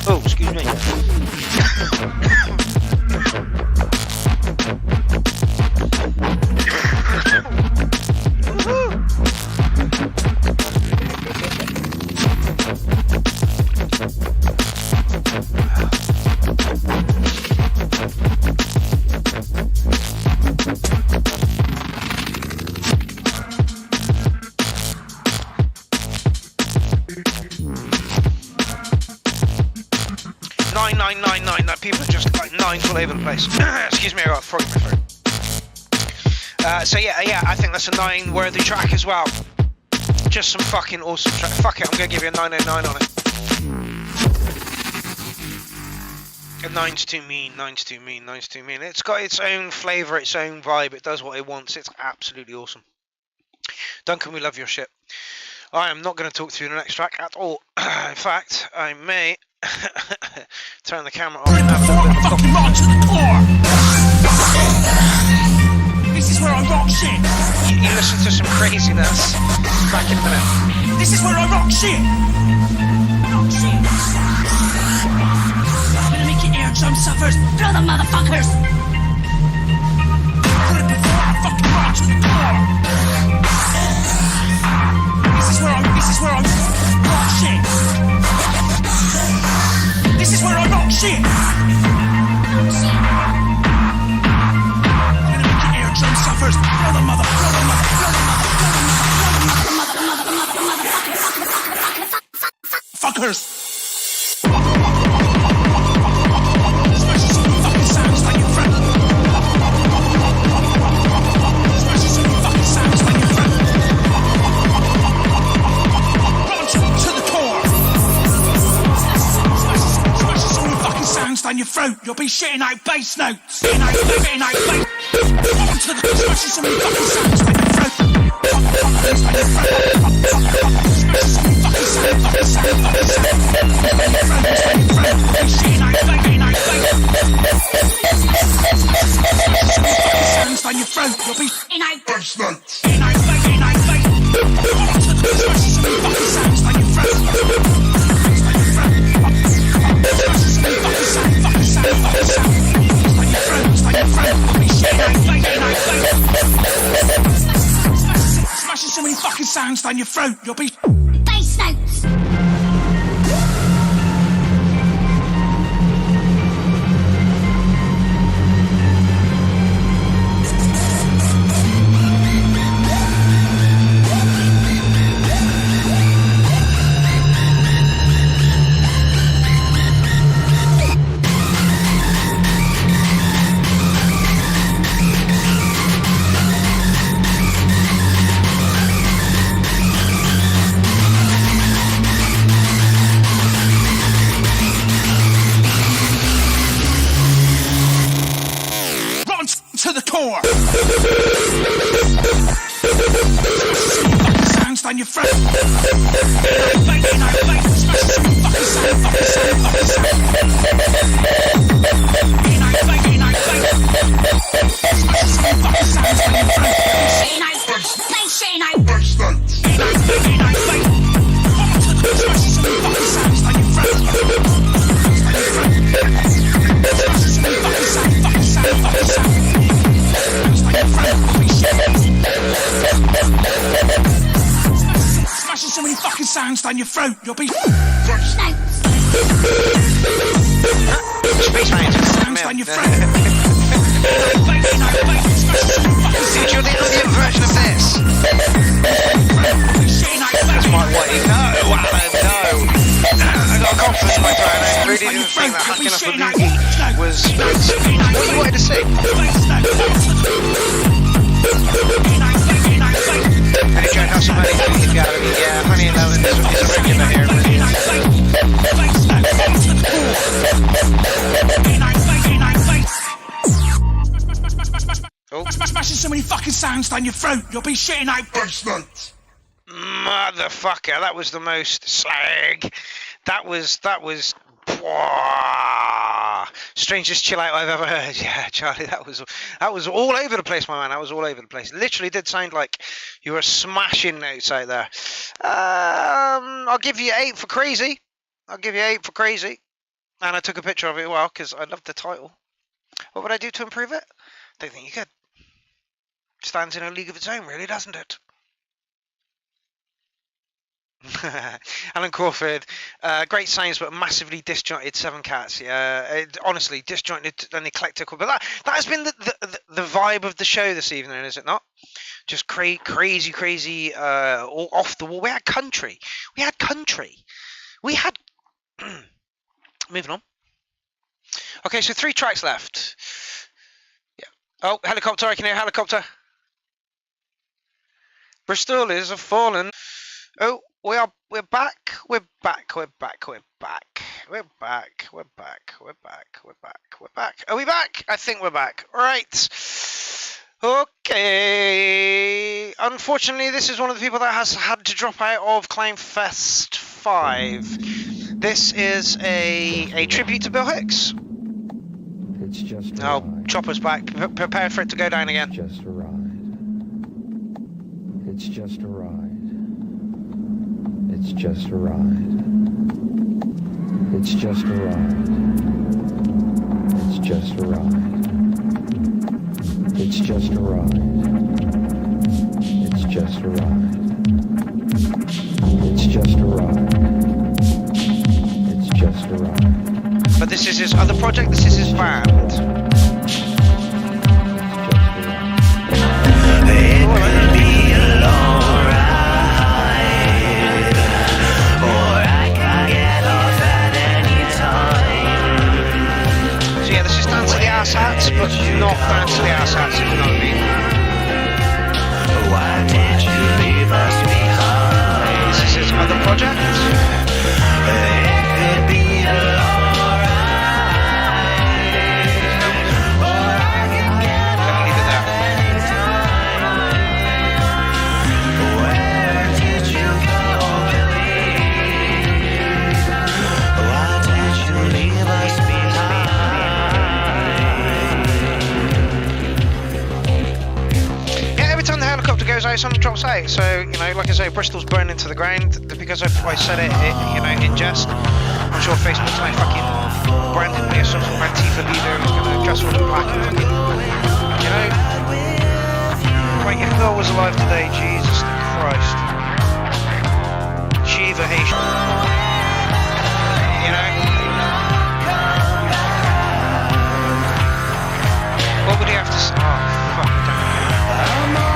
Oh, excuse me. That people are just like nines all over the place. Excuse me, I got a frog in my throat. So yeah, I think that's a 9-worthy track as well. Just some fucking awesome track. Fuck it, I'm gonna give you a 909 on it. A 9's too mean, 9's too mean, 9's too mean. It's got its own flavour, its own vibe. It does what it wants. It's absolutely awesome. Duncan, we love your shit. I am not going to talk through the next track at all. In fact, I may turn the camera on and have a little bit of fucking rock to the core. This is where I rock shit. You listen to some craziness. Back in a minute. This is where I rock shit. Rock shit. I'm gonna make it air eardrum suffers. Throw the motherfuckers. Put it before I fucking rock to the core. This is where I rock shit. This is where I rock shit. I'm gonna make your eardrum suffers. Throw the mother. Fuckers. Smashing some fucking sounds like your friend. Smashing some fucking sounds like your friend. Run to the core. Smashing some fucking sounds down your throat. You'll be shitting out bass notes. Shitting out bass. Run to the smashing some fucking sounds down your throat. Sounds down your throat, you'll be in out bass notes. In out bass. Sounds down your throat. Smashing so many fucking sounds down your throat, you'll be bass notes. To the core. Sounds down your throat. Smashing so many fucking sounds down your throat, you'll be sounds down your throat. Did you know the version of this? That's my way. No. I got confidence in my throat, and I really didn't think that Hacking Up a Loogie was what you wanted to see. Hey Joe, how's some money if you have any? Yeah, Honey and Lemon is a regular here. Smashing so many fucking sounds down your throat, you'll be shitting out bass notes. Motherfucker, that was the most slag. That was strangest chill out I've ever heard. Yeah, Charlie, that was all over the place, my man. That was all over the place. Literally did sound like you were smashing notes out there. I'll give you 8 for crazy. And I took a picture of it, well, because I loved the title. What would I do to improve it? Don't think you could. Stands in a league of its own, really, doesn't it? Alan Crawford, great sounds but massively disjointed 7 cats. Yeah, honestly disjointed and eclectic. But that has been the vibe of the show this evening, is it not? Just crazy, all off the wall. We had country. Moving on. Okay, so 3 tracks left. Yeah. Oh, helicopter! I can hear helicopter. Bristol is a fallen. Oh. We're back. Are we back? I think we're back. Right. Okay. Unfortunately, this is one of the people that has had to drop out of Clownfest 5. This is a tribute to Bill Hicks. It's just a ride. Chopper's back. Prepare for it to go down again. Just a ride. It's just a ride. It's just a ride. It's just a ride. just a ride. It's just a ride. It's just a ride. It's just a ride. It's just a ride. But this is his other project, this is his band. It could be a long ride, or I can get off at any time. So yeah, this is Dance to the Ass Hats, but not Dance to the Ass Hats, if you know what I mean. Why did you leave us behind? This is his other project. It could be a long goes out, something drops out. So, you know, like I say, Bristol's burning to the ground because I said it, you know, in jest. I'm sure Facebook's now fucking branded me as some sort of Antifa leader who's gonna dress all in black and fucking, you know. Like, if Bill was alive today, Jesus Christ. Shiva Haitian. You know? What would he have to say? Oh, fuck, I don't know.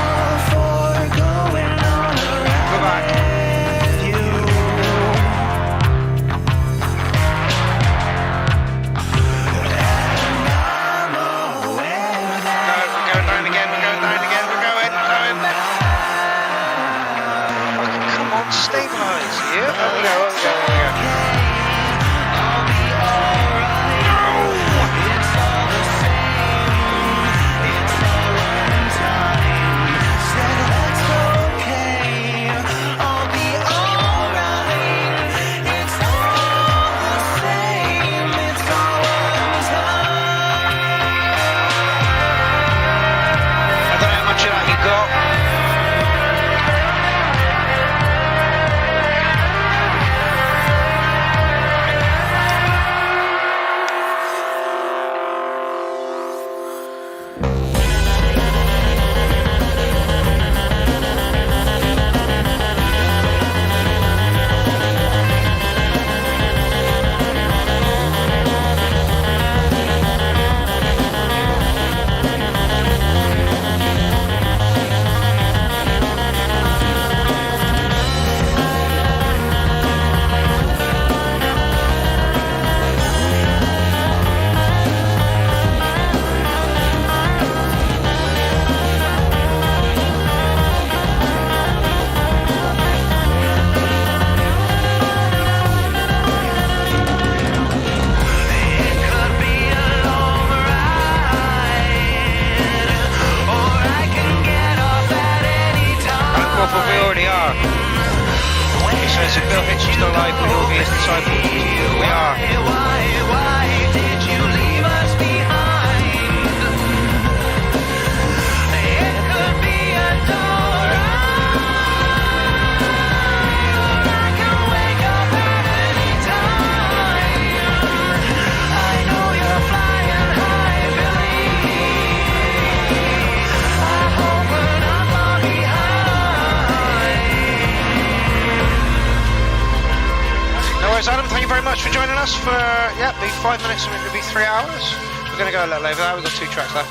For joining us for, yeah, be 5 minutes and it'll be 3 hours. We're going to go a little over that, we've got 2 tracks left.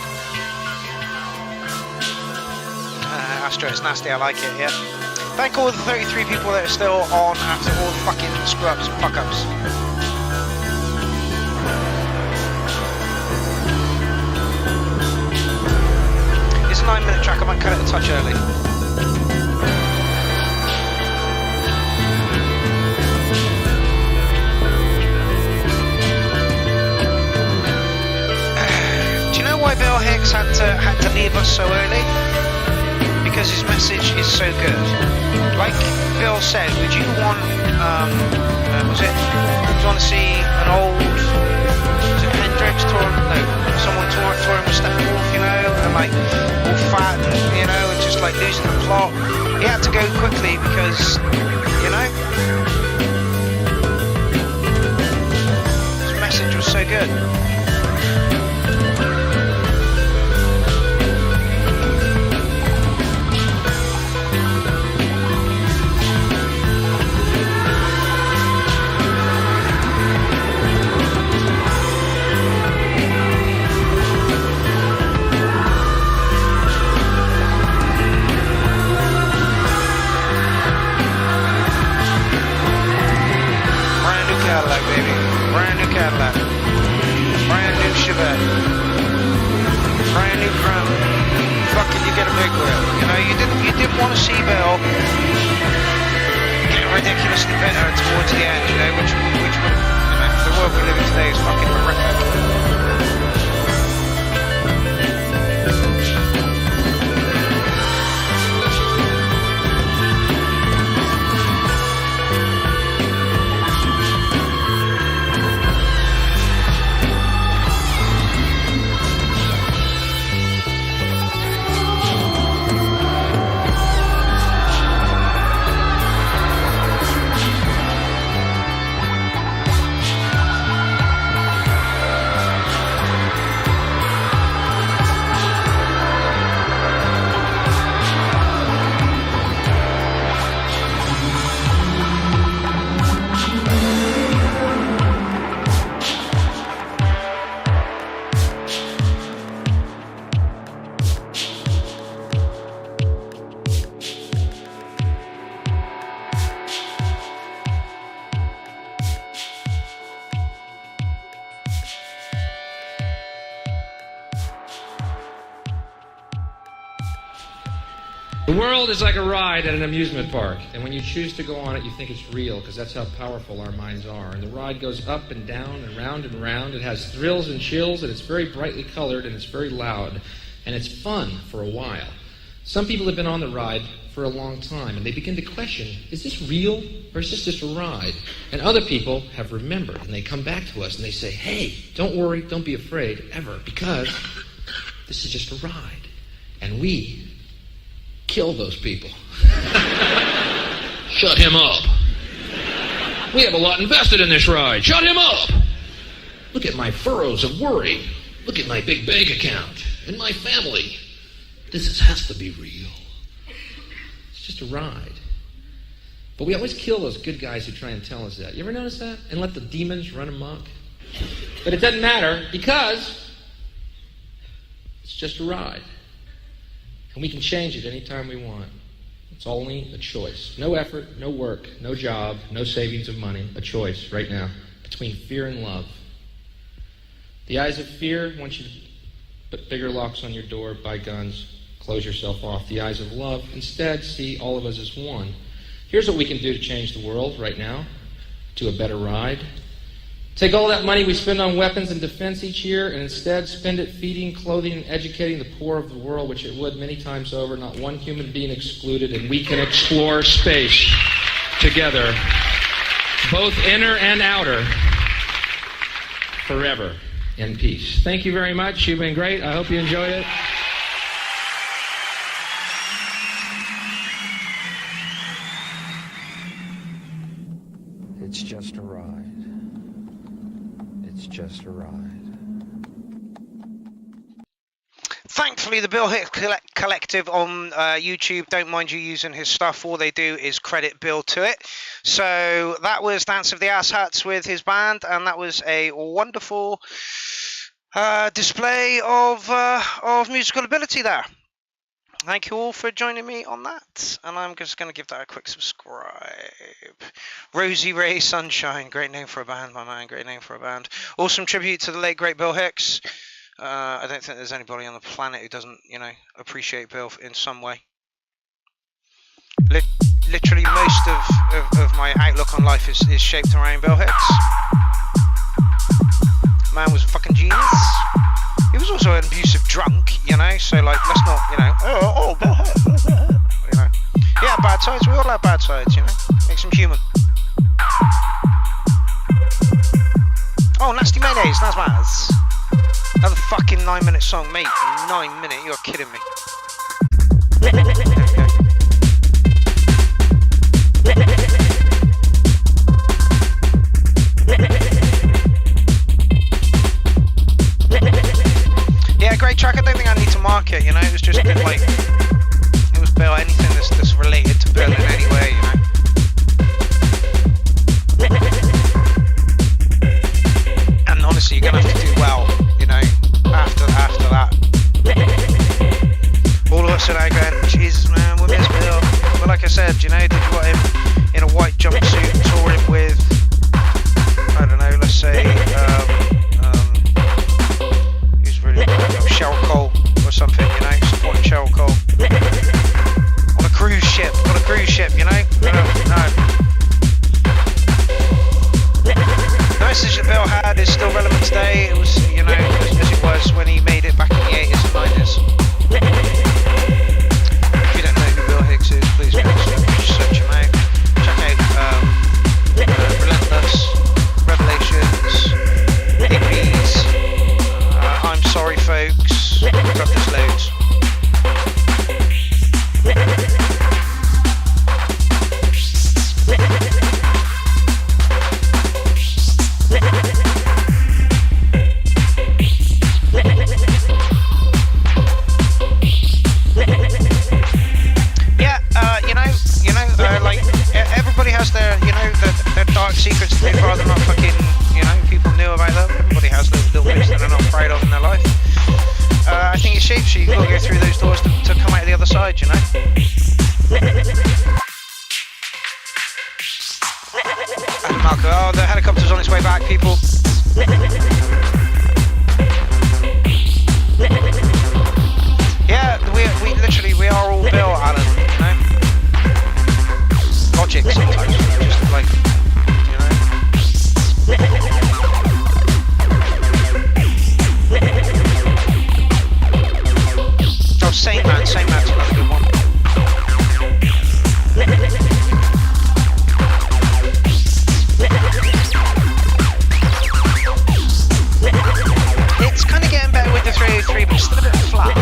Astro, it's nasty, I like it, yeah. Thank all the 33 people that are still on after all the fucking screw-ups and fuck-ups. It's a 9-minute track, I might cut it a touch early. Why Bill Hicks had to leave us so early? Because his message is so good. Like Bill said, would you want would you want to see an old Hendrix touring? No, someone touring with Steppenwolf, you know, and like all fat, you know, and just like losing the plot. He had to go quickly because, you know, his message was so good. Cadillac, baby. Brand new Cadillac. Brand new Chevette. Brand new Crown. Fucking you get a big wheel. You know, you didn't want to see Bill get ridiculously bitter towards the end, you know, which would, you know, the world we live in today is fucking horrific. The world is like a ride at an amusement park, and when you choose to go on it, you think it's real, because that's how powerful our minds are. And the ride goes up and down and round and round. It has thrills and chills, and it's very brightly colored, and it's very loud, and it's fun for a while. Some people have been on the ride for a long time, and they begin to question, is this real, or is this just a ride? And other people have remembered, and they come back to us, and they say, hey, don't worry, don't be afraid, ever, because this is just a ride. And we kill those people. Shut him up. We have a lot invested in this ride. Shut him up. Look at my furrows of worry. Look at my big bank account and my family. This has to be real. It's just a ride. But we always kill those good guys who try and tell us that. You ever notice that? And let the demons run amok? But it doesn't matter because it's just a ride. And we can change it anytime we want. It's only a choice. No effort, no work, no job, no savings of money. A choice right now between fear and love. The eyes of fear want you to put bigger locks on your door, buy guns, close yourself off. The eyes of love instead see all of us as one. Here's what we can do to change the world right now to a better ride. Take all that money we spend on weapons and defense each year and instead spend it feeding, clothing, and educating the poor of the world, which it would many times over, not one human being excluded, and we can explore space together, both inner and outer, forever in peace. Thank you very much. You've been great. I hope you enjoyed it. It's just a ride. It's just a ride. Thankfully, the Bill Hicks Collective on YouTube don't mind you using his stuff. All they do is credit Bill to it. So that was Dance of the Ass Hats with his band, and that was a wonderful display of musical ability there. Thank you all for joining me on that, and I'm just going to give that a quick subscribe. Rosie Ray Sunshine, great name for a band, my man, great name for a band. Awesome tribute to the late, great Bill Hicks. I don't think there's anybody on the planet who doesn't, appreciate Bill in some way. Literally most of my outlook on life is shaped around Bill Hicks. Man was a fucking genius. He was also an abusive drunk, so let's not, Bill Hicks, He had bad sides, we all have bad sides, makes him human. Oh, Nasty Mayonnaise, that's Maz. Another fucking 9-minute song, mate. 9 minutes, you're kidding me. Yeah, great track. I don't think I need to mark it, it was just it was Bill, anything that's related to Bill in any way, And honestly, you're gonna have to do well, after that. All of us are now going, Jesus man, we miss Bill. But like I said, they've got him in a white jumpsuit, touring with message that Bill had is still relevant today. It was, you know, as it was when he made it back in the 80s and 90s. If you don't know who Bill Hicks is, please search him out. Check out Relentless, Revelations, Hippies, I'm Sorry Folks. God, there's loads. Like everybody has their, you know, their dark secrets that they'd rather not fucking, you know, people knew about them. Everybody has those little bits that they're not proud of in their life. I think it shapes you. You've got to go through those doors to come out the other side, you know. Adam Malcolm, oh, the helicopter's on its way back, people. Yeah, we literally, we are all Bill, Alan, you know. Logic sometimes, just like, you know. Oh, Same Man's another good one. It's kind of getting better with the 303, but it's still a bit flat.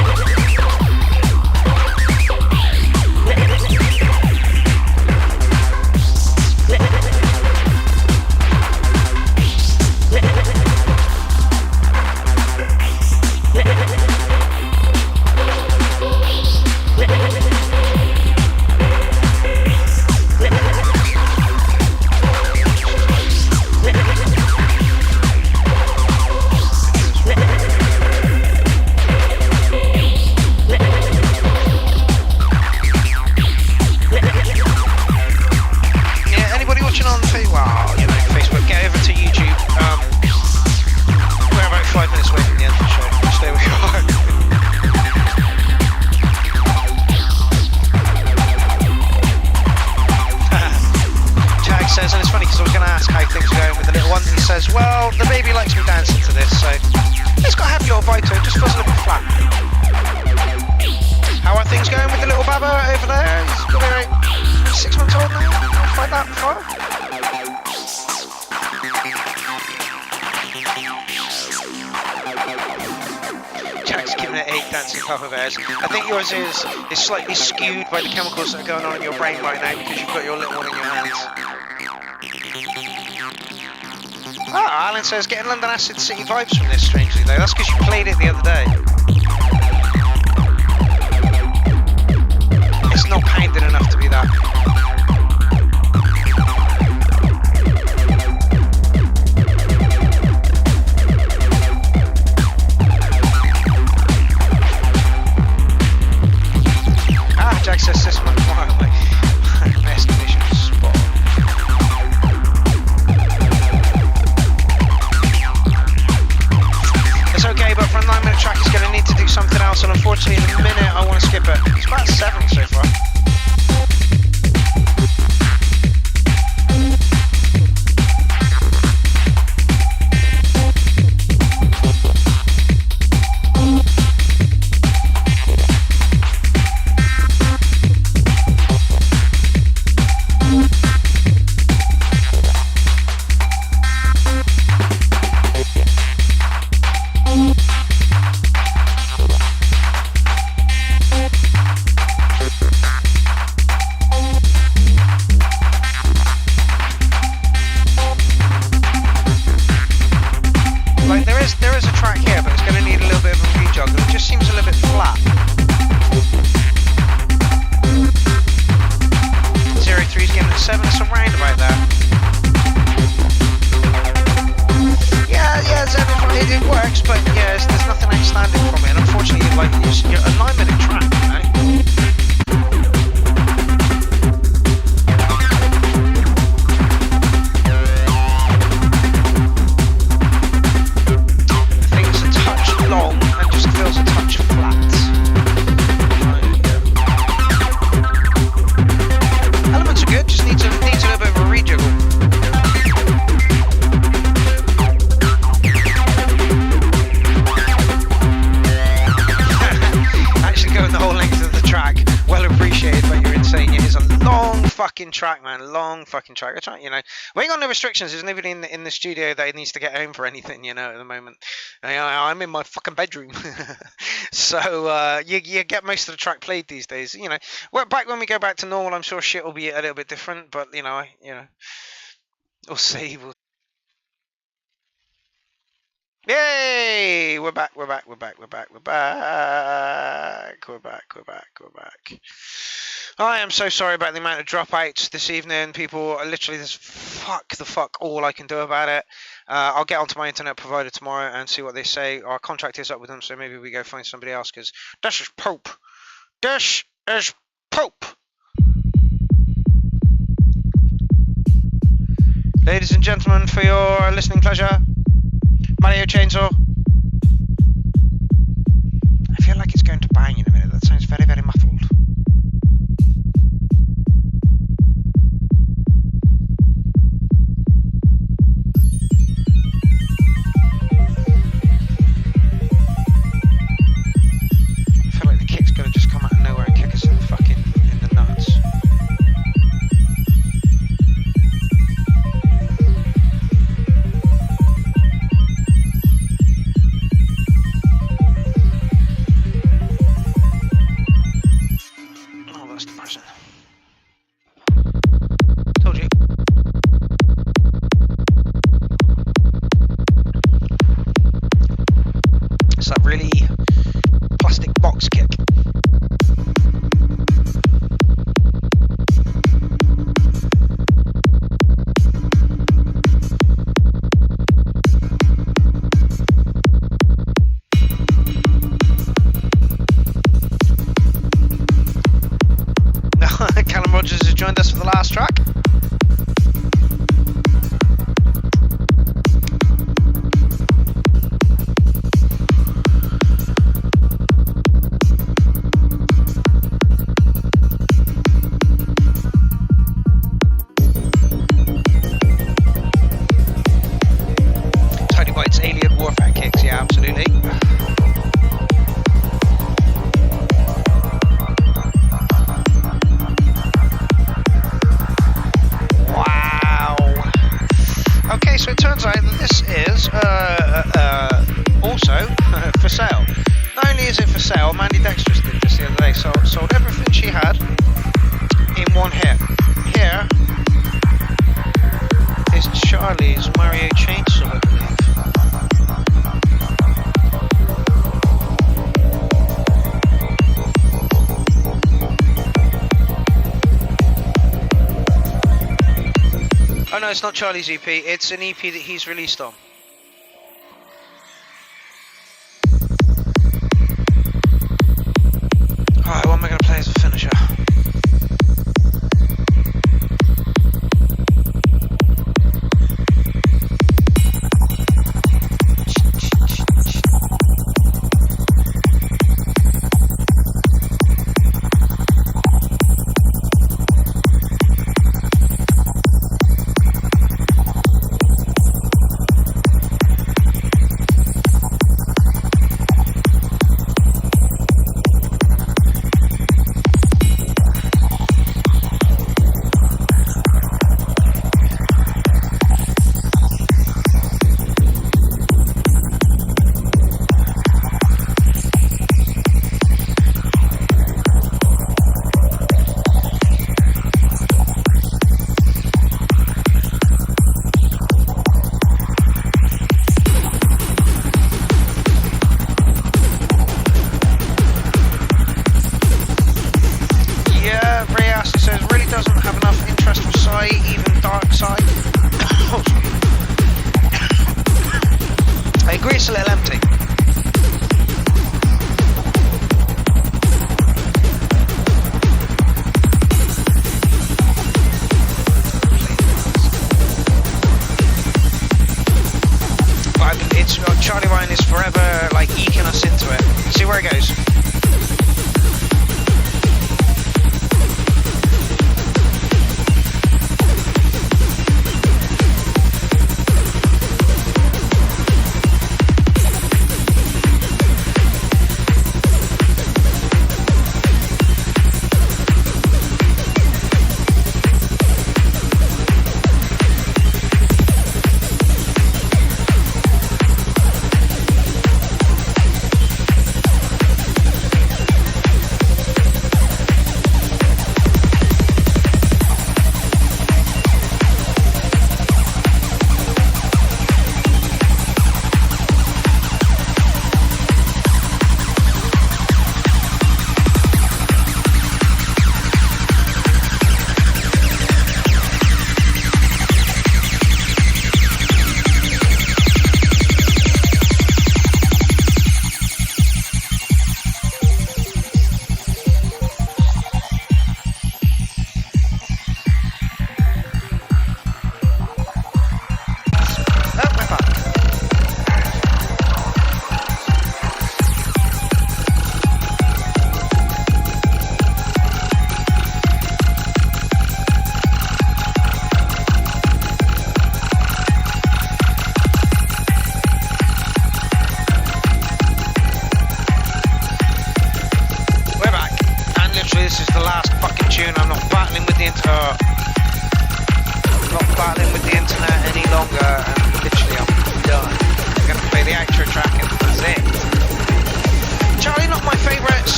I think yours is slightly skewed by the chemicals that are going on in your brain right now because you've got your little one in your hands. Ah, Alan says getting London Acid City vibes from this, strangely though. That's because you played it the other day. It's not pounded enough to be that. Access this one, my estimation is spot on. It's okay, but for a 9-minute track it's going to need to do something else, and unfortunately in a minute I want to skip it. It's about 7 so far. fucking track, man. Long fucking track. I try, we ain't got no restrictions. There's nobody in the studio that needs to get home for anything, at the moment. I'm in my fucking bedroom. So you get most of the track played these days. Back when we go back to normal, I'm sure shit will be a little bit different. But we'll see. Yay! We're back. I am so sorry about the amount of dropouts this evening. People are literally this fuck all I can do about it. I'll get onto my internet provider tomorrow and see what they say. Our contract is up with them, so maybe we go find somebody else, because this is Pope. This is Pope. Ladies and gentlemen, for your listening pleasure, Mario Chainsaw. I feel like it's going to bang in a minute. That sounds very, very muffled. I feel like the kick's going to just come out of nowhere and kick us in the nuts. Told you. It's that really plastic box kick. Callum Rogers has joined us for the last track. Tony White's Alien Warfare kicks, yeah, absolutely. Okay, so it turns out that this is also for sale. Not only is it for sale, Mandy Dexterous did this the other day, sold everything she had in one hit. Here is Charlie's Mario Chainsaw, I believe. Oh no, it's not Charlie's EP, it's an EP that he's released on. Alright, what am I going to play as a finisher? It's a little empty. But it's Charlie Ryan is forever like eking us into it. See where it goes.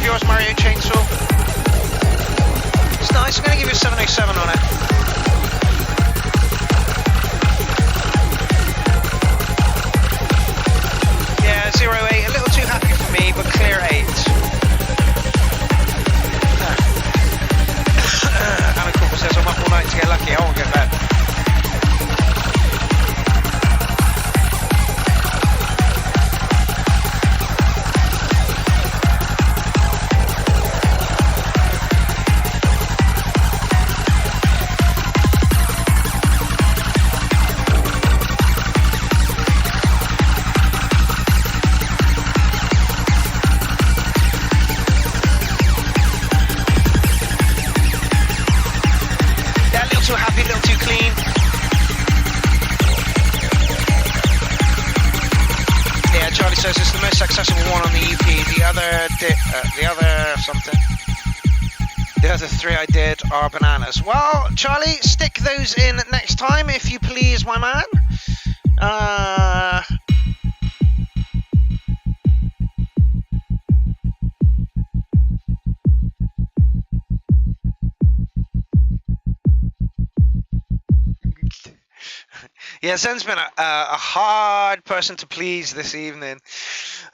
yours, Mario Chainsaw. It's nice. I'm going to give you a 707 on it. Yeah, 08. A little too happy for me, but clear 8. Alan Cooper says I'm up all night to get lucky. I won't get bad. Says it's the most accessible one on the EP. The other 3 I did are bananas. Well, Charlie, stick those in next time, if you please, my man. Yeah, Zen's been a hard person to please this evening.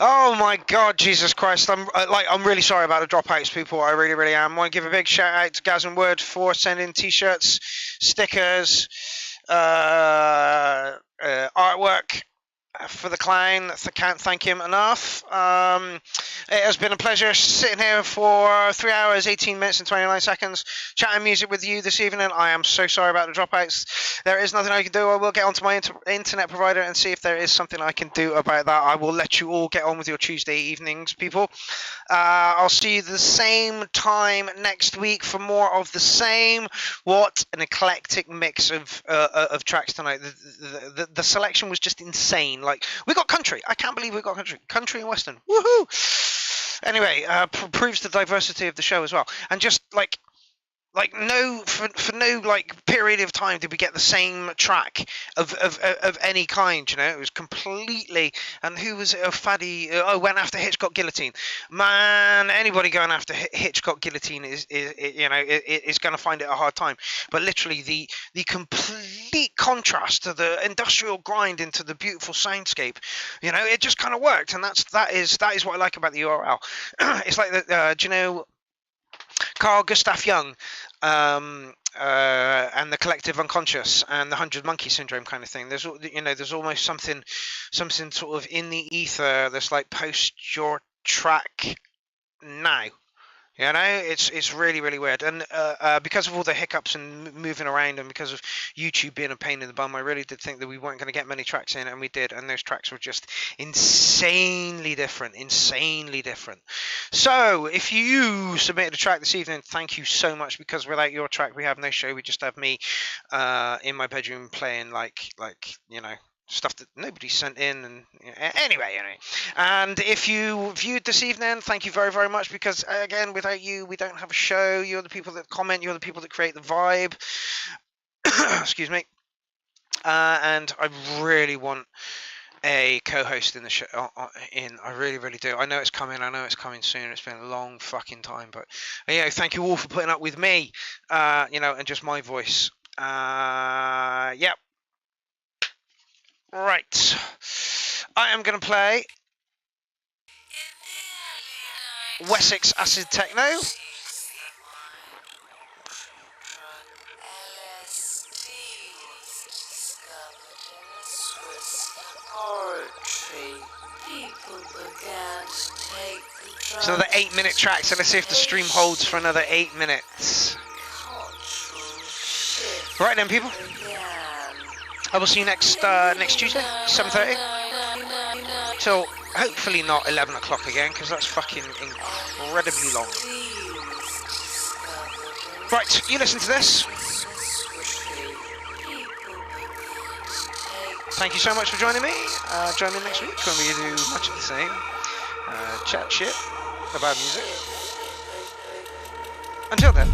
Oh my God, Jesus Christ! I'm really sorry about the dropouts, people. I really, really am. I want to give a big shout out to Gaz and Wood for sending T-shirts, stickers, artwork for the clown. Can't thank him enough. It has been a pleasure sitting here for 3 hours, 18 minutes and 29 seconds, chatting music with you this evening. I am so sorry about the dropouts. There is nothing I can do. I will get onto my internet provider and see if there is something I can do about that. I will let you all get on with your Tuesday evenings, people. I'll see you the same time next week for more of the same. What an eclectic mix of tracks tonight. The selection was just insane. Like, we got country. I can't believe we got country and western. Woohoo! Anyway, proves the diversity of the show as well. And just for no period of time did we get the same track of any kind, you know. It was completely. And who was it? Faddy went after Hitchcock Guillotine. Man, anybody going after Hitchcock Guillotine is going to find it a hard time. But literally the complete contrast to the industrial grind into the beautiful soundscape, you know, it just kind of worked. And that is what I like about the URL. It's like do you know Carl Gustav Jung, and the collective unconscious and the 100 monkey syndrome kind of thing. There's almost something sort of in the ether that's like post your track now. You know, it's really, really weird. And because of all the hiccups and moving around, and because of YouTube being a pain in the bum, I really did think that we weren't going to get many tracks in, and we did. And those tracks were just insanely different. So if you submitted a track this evening, thank you so much, because without your track, we have no show. We just have me in my bedroom playing like you know, stuff that nobody sent in. And anyway, and if you viewed this evening, thank you very, very much, because again, without you, we don't have a show. You're the people that comment, you're the people that create the vibe. Excuse me. And I really want a co-host in the show. I really, really do. I know it's coming soon. It's been a long fucking time, but thank you all for putting up with me, and just my voice. Yep. Right, I am going to play Wessex Acid Techno. It's another 8-minute track, so let's see if the stream holds for another 8 minutes. Right then, people. I will see you next Tuesday, 7:30. Till hopefully not 11 o'clock again, because that's fucking incredibly long. Right, you listen to this. Thank you so much for joining me. Join me next week when we do much of the same. Chat shit about music. Until then.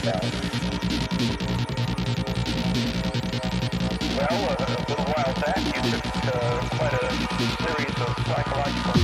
sound? Well, a little while back, you took quite a series of psychological